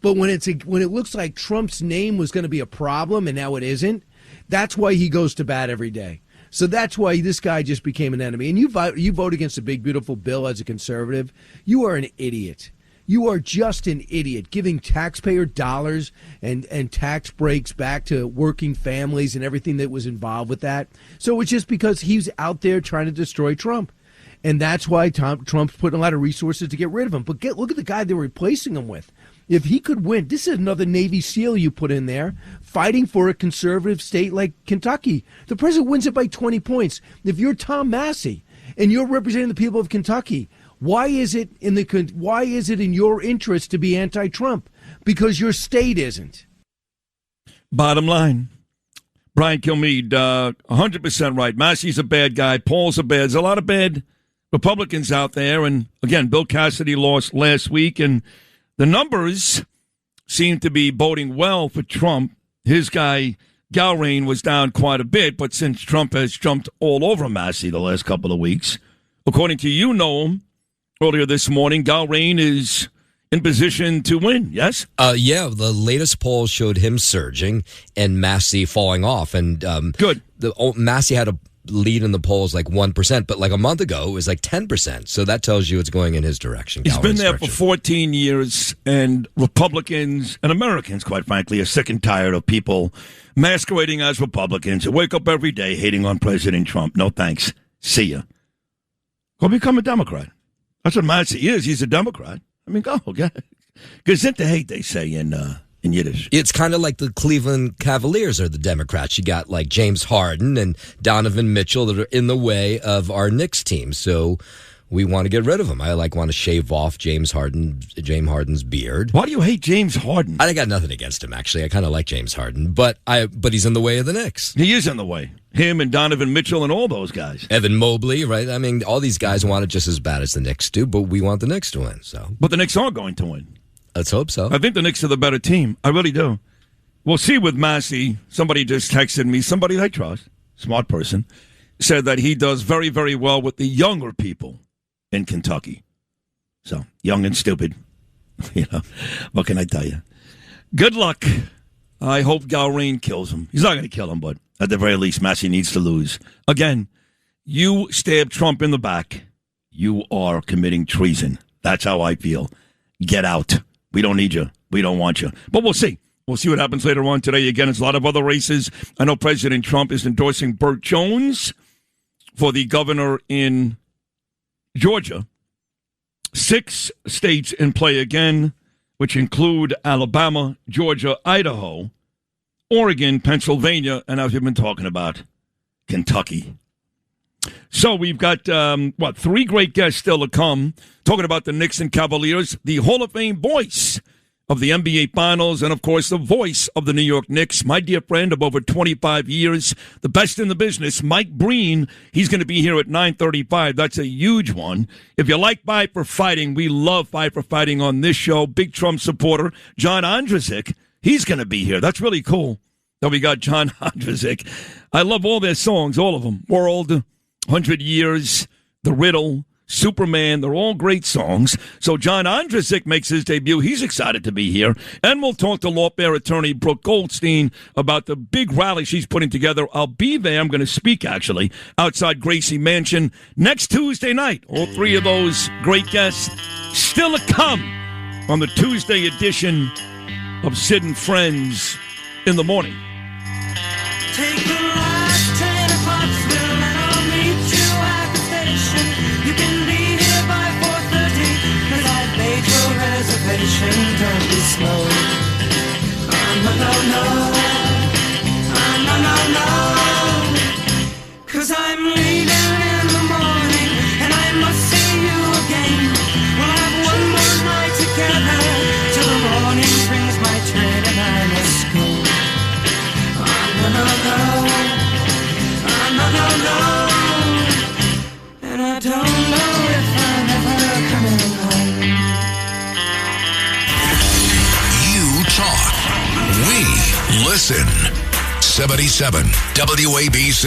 But when it looks like Trump's name was going to be a problem and now it isn't, that's why he goes to bat every day. So that's why this guy just became an enemy. And you vote against a big, beautiful bill as a conservative, you are an idiot. You are just an idiot, giving taxpayer dollars and tax breaks back to working families and everything that was involved with that. So it's just because he's out there trying to destroy Trump. And that's why Trump's putting a lot of resources to get rid of him. But look at the guy they're replacing him with. If he could win, this is another Navy SEAL you put in there, fighting for a conservative state like Kentucky. The president wins it by 20 points. If you're Tom Massey and you're representing the people of Kentucky, why is it in your interest to be anti-Trump? Because your state isn't. Bottom line, Brian Kilmeade, 100% right. Massey's a bad guy. Paul's a bad. There's a lot of bad Republicans out there. And again, Bill Cassidy lost last week, and the numbers seem to be boding well for Trump. His guy, Galrain, was down quite a bit, but since Trump has jumped all over Massey the last couple of weeks, according to Noam, earlier this morning, Galrain is in position to win, yes? Yeah, the latest poll showed him surging and Massey falling off. And good. Massey had a lead in the polls like 1%, but like a month ago it was like 10%. So that tells you it's going in his direction. He's been there for 14 years, and Republicans and Americans, quite frankly, are sick and tired of people masquerading as Republicans who wake up every day hating on President Trump. No thanks. See ya. Go become a Democrat. That's what Massey is. He's a Democrat. I mean, go. Gesint to hate, they say in Yiddish. It's kind of like the Cleveland Cavaliers are the Democrats. You got like James Harden and Donovan Mitchell that are in the way of our Knicks team. So we want to get rid of them. I want to shave off James Harden's beard. Why do you hate James Harden? I got nothing against him, actually. I kind of like James Harden, but he's in the way of the Knicks. He is in the way. Him and Donovan Mitchell and all those guys. Evan Mobley, right? I mean, all these guys want it just as bad as the Knicks do, but we want the Knicks to win. But the Knicks are going to win. Let's hope so. I think the Knicks are the better team. I really do. We'll see with Massey. Somebody just texted me, somebody I trust, smart person, said that he does very, very well with the younger people in Kentucky. So, young and stupid. What can I tell you? Good luck. I hope Galrain kills him. He's not going to kill him, but at the very least, Massey needs to lose. Again, you stab Trump in the back, you are committing treason. That's how I feel. Get out. We don't need you. We don't want you. But we'll see. We'll see what happens later on today. Again, there's a lot of other races. I know President Trump is endorsing Burt Jones for the governor in Georgia. 6 states in play again, which include Alabama, Georgia, Idaho, Oregon, Pennsylvania, and as we've been talking about, Kentucky. So we've got, 3 great guests still to come, talking about the Knicks and Cavaliers, the Hall of Fame voice of the NBA Finals, and, of course, the voice of the New York Knicks, my dear friend of over 25 years, the best in the business, Mike Breen. He's going to be here at 9:35. That's a huge one. If you like Fight for Fighting, we love Fight for Fighting on this show. Big Trump supporter, John Ondrasik, he's going to be here. That's really cool that we got John Ondrasik. I love all their songs, all of them. World, 100 Years, The Riddle, Superman, they're all great songs. So John Ondrasik makes his debut. He's excited to be here. And we'll talk to lawfare attorney Brooke Goldstein about the big rally she's putting together. I'll be there. I'm going to speak, actually, outside Gracie Mansion next Tuesday night. All 3 of those great guests still to come on the Tuesday edition of Sid and Friends in the Morning. Take the last train to Pottsville and I'll meet you at the station. You can be here by 4:30 'cause I've made And I don't know if I'm ever coming home. You talk. We listen. 77 WABC.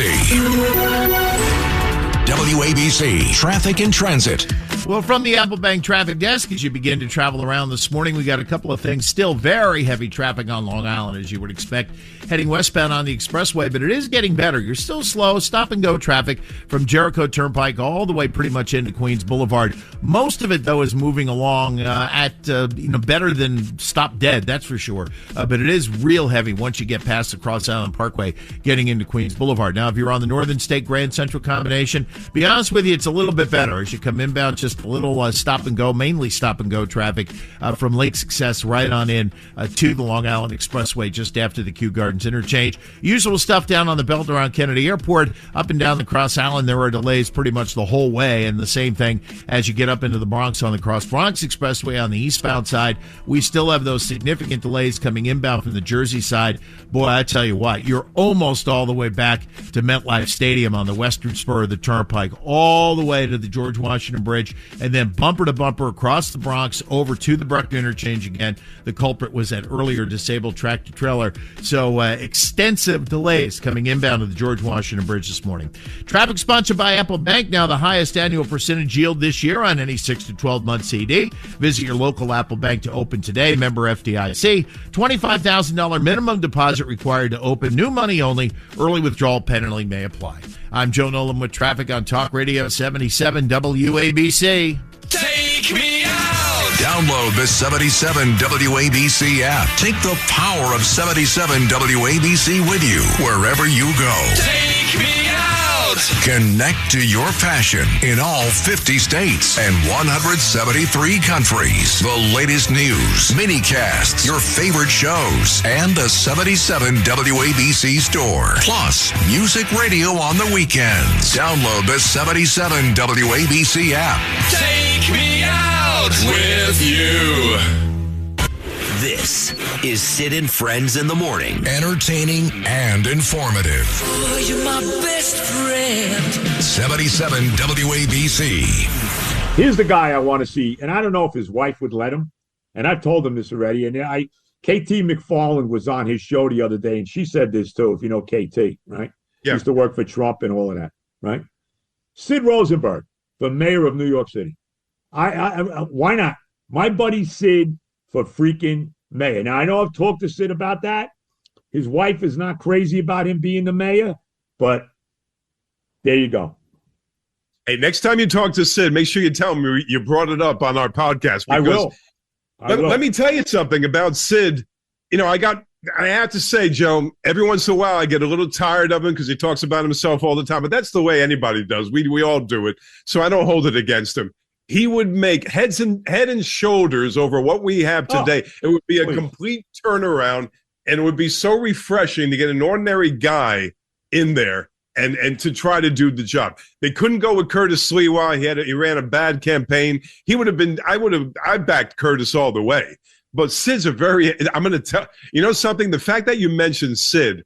WABC Traffic and Transit. Well, from the Apple Bank traffic desk, as you begin to travel around this morning, we got a couple of things. Still very heavy traffic on Long Island, as you would expect, heading westbound on the expressway, but it is getting better. You're still slow. Stop and go traffic from Jericho Turnpike all the way pretty much into Queens Boulevard. Most of it, though, is moving along at better than stop dead, that's for sure. But it is real heavy once you get past the Cross Island Parkway, getting into Queens Boulevard. Now, if you're on the Northern State Grand Central combination, be honest with you, it's a little bit better as you come inbound. Just a little stop and go, mainly stop and go traffic from Lake Success right on in to the Long Island Expressway just after the Kew Gardens interchange. Usual stuff down on the belt around Kennedy Airport. Up and down the Cross Island, there are delays pretty much the whole way, and the same thing as you get up into the Bronx on the Cross Bronx Expressway on the eastbound side. We still have those significant delays coming inbound from the Jersey side. Boy, I tell you what, you're almost all the way back to MetLife Stadium on the western spur of the Turnpike, all the way to the George Washington Bridge, and then bumper to bumper across the Bronx over to the Bruckner interchange again. The culprit was that earlier disabled tractor trailer. So extensive delays coming inbound to the George Washington Bridge this morning. Traffic sponsored by Apple Bank, now the highest annual percentage yield this year on any 6 to 12 month CD. Visit your local Apple Bank to open today. Member FDIC. $25,000 minimum deposit required to open. New money only. Early withdrawal penalty may apply. I'm Joe Nolan with traffic on Talk Radio 77 WABC. Take me out. Download the 77 WABC app. Take the power of 77 WABC with you wherever you go. Take me out. Connect to your passion in all 50 states and 173 countries. The latest news, minicasts, your favorite shows, and the 77 WABC store. Plus, music radio on the weekends. Download the 77 WABC app. Take me out with you. This is Sid and Friends in the Morning. Entertaining and informative. Oh, you're my best friend. 77 WABC. Here's the guy I want to see, and I don't know if his wife would let him, and I've told him this already, and KT McFarland was on his show the other day, and she said this too, if you know KT, right? Yeah. Used to work for Trump and all of that, right? Sid Rosenberg, the mayor of New York City. Why not? My buddy Sid for freaking mayor. Now, I know I've talked to Sid about that. His wife is not crazy about him being the mayor, but there you go. Hey, next time you talk to Sid, make sure you tell him you brought it up on our podcast. I will. Let me tell you something about Sid. I have to say, Joe, every once in a while I get a little tired of him because he talks about himself all the time, but that's the way anybody does. We all do it, so I don't hold it against him. He would make head and shoulders over what we have today. It would be a complete turnaround, and it would be so refreshing to get an ordinary guy in there and to try to do the job. They couldn't go with Curtis Sliwa. He ran a bad campaign. I backed Curtis all the way. But Sid's I'm going to tell you something. The fact that you mentioned Sid.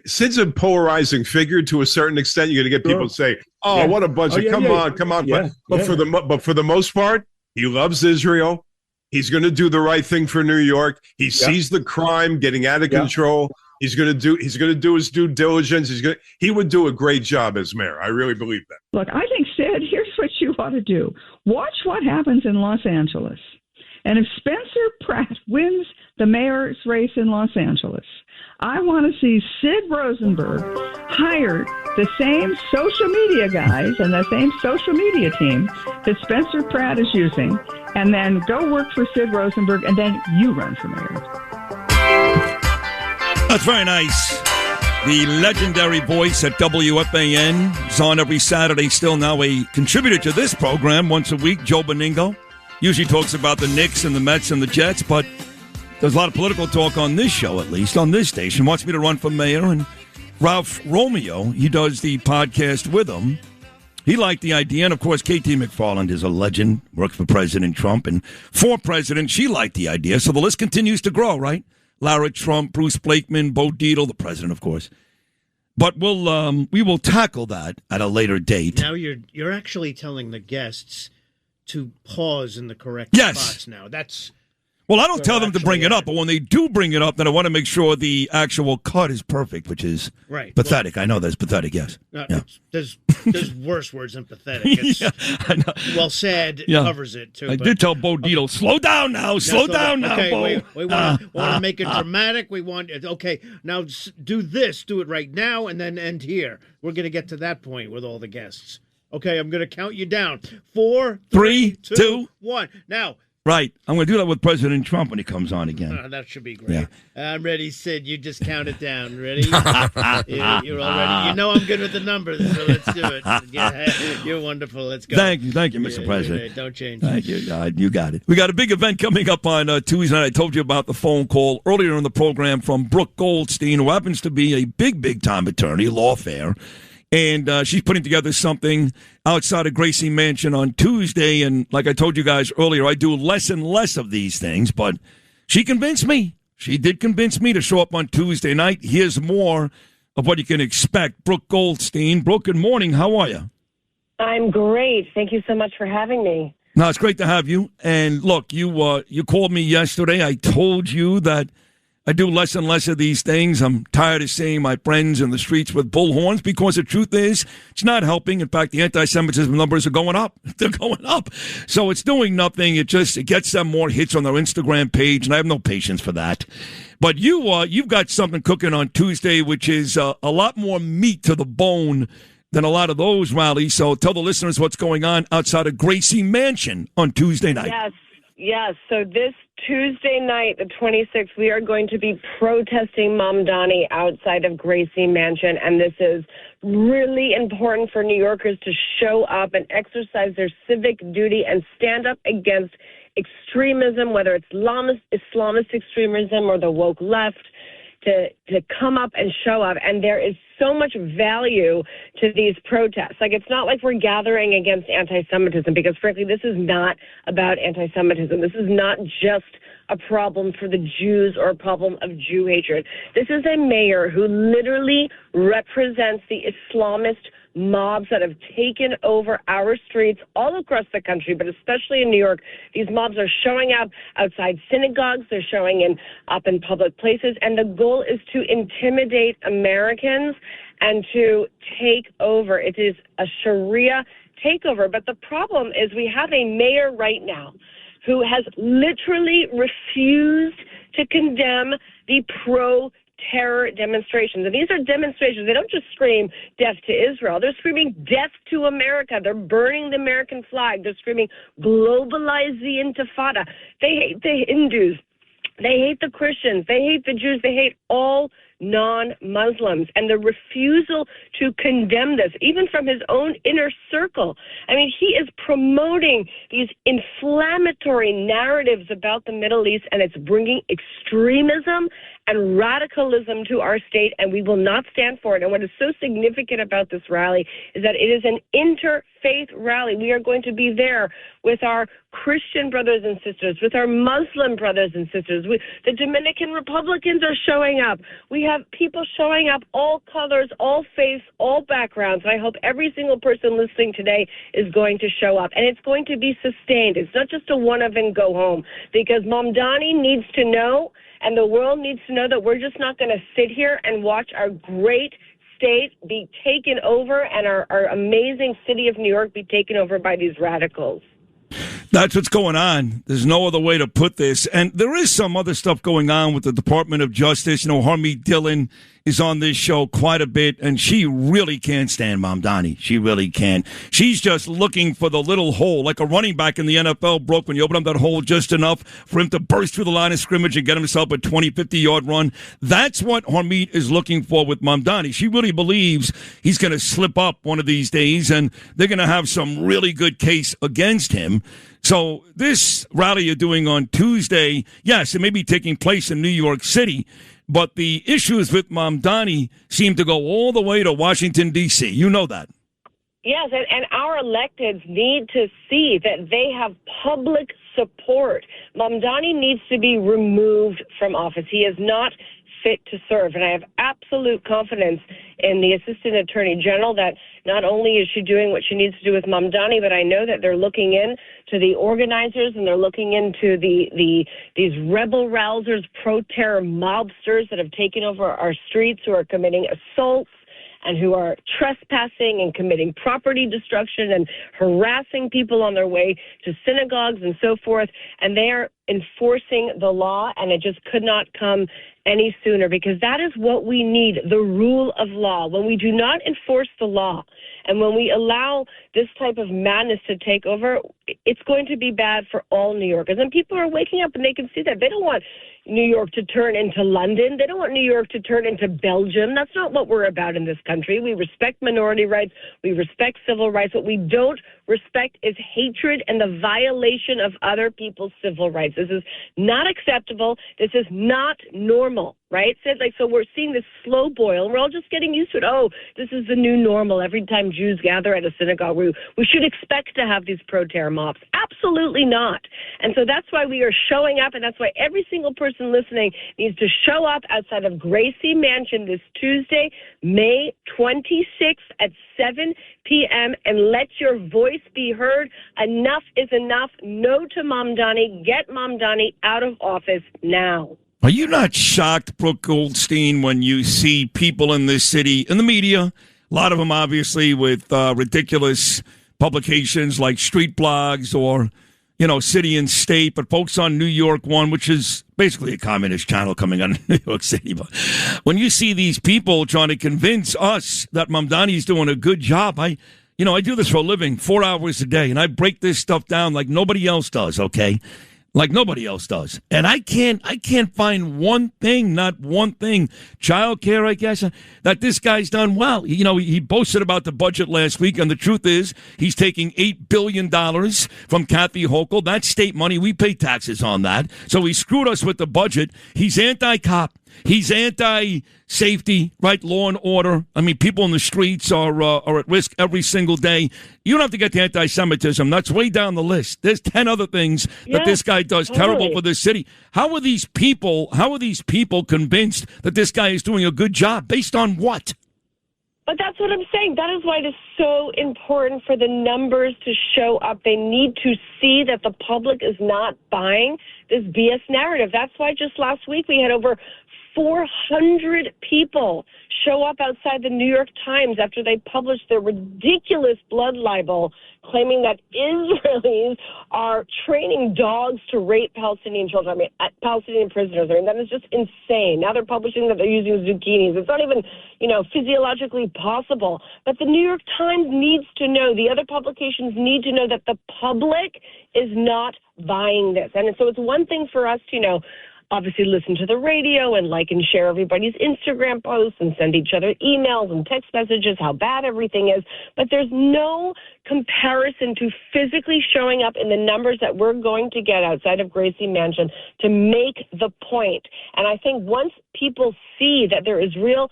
Sid's a polarizing figure to a certain extent. You're going to get people say, what a bunch of come on. But for the most part, he loves Israel. He's going to do the right thing for New York. He sees the crime getting out of control. He's going to do his due diligence. He would do a great job as mayor. I really believe that. Look, I think, Sid, here's what you ought to do. Watch what happens in Los Angeles. And if Spencer Pratt wins the mayor's race in Los Angeles, I want to see Sid Rosenberg hire the same social media guys and the same social media team that Spencer Pratt is using, and then go work for Sid Rosenberg, and then you run for mayor. That's very nice. The legendary voice at WFAN is on every Saturday, still now a contributor to this program once a week, Joe Beningo. Usually talks about the Knicks and the Mets and the Jets, but there's a lot of political talk on this show, at least, on this station. Wants me to run for mayor, and Ralph Romeo, he does the podcast with him. He liked the idea, and of course, KT McFarland is a legend, worked for President Trump, and for President, she liked the idea, so the list continues to grow, right? Lara Trump, Bruce Blakeman, Bo Dietl, the president, of course. But we will tackle that at a later date. Now you're actually telling the guests to pause in the correct spots now. That's well, I don't tell them to bring it up, but when they do bring it up, then I want to make sure the actual cut is perfect, which is pathetic. I know that's pathetic, yes. There's worse words than pathetic. It's, I know. Well, sad covers it, too. I did tell Bo Dietl, slow down now, slow down now, okay, Bo. We want to make it dramatic. We want now do this, do it right now, and then end here. We're going to get to that point with all the guests. Okay, I'm going to count you down. 4, 3, 2, 1. Now. Right. I'm going to do that with President Trump when he comes on again. That should be great. Yeah. I'm ready, Sid. You just count it down. Ready? You're all ready. You know I'm good with the numbers, so let's do it. Yeah, you're wonderful. Let's go. Thank you, Mr. President. Right. Don't change. Thank you. You got it. We got a big event coming up on Tuesday night. I told you about the phone call earlier in the program from Brooke Goldstein, who happens to be a big-time attorney, lawfare. And she's putting together something outside of Gracie Mansion on Tuesday. And like I told you guys earlier, I do less and less of these things. But she convinced me. She did convince me to show up on Tuesday night. Here's more of what you can expect. Brooke Goldstein. Brooke, good morning. How are you? I'm great. Thank you so much for having me. No, it's great to have you. And look, you called me yesterday. I told you that I do less and less of these things. I'm tired of seeing my friends in the streets with bullhorns because the truth is it's not helping. In fact, the anti-Semitism numbers are going up. They're going up. So it's doing nothing. It gets them more hits on their Instagram page, and I have no patience for that. But you've got something cooking on Tuesday, which is a lot more meat to the bone than a lot of those rallies. So tell the listeners what's going on outside of Gracie Mansion on Tuesday night. Yes. So this Tuesday night, the 26th, we are going to be protesting Mamdani outside of Gracie Mansion, and this is really important for New Yorkers to show up and exercise their civic duty and stand up against extremism, whether it's Islamist extremism or the woke left, to come up and show up. And there is so much value to these protests. Like, it's not like we're gathering against anti-Semitism, because frankly, this is not about anti-Semitism. This is not just a problem for the Jews or a problem of Jew hatred. This is a mayor who literally represents the Islamist mobs that have taken over our streets all across the country, but especially in New York. These mobs are showing up outside synagogues. They're showing up in public places. And the goal is to intimidate Americans and to take over. It is a Sharia takeover. But the problem is we have a mayor right now who has literally refused to condemn the pro-terror demonstrations. And these are demonstrations. They don't just scream death to Israel. They're screaming death to America. They're burning the American flag. They're screaming globalize the Intifada. They hate the Hindus. They hate the Christians. They hate the Jews. They hate all non-Muslims. And the refusal to condemn this, even from his own inner circle. I mean, he is promoting these inflammatory narratives about the Middle East, and it's bringing extremism and radicalism to our state, and we will not stand for it. And what is so significant about this rally is that it is an interfaith rally. We are going to be there with our Christian brothers and sisters, with our Muslim brothers and sisters. The Dominican Republicans are showing up. We have people showing up, all colors, all faiths, all backgrounds. And I hope every single person listening today is going to show up. And it's going to be sustained. It's not just a one-of and go home, because Mamdani needs to know, and the world needs to know, that we're just not going to sit here and watch our great state be taken over and our amazing city of New York be taken over by these radicals. That's what's going on. There's no other way to put this. And there is some other stuff going on with the Department of Justice. You know, Harmeet Dillon is on this show quite a bit, and she really can't stand Mamdani. She really can't. She's just looking for the little hole, like a running back in the NFL, Brooke, when you open up that hole just enough for him to burst through the line of scrimmage and get himself a 20, 50-yard run. That's what Harmeet is looking for with Mamdani. She really believes he's going to slip up one of these days, and they're going to have some really good case against him. So this rally you're doing on Tuesday, yes, it may be taking place in New York City, but the issues with Mamdani seem to go all the way to Washington, D.C. You know that. Yes, and our electeds need to see that they have public support. Mamdani needs to be removed from office. He is not fit to serve. And I have absolute confidence in the Assistant Attorney General that not only is she doing what she needs to do with Mamdani, but I know that they're looking into the organizers and they're looking into these rebel-rousers, pro-terror mobsters that have taken over our streets, who are committing assaults and who are trespassing and committing property destruction and harassing people on their way to synagogues and so forth. And they are enforcing the law, and it just could not come any sooner, because that is what we need, the rule of law. When we do not enforce the law and when we allow this type of madness to take over, it's going to be bad for all New Yorkers. And people are waking up and they can see that. They don't want New York to turn into London. They don't want New York to turn into Belgium. That's not what we're about in this country. We respect minority rights. We respect civil rights. What we don't respect is hatred and the violation of other people's civil rights. This is not acceptable. This is not normal, right? So we're seeing this slow boil, and we're all just getting used to it. Oh, this is the new normal. Every time Jews gather at a synagogue, we should expect to have these pro-terror mobs. Absolutely not. And so that's why we are showing up, and that's why every single person listening needs to show up outside of Gracie Mansion this Tuesday, May 26th at 7 p.m. and let your voice be heard. Enough is enough. No to Mamdani. Get Mamdani out of office now. Are you not shocked, Brooke Goldstein, when you see people in this city, in the media, a lot of them obviously with ridiculous publications like street blogs or, City and State, but folks on New York One, which is basically a communist channel coming out of New York City. But when you see these people trying to convince us that Mamdani's doing a good job, I do this for a living, 4 hours a day, and I break this stuff down like nobody else does, okay? Like nobody else does. And I can't find one thing, not one thing, childcare, I guess, that this guy's done well. He boasted about the budget last week, and the truth is he's taking $8 billion from Kathy Hochul. That's state money. We pay taxes on that. So he screwed us with the budget. He's anti-cop. He's anti-safety, right? Law and order. I mean, people in the streets are at risk every single day. You don't have to get to anti-Semitism. That's way down the list. There's 10 other things that this guy does terrible for this city. How are these people convinced that this guy is doing a good job? Based on what? But that's what I'm saying. That is why it is so important for the numbers to show up. They need to see that the public is not buying this BS narrative. That's why just last week we had over 400 people show up outside the New York Times after they published their ridiculous blood libel claiming that Israelis are training dogs to rape Palestinian children, Palestinian prisoners. That is just insane. Now they're publishing that they're using zucchinis. It's not even, physiologically possible. But the New York Times needs to know, the other publications need to know that the public is not buying this. And so it's one thing for us to, obviously listen to the radio and like and share everybody's Instagram posts and send each other emails and text messages how bad everything is. But there's no comparison to physically showing up in the numbers that we're going to get outside of Gracie Mansion to make the point. And I think once people see that there is real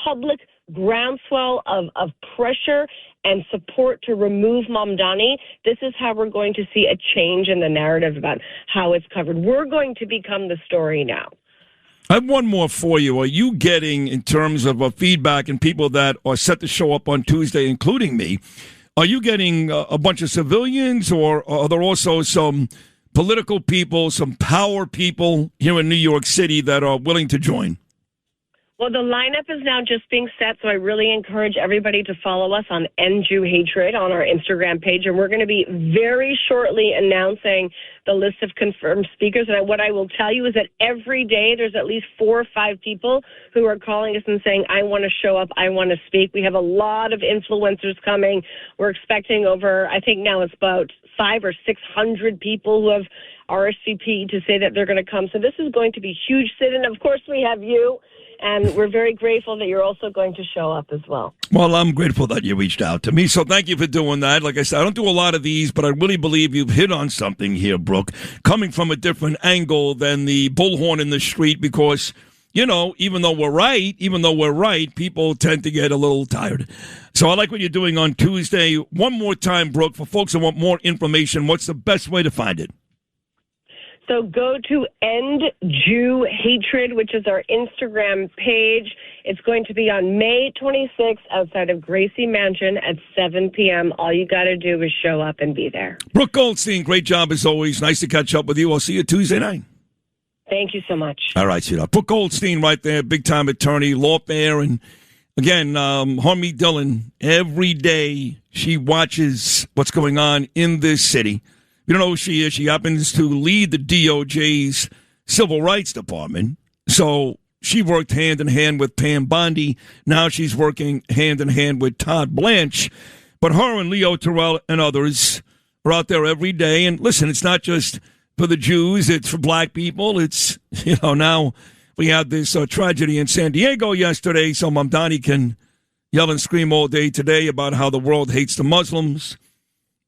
public groundswell of pressure and support to remove Mamdani, this is how we're going to see a change in the narrative about how it's covered. We're going to become the story now. I have one more for you. Are you getting, in terms of feedback and people that are set to show up on Tuesday, including me, are you getting a bunch of civilians, or are there also some political people, some power people here in New York City that are willing to join? Well, the lineup is now just being set, so I really encourage everybody to follow us on End Jew Hatred on our Instagram page, and we're going to be very shortly announcing the list of confirmed speakers. And what I will tell you is that every day there's at least 4 or 5 people who are calling us and saying, I want to show up, I want to speak. We have a lot of influencers coming. We're expecting over, I think now it's about 500 or 600 people who have RSVP to say that they're going to come. So this is going to be huge, Sid, and of course we have you. And we're very grateful that you're also going to show up as well. Well, I'm grateful that you reached out to me, so thank you for doing that. Like I said, I don't do a lot of these, but I really believe you've hit on something here, Brooke, coming from a different angle than the bullhorn in the street, because even though we're right, people tend to get a little tired. So I like what you're doing on Tuesday. One more time, Brooke, for folks who want more information, what's the best way to find it? So go to End Jew Hatred, which is our Instagram page. It's going to be on May 26th outside of Gracie Mansion at 7 p.m. All you got to do is show up and be there. Brooke Goldstein, great job as always. Nice to catch up with you. I'll see you Tuesday night. Thank you so much. All right, sweetheart. Brooke Goldstein right there, big-time attorney, lawfare. And, again, Homie Dillon, every day she watches what's going on in this city. You don't know who she is. She happens to lead the DOJ's Civil Rights Department. So she worked hand-in-hand with Pam Bondi. Now she's working hand-in-hand with Todd Blanche. But her and Leo Terrell and others are out there every day. And, listen, it's not just for the Jews. It's for black people. It's, now we had this tragedy in San Diego yesterday, so Mamdani can yell and scream all day today about how the world hates the Muslims.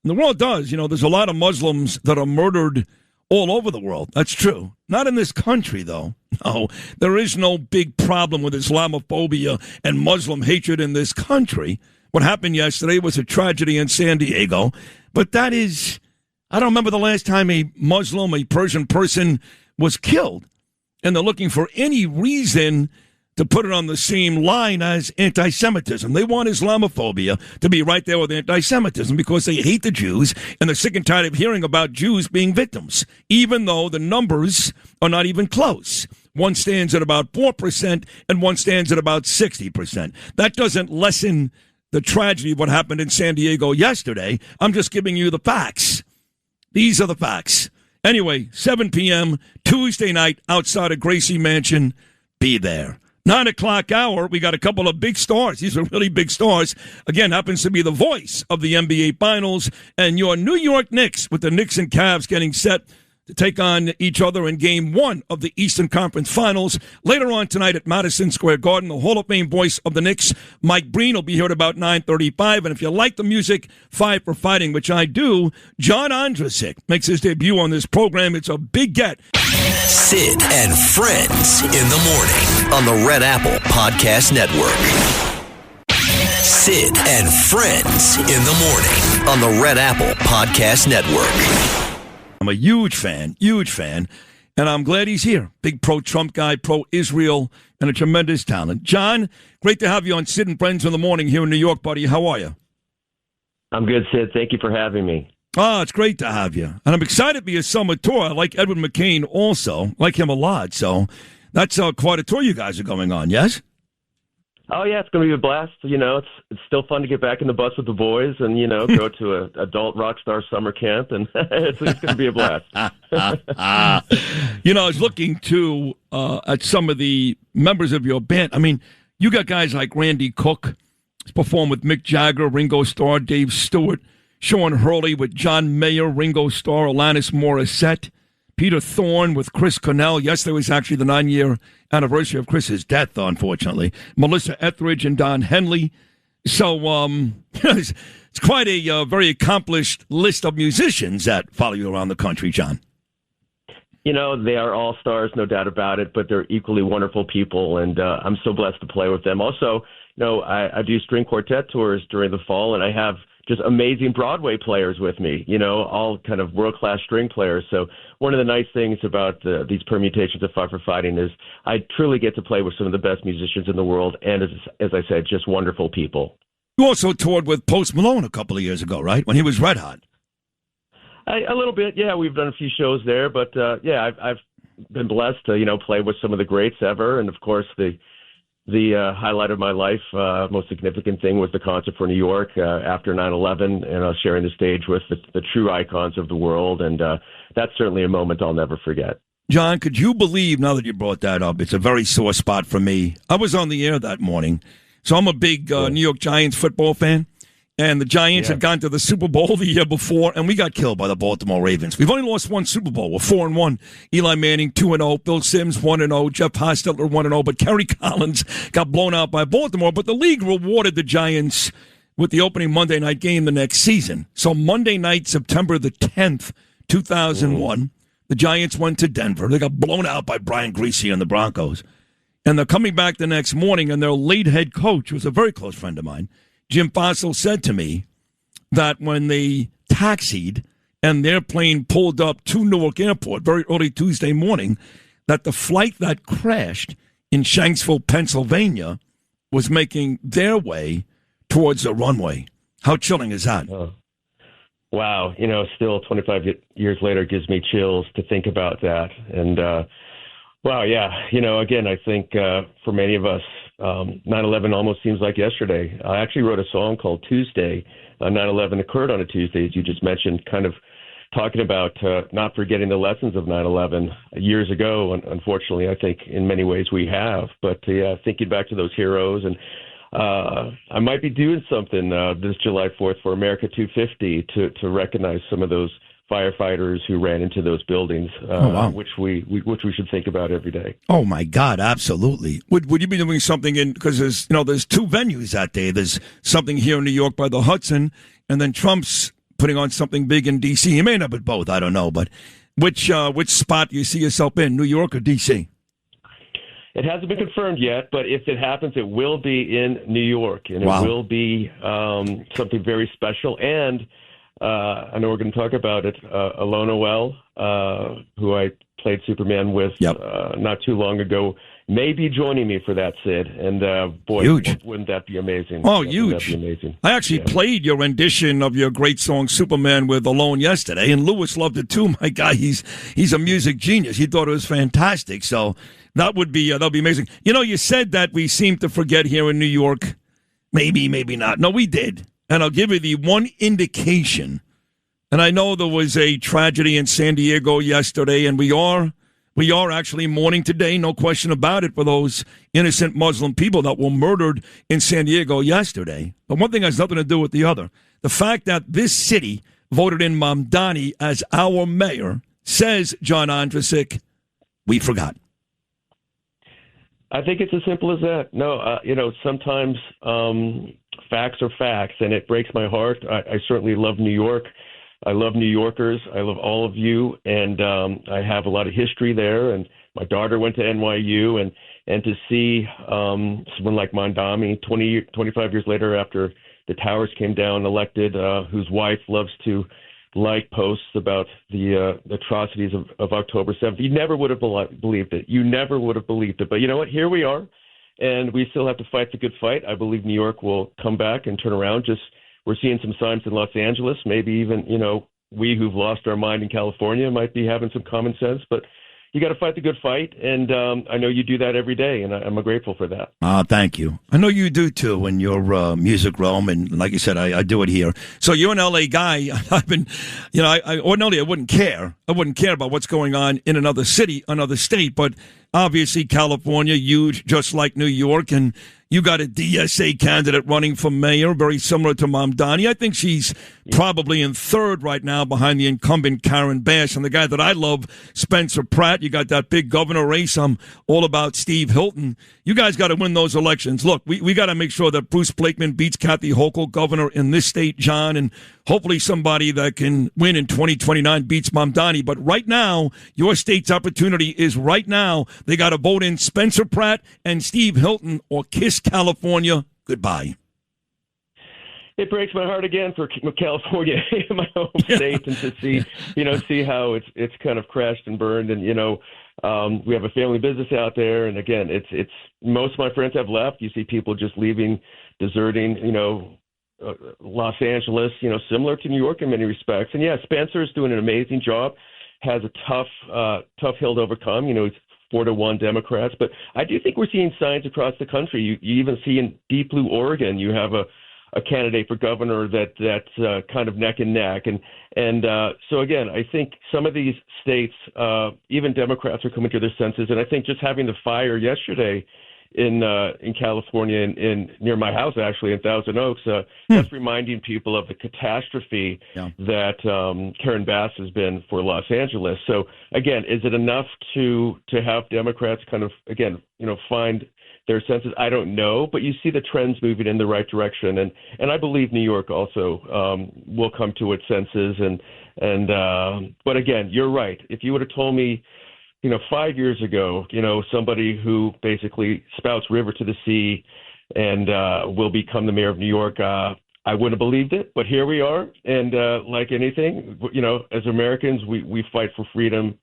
And the world does. There's a lot of Muslims that are murdered all over the world. That's true. Not in this country, though. No, there is no big problem with Islamophobia and Muslim hatred in this country. What happened yesterday was a tragedy in San Diego. But that is, I don't remember the last time a Muslim, a Persian person was killed. And they're looking for any reason to put it on the same line as anti-Semitism. They want Islamophobia to be right there with anti-Semitism because they hate the Jews and they're sick and tired of hearing about Jews being victims, even though the numbers are not even close. One stands at about 4% and one stands at about 60%. That doesn't lessen the tragedy of what happened in San Diego yesterday. I'm just giving you the facts. These are the facts. Anyway, 7 p.m. Tuesday night outside of Gracie Mansion. Be there. 9 o'clock hour, we got a couple of big stars. These are really big stars. Again, happens to be the voice of the NBA Finals. And your New York Knicks, with the Knicks and Cavs getting set to take on each other in Game 1 of the Eastern Conference Finals. Later on tonight at Madison Square Garden, the Hall of Fame voice of the Knicks, Mike Breen, will be here at about 9:35. And if you like the music, Five for Fighting, which I do, John Ondrasik makes his debut on this program. It's a big get. Sid and Friends in the morning on the Red Apple Podcast Network. Sid and Friends in the morning on the Red Apple Podcast Network. I'm a huge fan, and I'm glad he's here. Big pro-Trump guy, pro-Israel, and a tremendous talent. John, great to have you on Sid and Friends in the morning here in New York, buddy. How are you? I'm good, Sid. Thank you for having me. Oh, it's great to have you. And I'm excited to be a summer tour. I like Edward McCain also. Like him a lot. So that's quite a tour you guys are going on, yes? Oh, yeah, it's going to be a blast. It's still fun to get back in the bus with the boys and, go to an adult rock star summer camp. And it's going to be a blast. I was looking, too, at some of the members of your band. I mean, you got guys like Randy Cook. He's performed with Mick Jagger, Ringo Starr, Dave Stewart, Sean Hurley with John Mayer, Ringo Starr, Alanis Morissette, Peter Thorne with Chris Cornell. Yesterday was actually the 9-year anniversary of Chris's death, unfortunately. Melissa Etheridge and Don Henley. So it's quite a very accomplished list of musicians that follow you around the country, John. They are all stars, no doubt about it, but they're equally wonderful people, and I'm so blessed to play with them. Also, I do string quartet tours during the fall, and I have just amazing Broadway players with me, all kind of world-class string players. So one of the nice things about these permutations of Five for Fighting is I truly get to play with some of the best musicians in the world, and as I said, just wonderful people. You also toured with Post Malone a couple of years ago, right, when he was red hot? A little bit, yeah. We've done a few shows there, but I've been blessed to play with some of the greats ever, and of course the highlight of my life, most significant thing was the concert for New York after 9/11, and sharing the stage with the true icons of the world, and that's certainly a moment I'll never forget. John, could you believe, now that you brought that up, it's a very sore spot for me. I was on the air that morning, so I'm a big New York Giants football fan. And the Giants had gone to the Super Bowl the year before, and we got killed by the Baltimore Ravens. We've only lost one Super Bowl. We're 4-1. Eli Manning, 2-0. Bill Sims, 1-0. Jeff Hostetler, 1-0. But Kerry Collins got blown out by Baltimore. But the league rewarded the Giants with the opening Monday night game the next season. So Monday night, September the 10th, 2001, the Giants went to Denver. They got blown out by Brian Griese and the Broncos. And they're coming back the next morning, and their late head coach, who was a very close friend of mine, Jim Fossil, said to me that when they taxied and their plane pulled up to Newark Airport very early Tuesday morning, that the flight that crashed in Shanksville, Pennsylvania, was making their way towards the runway. How chilling is that? Oh. Wow. Still 25 years later, it gives me chills to think about that. And, wow, yeah. Again, I think for many of us, 9/11 almost seems like yesterday. I actually wrote a song called Tuesday. 9/11 occurred on a Tuesday, as you just mentioned, kind of talking about not forgetting the lessons of 9/11 years ago. Unfortunately, I think in many ways we have. But thinking back to those heroes, and I might be doing something this July 4th for America 250 to recognize some of those firefighters who ran into those buildings, which we should think about every day. Oh my God, absolutely. Would you be doing something because there's two venues that day. There's something here in New York by the Hudson, and then Trump's putting on something big in D.C. He may end up at both. I don't know, but which spot do you see yourself in, New York or D.C.? It hasn't been confirmed yet, but if it happens, it will be in New York, and Wow. it will be something very special. And I know we're going to talk about it. Alona Well, who I played Superman with not too long ago, may be joining me for that, Sid. And boy, Huge. Wouldn't that be amazing? Oh, Wouldn't huge. that be amazing? I actually played your rendition of your great song Superman with Alone yesterday, and Lewis loved it too. My guy, he's a music genius. He thought it was fantastic. So that'll be amazing. You said that we seem to forget here in New York. Maybe not. No, we did. And I'll give you the one indication. And I know there was a tragedy in San Diego yesterday, and we are actually mourning today, no question about it, for those innocent Muslim people that were murdered in San Diego yesterday. But one thing has nothing to do with the other. The fact that this city voted in Mamdani as our mayor says, John Ondrasik, we forgot. I think it's as simple as that. No, sometimes facts are facts, and it breaks my heart. I certainly love New York. I love New Yorkers. I love all of you, and I have a lot of history there. And my daughter went to NYU, and to see someone like Mamdani 25 years later after the towers came down, elected, whose wife loves to like posts about the atrocities of October 7th. You never would have believed it. You never would have believed it. But you know what? Here we are, and we still have to fight the good fight. I believe New York will come back and turn around. We're seeing some signs in Los Angeles. Maybe even, we who've lost our mind in California might be having some common sense. But you got to fight the good fight, and I know you do that every day, and I'm grateful for that. Thank you. I know you do, too, in your music realm, and like you said, I do it here. So you're an L.A. guy. I've been, ordinarily I wouldn't care. I wouldn't care about what's going on in another city, another state, but obviously California, huge, just like New York, and you got a DSA candidate running for mayor, very similar to Mamdani. I think she's probably in third right now behind the incumbent Karen Bass. And the guy that I love, Spencer Pratt. You got that big governor race. I'm all about Steve Hilton. You guys got to win those elections. Look, we got to make sure that Bruce Blakeman beats Kathy Hochul, governor in this state, John, and hopefully somebody that can win in 2029 beats Mamdani. But right now, your state's opportunity is right now. They got to vote in Spencer Pratt and Steve Hilton or kiss California goodbye. It breaks my heart again for California, my home state, and to see how it's kind of crashed and burned. And we have a family business out there, and again, it's most of my friends have left. You see people just leaving, deserting. Los Angeles, similar to New York in many respects. And yeah, Spencer's doing an amazing job. Has a tough hill to overcome. He's 4-1 Democrats, but I do think we're seeing signs across the country. You even see in Deep Blue, Oregon, you have a candidate for governor that's kind of neck and neck. And so again, I think some of these states, even Democrats are coming to their senses. And I think just having the fire yesterday in California, near my house, actually, in Thousand Oaks, that's reminding people of the catastrophe that Karen Bass has been for Los Angeles. So again, is it enough to have Democrats kind of, again, find their senses? I don't know, but you see the trends moving in the right direction, and I believe New York also will come to its senses. And but again, you're right. If you would have told me 5 years ago, somebody who basically spouts river to the sea and will become the mayor of New York, I wouldn't have believed it, but here we are. And like anything, as Americans, we fight for freedom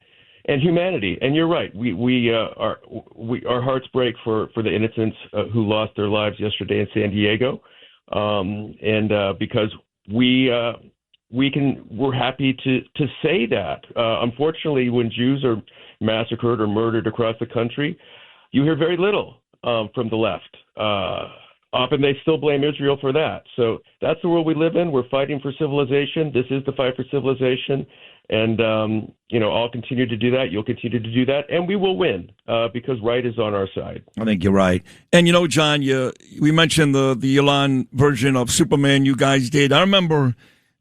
and humanity. And you're right. Our hearts break for the innocents who lost their lives yesterday in San Diego. Because we're happy to say that. Unfortunately, when Jews are massacred or murdered across the country, you hear very little from the left. Often they still blame Israel for that. So that's the world we live in. We're fighting for civilization. This is the fight for civilization. And, I'll continue to do that. You'll continue to do that. And we will win because right is on our side. I think you're right. And, John, we mentioned the Elon version of Superman you guys did. I remember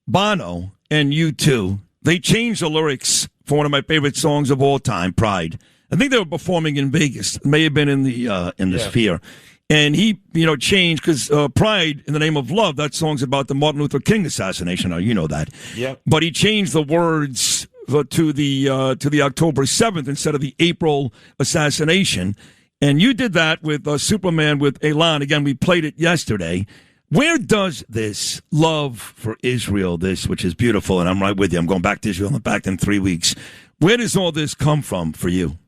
Bono and U2. They changed the lyrics for one of my favorite songs of all time, Pride. I think they were performing in Vegas. It may have been in the Sphere. And he, changed because Pride in the Name of Love, that song's about the Martin Luther King assassination. Now, you know that. Yeah. But he changed the words to the October 7th instead of the April assassination. And you did that with Superman with Elon. Again, we played it yesterday. Where does this love for Israel, which is beautiful, and I'm right with you, I'm going back to Israel, I'm back in 3 weeks. Where does all this come from for you?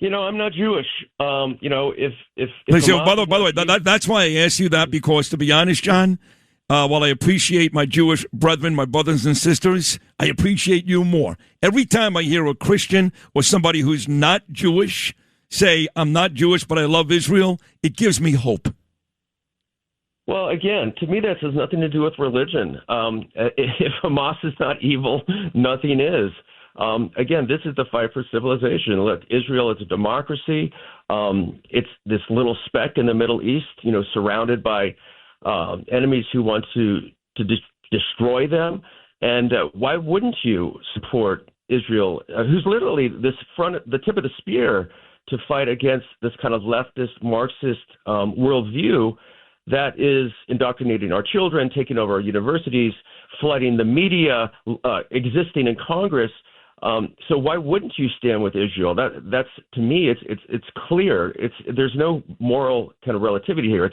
I'm not Jewish. If Listen, by the way, that's why I asked you that, because to be honest, John, while I appreciate my Jewish brethren, my brothers and sisters, I appreciate you more. Every time I hear a Christian or somebody who's not Jewish say, I'm not Jewish, but I love Israel, it gives me hope. Well, again, to me, that has nothing to do with religion. If Hamas is not evil, nothing is. Again, this is the fight for civilization. Look, Israel is a democracy. It's this little speck in the Middle East, surrounded by enemies who want to destroy them. And why wouldn't you support Israel, who's literally the tip of the spear to fight against this kind of leftist, Marxist worldview that is indoctrinating our children, taking over our universities, flooding the media, existing in Congress. So why wouldn't you stand with Israel? That's to me, it's clear. There's no moral kind of relativity here.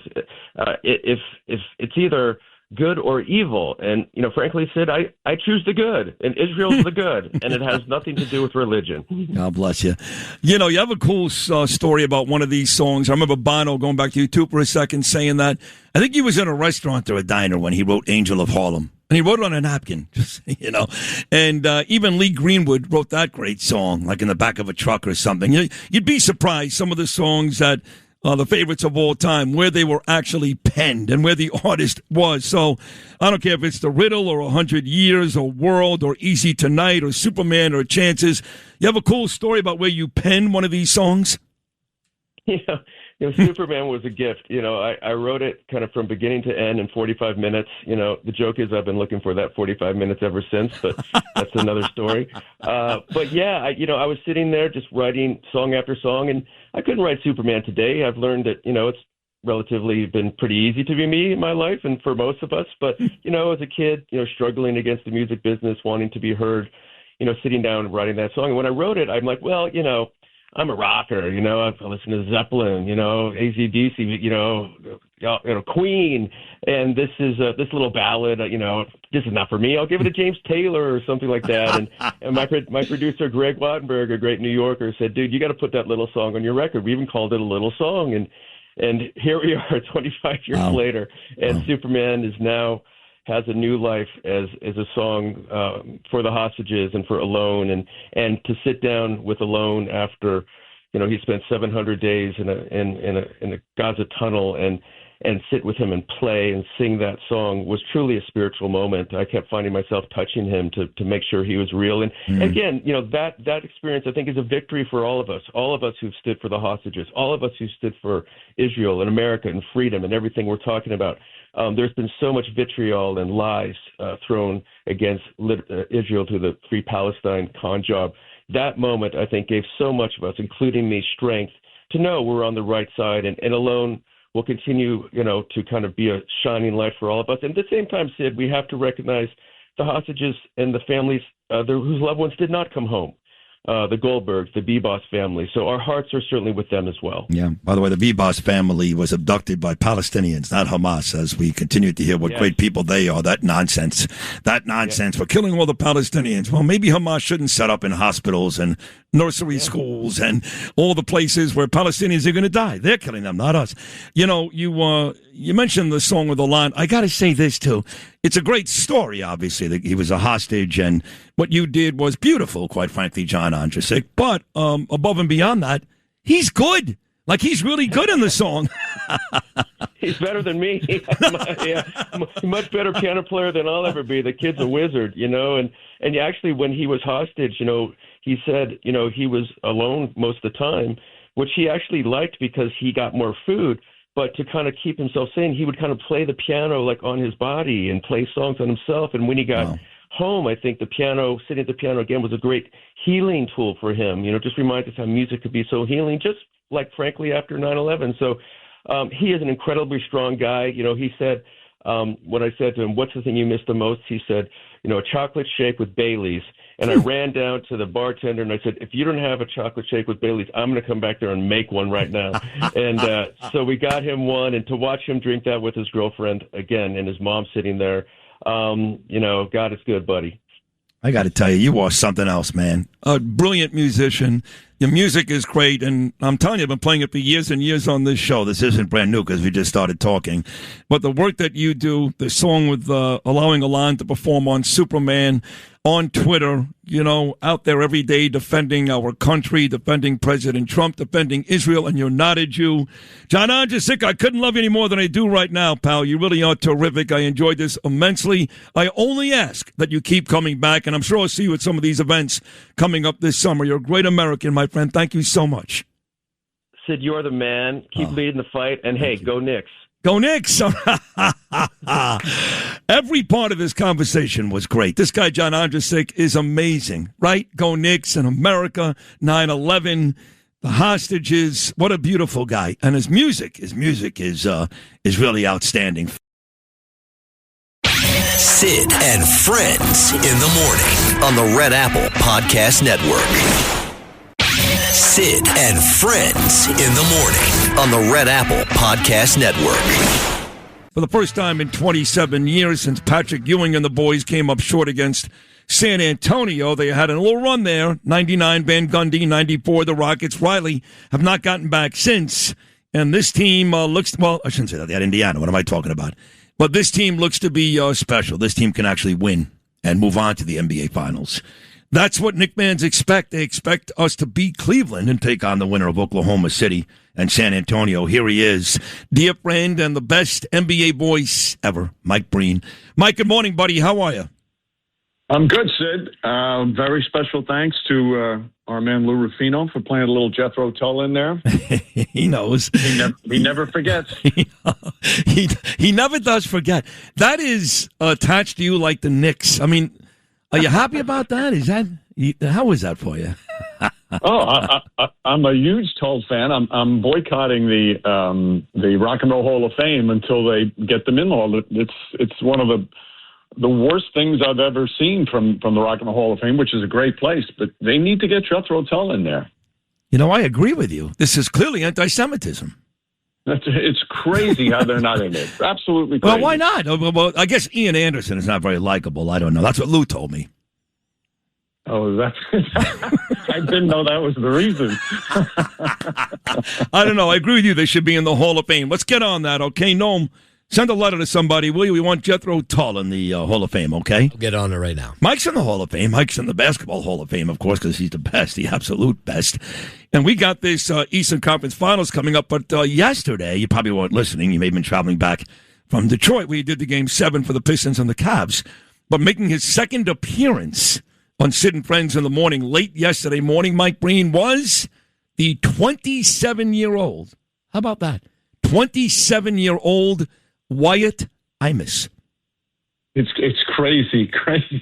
If it's either good or evil, and frankly, Sid, I choose the good, and Israel's the good, and it has nothing to do with religion. God bless you. You have a cool story about one of these songs. I remember Bono, going back to U2 for a second, saying that I think he was in a restaurant or a diner when he wrote "Angel of Harlem." And he wrote it on a napkin, And even Lee Greenwood wrote that great song, like in the back of a truck or something. You'd be surprised some of the songs that are the favorites of all time, where they were actually penned and where the artist was. So I don't care if it's The Riddle or 100 Years or World or Easy Tonight or Superman or Chances. You have a cool story about where you penned one of these songs? Yeah. Superman was a gift. I wrote it kind of from beginning to end in 45 minutes. The joke is I've been looking for that 45 minutes ever since, but that's another story. But yeah, I was sitting there just writing song after song, and I couldn't write Superman today. I've learned that, it's relatively been pretty easy to be me in my life and for most of us. But, as a kid, struggling against the music business, wanting to be heard, sitting down and writing that song. And when I wrote it, I'm like, well, I'm a rocker, I listen to Zeppelin, AC/DC, Queen, and this is this little ballad, this is not for me. I'll give it to James Taylor or something like that. And my producer Greg Wattenberg, a great New Yorker, said, "Dude, you got to put that little song on your record." We even called it a little song, and here we are, 25 years later, and Superman is now has a new life as a song for the hostages and for Alone, and to sit down with Alone after he spent 700 days in a Gaza tunnel and sit with him and play and sing that song was truly a spiritual moment. I kept finding myself touching him to make sure he was real. And again, that experience I think is a victory for all of us who've stood for the hostages, all of us who stood for Israel and America and freedom and everything we're talking about. There's been so much vitriol and lies thrown against Israel through the Free Palestine con job. That moment, I think, gave so much of us, including me, strength to know we're on the right side, and Alone will continue, to kind of be a shining light for all of us. And at the same time, Sid, we have to recognize the hostages and the families whose loved ones did not come home. the Goldbergs, the Bebos family. So our hearts are certainly with them as well. Yeah. By the way, the Bebos family was abducted by Palestinians, not Hamas, as we continue to hear what great people they are. That nonsense. We're killing all the Palestinians. Well, maybe Hamas shouldn't set up in hospitals and nursery schools and all the places where Palestinians are going to die. They're killing them, not us. You know, you mentioned the song with Ilan. I got to say this, too. It's a great story, obviously, that he was a hostage, and what you did was beautiful, quite frankly, John Ondrasik. But above and beyond that, he's good. Like, he's really good in the song. He's better than me. Much better piano player than I'll ever be. The kid's a wizard, you know. And actually, when he was hostage, you know, he said, you know, he was alone most of the time, which he actually liked because he got more food. But to kind of keep himself sane, he would kind of play the piano like on his body and play songs on himself. And when he got home, I think the piano, sitting at the piano again, was a great healing tool for him. You know, just reminds us how music could be so healing, just like, frankly, after 9/11. So he is an incredibly strong guy. You know, he said, when I said to him, what's the thing you miss the most? He said, you know, a chocolate shake with Baileys. And I ran down to the bartender and I said, if you don't have a chocolate shake with Baileys, I'm going to come back there and make one right now. And so we got him one. And to watch him drink that with his girlfriend again and his mom sitting there, you know, God, it's good, buddy. I got to tell you, you are something else, man. A brilliant musician. Your music is great, and I'm telling you, I've been playing it for years and years on this show. This isn't brand new because we just started talking. But the work that you do, the song with allowing Ilan to perform on Superman, on Twitter, you know, out there every day defending our country, defending President Trump, defending Israel, and you're not a Jew. John Ondrasik, I couldn't love you any more than I do right now, pal. You really are terrific. I enjoyed this immensely. I only ask that you keep coming back, and I'm sure I'll see you at some of these events coming up this summer. You're a great American, my friend. Thank you so much. Sid, you are the man. Keep leading the fight. And, hey, go Knicks. Go Knicks! Every part of this conversation was great. This guy, John Ondrasik, is amazing, right? Go Knicks in America, 9/11, the hostages. What a beautiful guy. And his music is really outstanding. Sid and Friends in the morning on the Red Apple Podcast Network. Sid and Friends in the morning on the Red Apple Podcast Network. For the first time in 27 years since Patrick Ewing and the boys came up short against San Antonio, they had a little run there. 99, Van Gundy, 94, the Rockets. Riley have not gotten back since. And this team looks, well, I shouldn't say that. They had Indiana. What am I talking about? But this team looks to be special. This team can actually win and move on to the NBA Finals. That's what Knick fans expect. They expect us to beat Cleveland and take on the winner of Oklahoma City and San Antonio. Here he is, dear friend and the best NBA voice ever, Mike Breen. Mike, good morning, buddy. How are you? I'm good, Sid. Very special thanks to our man Lou Rufino for playing a little Jethro Tull in there. He knows. He never forgets. He never does forget. That is attached to you like the Knicks. I mean, are you happy about that? How is that for you? I'm a huge Tull fan. I'm boycotting the Rock and Roll Hall of Fame until they get them in the It's one of the worst things I've ever seen from the Rock and Roll Hall of Fame, which is a great place. But they need to get Jethro Tull in there. You know, I agree with you. This is clearly anti-Semitism. It's crazy how they're not in it. Absolutely crazy. Well, why not? Well, I guess Ian Anderson is not very likable. I don't know. That's what Lou told me. Oh, I didn't know that was the reason. I don't know. I agree with you. They should be in the Hall of Fame. Let's get on that, okay? Noam, send a letter to somebody, will you? We want Jethro Tull in the Hall of Fame, okay? I'll get on it right now. Mike's in the Hall of Fame. Mike's in the Basketball Hall of Fame, of course, because he's the best, the absolute best. And we got this Eastern Conference Finals coming up, but yesterday, you probably weren't listening. You may have been traveling back from Detroit, where you did the Game 7 for the Pistons and the Cavs. But making his second appearance on Sid and Friends in the morning, late yesterday morning, Mike Breen was the 27-year-old. How about that? 27-year-old Wyatt Imus. It's crazy,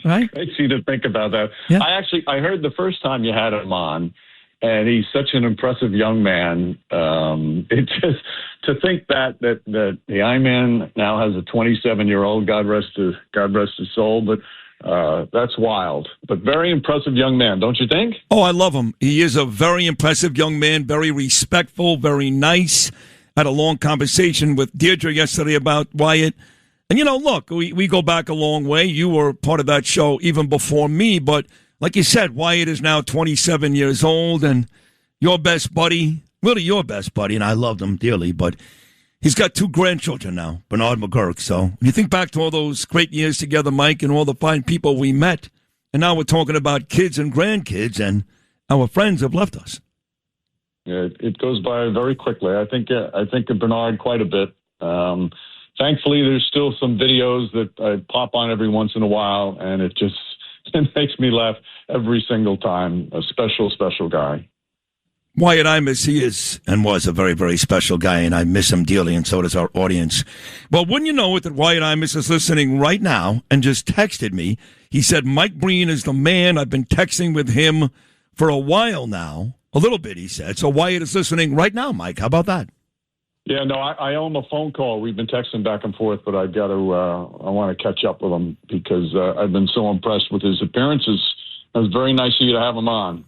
right? Crazy to think about that. Yeah. I heard the first time you had him on, and he's such an impressive young man. It just to think that the I-Man now has a 27-year-old. God rest his soul, but That's wild, but very impressive young man, don't you think? Oh, I love him. He is a very impressive young man, very respectful, very nice. Had a long conversation with Deirdre yesterday about Wyatt. And, look, we go back a long way. You were part of that show even before me. But like you said, Wyatt is now 27 years old, and your best buddy, really your best buddy, and I loved him dearly, but he's got 2 grandchildren now, Bernard McGurk. So when you think back to all those great years together, Mike, and all the fine people we met, and now we're talking about kids and grandkids, and our friends have left us. Yeah, it goes by very quickly. I think of Bernard quite a bit. Thankfully, there's still some videos that I pop on every once in a while, and it makes me laugh every single time. A special, special guy. Wyatt Imus, he is and was a very, very special guy, and I miss him dearly, and so does our audience. Well, wouldn't you know it that Wyatt Imus is listening right now and just texted me. He said, Mike Breen is the man. I've been texting with him for a while now. A little bit, he said. So Wyatt is listening right now, Mike. How about that? Yeah, no, I owe him a phone call. We've been texting back and forth, but I've got to. I want to catch up with him because I've been so impressed with his appearances. It was very nice of you to have him on.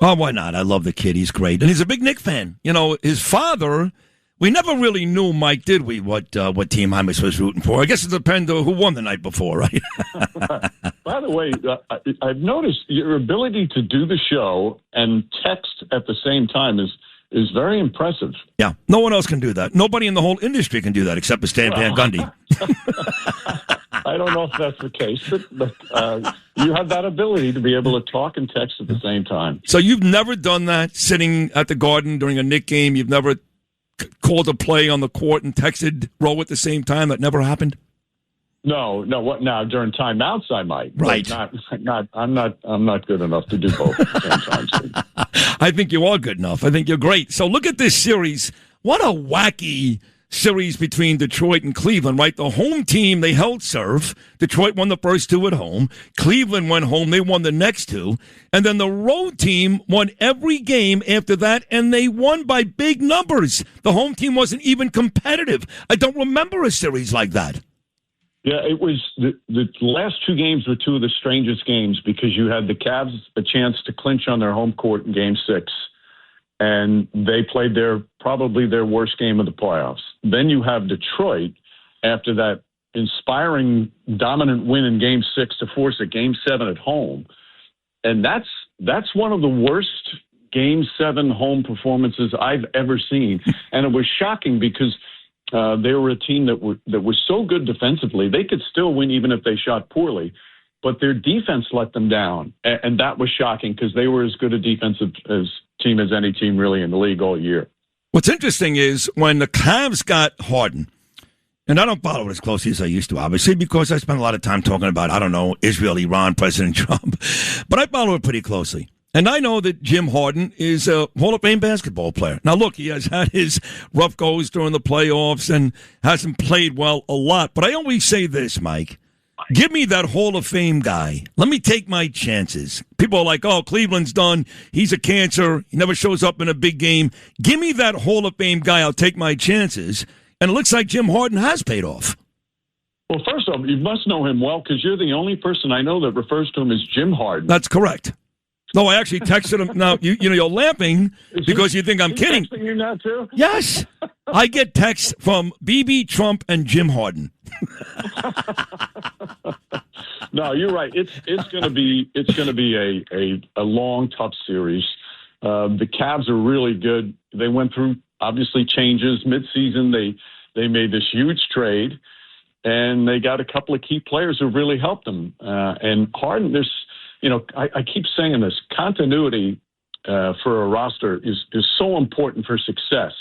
Oh, why not? I love the kid. He's great. And he's a big Knick fan. His father, we never really knew, Mike, did we, what team Imus was rooting for? I guess it depends on who won the night before, right? By the way, I've noticed your ability to do the show and text at the same time is very impressive. Yeah, no one else can do that. Nobody in the whole industry can do that except for Stan Van Gundy. I don't know if that's the case, but you have that ability to be able to talk and text at the same time. So you've never done that sitting at the Garden during a Knick game? You've never called a play on the court and texted row at the same time? That never happened? No. What now? During timeouts, I might. Right. I'm not good enough to do both at the same time. So. I think you are good enough. I think you're great. So look at this series. What a wacky series between Detroit and Cleveland, right? The home team, they held serve. Detroit won the first 2 at home. Cleveland went home. They won the next 2. And then the road team won every game after that, and they won by big numbers. The home team wasn't even competitive. I don't remember a series like that. Yeah, it was the last 2 games were 2 of the strangest games because you had the Cavs a chance to clinch on their home court in Game 6, and they played probably their worst game of the playoffs. Then you have Detroit after that inspiring dominant win in Game 6 to force a Game 7 at home, and that's one of the worst Game 7 home performances I've ever seen, and it was shocking because. They were a team that was so good defensively. They could still win even if they shot poorly, but their defense let them down. And that was shocking because they were as good a defensive team as any team really in the league all year. What's interesting is when the Cavs got Harden, and I don't follow it as closely as I used to, obviously, because I spend a lot of time talking about, I don't know, Israel, Iran, President Trump, but I follow it pretty closely. And I know that Jim Harden is a Hall of Fame basketball player. Now, look, he has had his rough goes during the playoffs and hasn't played well a lot. But I always say this, Mike. Give me that Hall of Fame guy. Let me take my chances. People are like, oh, Cleveland's done. He's a cancer. He never shows up in a big game. Give me that Hall of Fame guy. I'll take my chances. And it looks like Jim Harden has paid off. Well, first off, you must know him well because you're the only person I know that refers to him as Jim Harden. That's correct. No, I actually texted him. Now, you're laughing because you think I'm kidding. Texting you now, too? Yes. I get texts from BB, Trump, and Jim Harden. No, you're right. It's going to be a long, tough series. The Cavs are really good. They went through, obviously, changes. Midseason, they made this huge trade, and they got a couple of key players who really helped them. And Harden, I keep saying this, continuity for a roster is so important for success.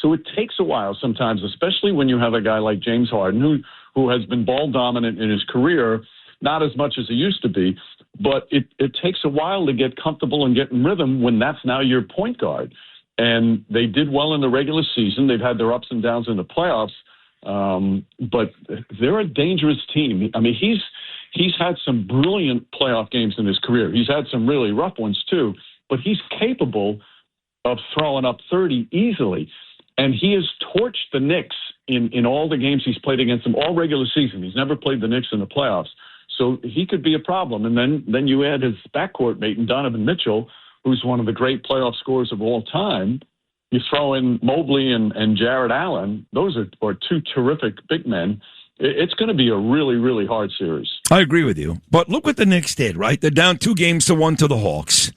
So it takes a while sometimes, especially when you have a guy like James Harden, who has been ball dominant in his career, not as much as he used to be, but it takes a while to get comfortable and get in rhythm when that's now your point guard. And they did well in the regular season. They've had their ups and downs in the playoffs, but they're a dangerous team. I mean, He's had some brilliant playoff games in his career. He's had some really rough ones, too. But he's capable of throwing up 30 easily. And he has torched the Knicks in all the games he's played against them all regular season. He's never played the Knicks in the playoffs. So he could be a problem. And then you add his backcourt mate in Donovan Mitchell, who's one of the great playoff scorers of all time. You throw in Mobley and Jared Allen. Those are two terrific big men. It's going to be a really, really hard series. I agree with you. But look what the Knicks did, right? They're down 2-1 to the Hawks.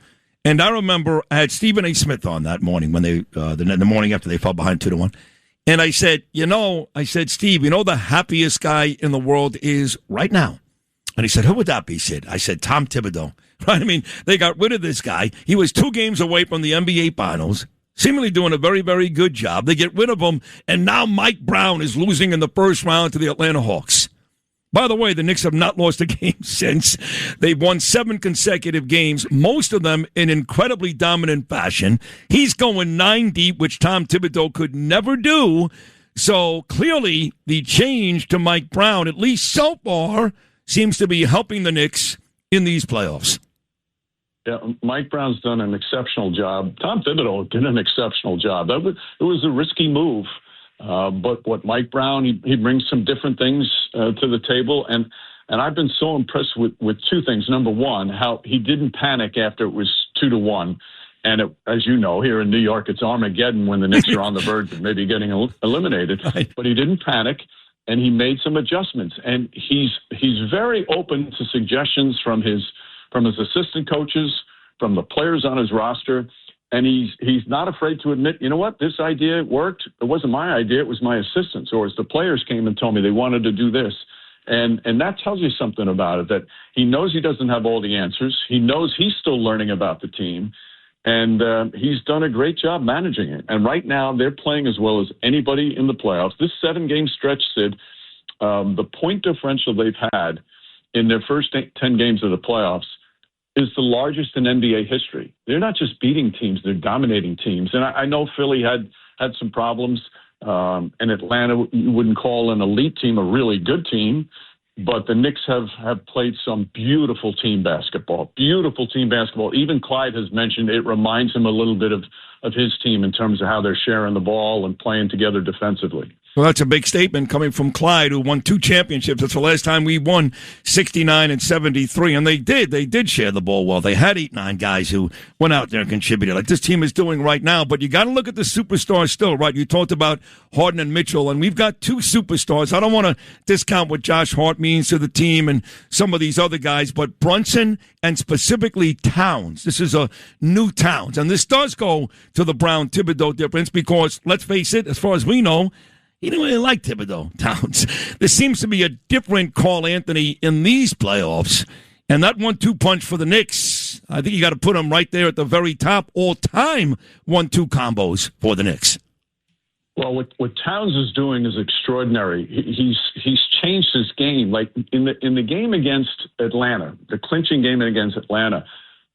And I remember I had Stephen A. Smith on that morning when they the morning after they fell behind 2-1. And I said, Steve, the happiest guy in the world is right now. And he said, who would that be, Sid? I said, Tom Thibodeau. Right? I mean, they got rid of this guy. He was 2 games away from the NBA Finals, seemingly doing a very, very good job. They get rid of him, and now Mike Brown is losing in the first round to the Atlanta Hawks. By the way, the Knicks have not lost a game since. They've won 7 consecutive games, most of them in incredibly dominant fashion. He's going 9 deep, which Tom Thibodeau could never do. So clearly the change to Mike Brown, at least so far, seems to be helping the Knicks in these playoffs. Yeah, Mike Brown's done an exceptional job. Tom Thibodeau did an exceptional job. It was a risky move. But what Mike Brown, he brings some different things to the table. And I've been so impressed with 2 things. Number one, how he didn't panic after it was 2-1. And as you know, here in New York, it's Armageddon when the Knicks are on the verge of maybe getting eliminated. Right. But he didn't panic, and he made some adjustments. And he's very open to suggestions from his assistant coaches, from the players on his roster. And he's not afraid to admit, you know what, this idea worked. It wasn't my idea. It was my assistant's. Or as the players came and told me they wanted to do this. And that tells you something about it, that he knows he doesn't have all the answers. He knows he's still learning about the team. And he's done a great job managing it. And right now they're playing as well as anybody in the playoffs. This 7-game stretch, Sid, the point differential they've had in their first 10 games of the playoffs is the largest in NBA history. They're not just beating teams, they're dominating teams. And I know Philly had some problems, and Atlanta, you wouldn't call an elite team a really good team, but the Knicks have played some beautiful team basketball. Even Clyde has mentioned it reminds him a little bit of his team in terms of how they're sharing the ball and playing together defensively. Well, that's a big statement coming from Clyde, who won 2 championships. That's the last time we won, 69 and 73. And they did share the ball well. They had 8-9 guys who went out there and contributed, like this team is doing right now. But you got to look at the superstars still, right? You talked about Harden and Mitchell, and we've got 2 superstars. I don't want to discount what Josh Hart means to the team and some of these other guys, but Brunson and specifically Towns. This is a new Towns. And this does go to the Brown-Thibodeau difference because, let's face it, as far as we know, he didn't really like Thibodeau, Towns. There seems to be a different Carl Anthony in these playoffs. And that 1-2 punch for the Knicks, I think you got to put him right there at the very top all-time 1-2 combos for the Knicks. Well, what Towns is doing is extraordinary. He's changed his game. Like in the game against Atlanta, the clinching game against Atlanta,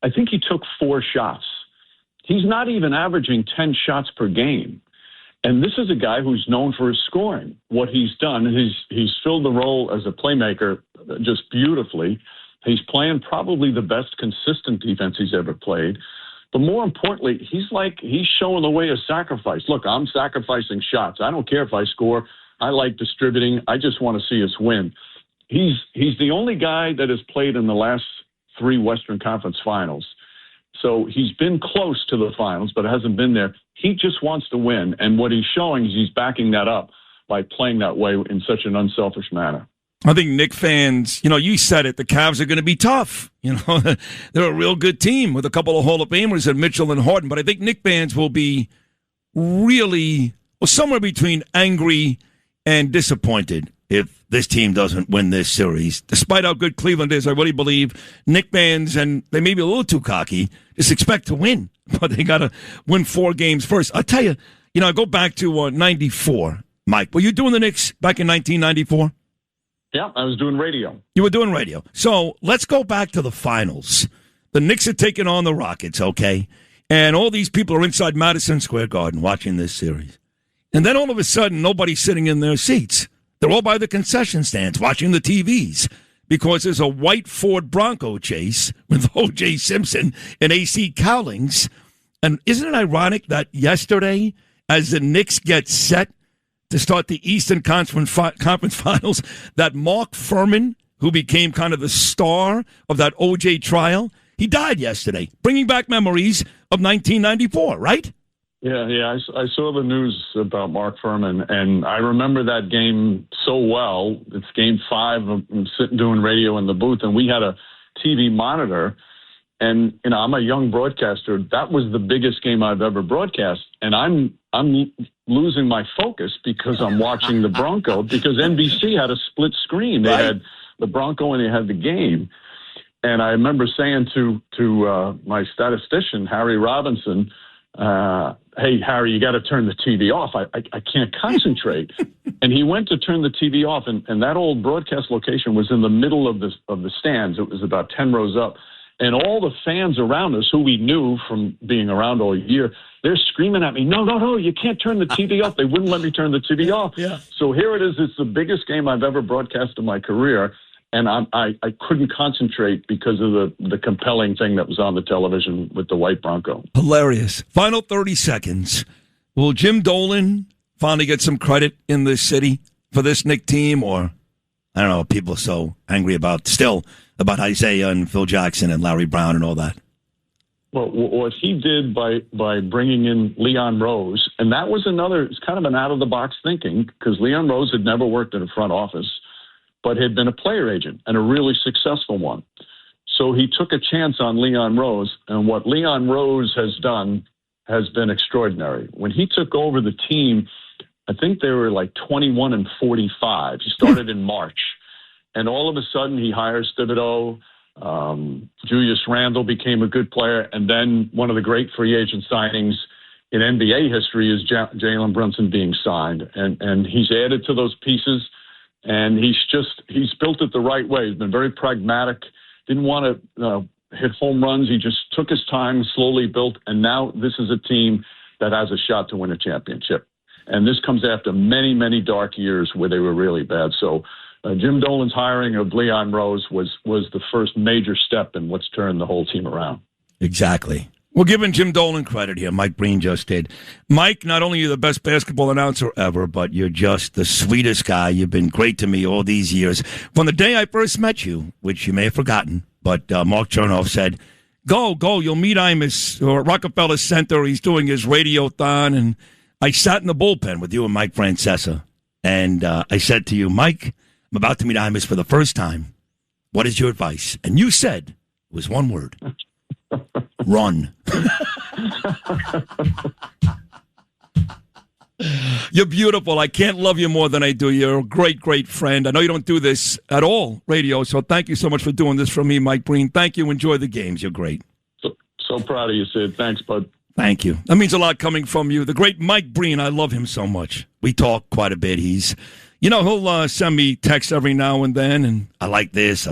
I think he took 4 shots. He's not even averaging 10 shots per game. And this is a guy who's known for his scoring. What he's done, he's filled the role as a playmaker just beautifully. He's playing probably the best consistent defense he's ever played. But more importantly, he's showing the way of sacrifice. Look, I'm sacrificing shots. I don't care if I score. I like distributing. I just want to see us win. He's the only guy that has played in the last 3 Western Conference Finals. So he's been close to the finals, but hasn't been there. He just wants to win. And what he's showing is he's backing that up by playing that way in such an unselfish manner. I think Knick fans, you said it, the Cavs are going to be tough. They're a real good team with a couple of Hall of Famers and Mitchell and Harden. But I think Knick fans will be really, somewhere between angry and disappointed if this team doesn't win this series. Despite how good Cleveland is, I really believe Knick fans, and they may be a little too cocky, just expect to win. But they got to win 4 games first. I'll tell you, I go back to 94. Mike, were you doing the Knicks back in 1994? Yeah, I was doing radio. You were doing radio. So let's go back to the finals. The Knicks are taking on the Rockets, okay? And all these people are inside Madison Square Garden watching this series. And then all of a sudden, nobody's sitting in their seats. They're all by the concession stands watching the TVs because there's a white Ford Bronco chase with O.J. Simpson and A.C. Cowlings. And isn't it ironic that yesterday, as the Knicks get set to start the Eastern Conference Finals, that Mark Furman who became kind of the star of that O.J. trial, he died yesterday, bringing back memories of 1994, right? Yeah. I saw the news about Mark Furman, and I remember that game so well. It's Game 5. I'm sitting doing radio in the booth, and we had a TV monitor. And I'm a young broadcaster. That was the biggest game I've ever broadcast, and I'm losing my focus because I'm watching the Bronco because NBC had a split screen. They had the Bronco and they had the game. And I remember saying to my statistician, Harry Robinson, hey, Harry, you got to turn the TV off. I can't concentrate. And he went to turn the TV off, and that old broadcast location was in the middle of the stands. It was about 10 rows up. And all the fans around us, who we knew from being around all year, they're screaming at me, no, you can't turn the TV off. They wouldn't let me turn the TV off. Yeah. So here it is. It's the biggest game I've ever broadcast in my career. And I couldn't concentrate because of the compelling thing that was on the television with the white Bronco. Hilarious. Final 30 seconds. Will Jim Dolan finally get some credit in this city for this Knick team? Or, I don't know, people are so angry about Isaiah and Phil Jackson and Larry Brown and all that. Well, what he did by bringing in Leon Rose, and that was it's kind of an out-of-the-box thinking, because Leon Rose had never worked in a front office, but had been a player agent and a really successful one. So he took a chance on Leon Rose, and what Leon Rose has done has been extraordinary. When he took over the team, I think they were like 21-45. He started in March. And all of a sudden, he hires Thibodeau. Julius Randle became a good player. And then one of the great free agent signings in NBA history is Jalen Brunson being signed. And he's added to those pieces. And he's built it the right way. He's been very pragmatic. Didn't want to hit home runs. He just took his time, slowly built. And now this is a team that has a shot to win a championship. And this comes after many, many dark years where they were really bad. So Jim Dolan's hiring of Leon Rose was the first major step in what's turned the whole team around. Exactly. We're giving Jim Dolan credit here. Mike Breen just did. Mike, not only are you the best basketball announcer ever, but you're just the sweetest guy. You've been great to me all these years. From the day I first met you, which you may have forgotten, but Mark Chernoff said, go, you'll meet Imus or at Rockefeller Center. He's doing his radio-thon. And I sat in the bullpen with you and Mike Francesa. And I said to you, Mike, I'm about to meet Imus for the first time. What is your advice? And you said, it was one word, run. You're beautiful. I can't love you more than I do. You're a great, great friend. I know you don't do this at all, radio, so thank you so much for doing this for me, Mike Breen. Thank you. Enjoy the games. You're great. So proud of you, Sid. Thanks, bud. Thank you. That means a lot coming from you. The great Mike Breen, I love him so much. We talk quite a bit. He'll send me texts every now and then, and I like this,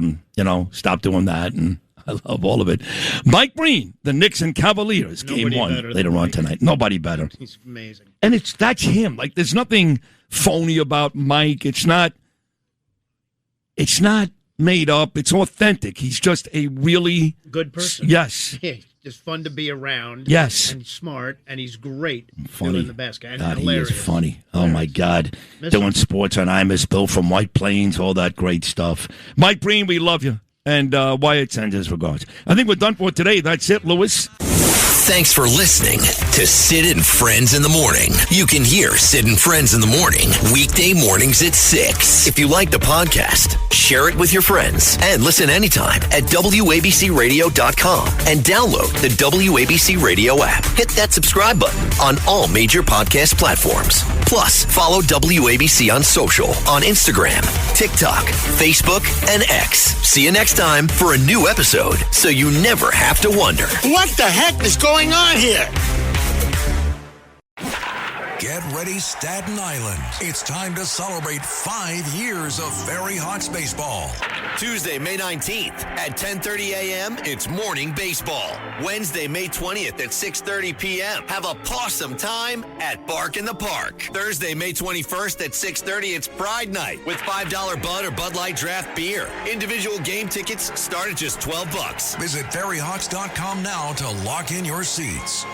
stop doing that, and I love all of it. Mike Breen, the Knicks and Cavaliers, Game 1 later on tonight. Nobody better. He's amazing. And that's him. Like, there's nothing phony about Mike. It's not made up. It's authentic. He's just a really good person. Yes. Yeah, just fun to be around. Yes. And smart, and he's great. Funny. Doing the basket. And God, hilarious. He is funny. Oh, my God. Doing sports on Imus, Bill from White Plains, all that great stuff. Mike Breen, we love you. And Wyatt sends his regards. I think we're done for today. That's it, Lewis. Thanks for listening to Sid and Friends in the Morning. You can hear Sid and Friends in the Morning weekday mornings at 6. If you like the podcast, share it with your friends and listen anytime at WABCRadio.com and download the WABC Radio app. Hit that subscribe button on all major podcast platforms. Plus, follow WABC on social on Instagram, TikTok, Facebook, and X. See you next time for a new episode so you never have to wonder. What the heck is going on here? Get ready, Staten Island. It's time to celebrate 5 years of Ferry Hawks baseball. Tuesday, May 19th at 10:30 a.m., it's morning baseball. Wednesday, May 20th at 6:30 p.m., have a pawsome time at Bark in the Park. Thursday, May 21st at 6:30, it's Pride Night with $5 Bud or Bud Light draft beer. Individual game tickets start at just $12. Visit ferryhawks.com now to lock in your seats.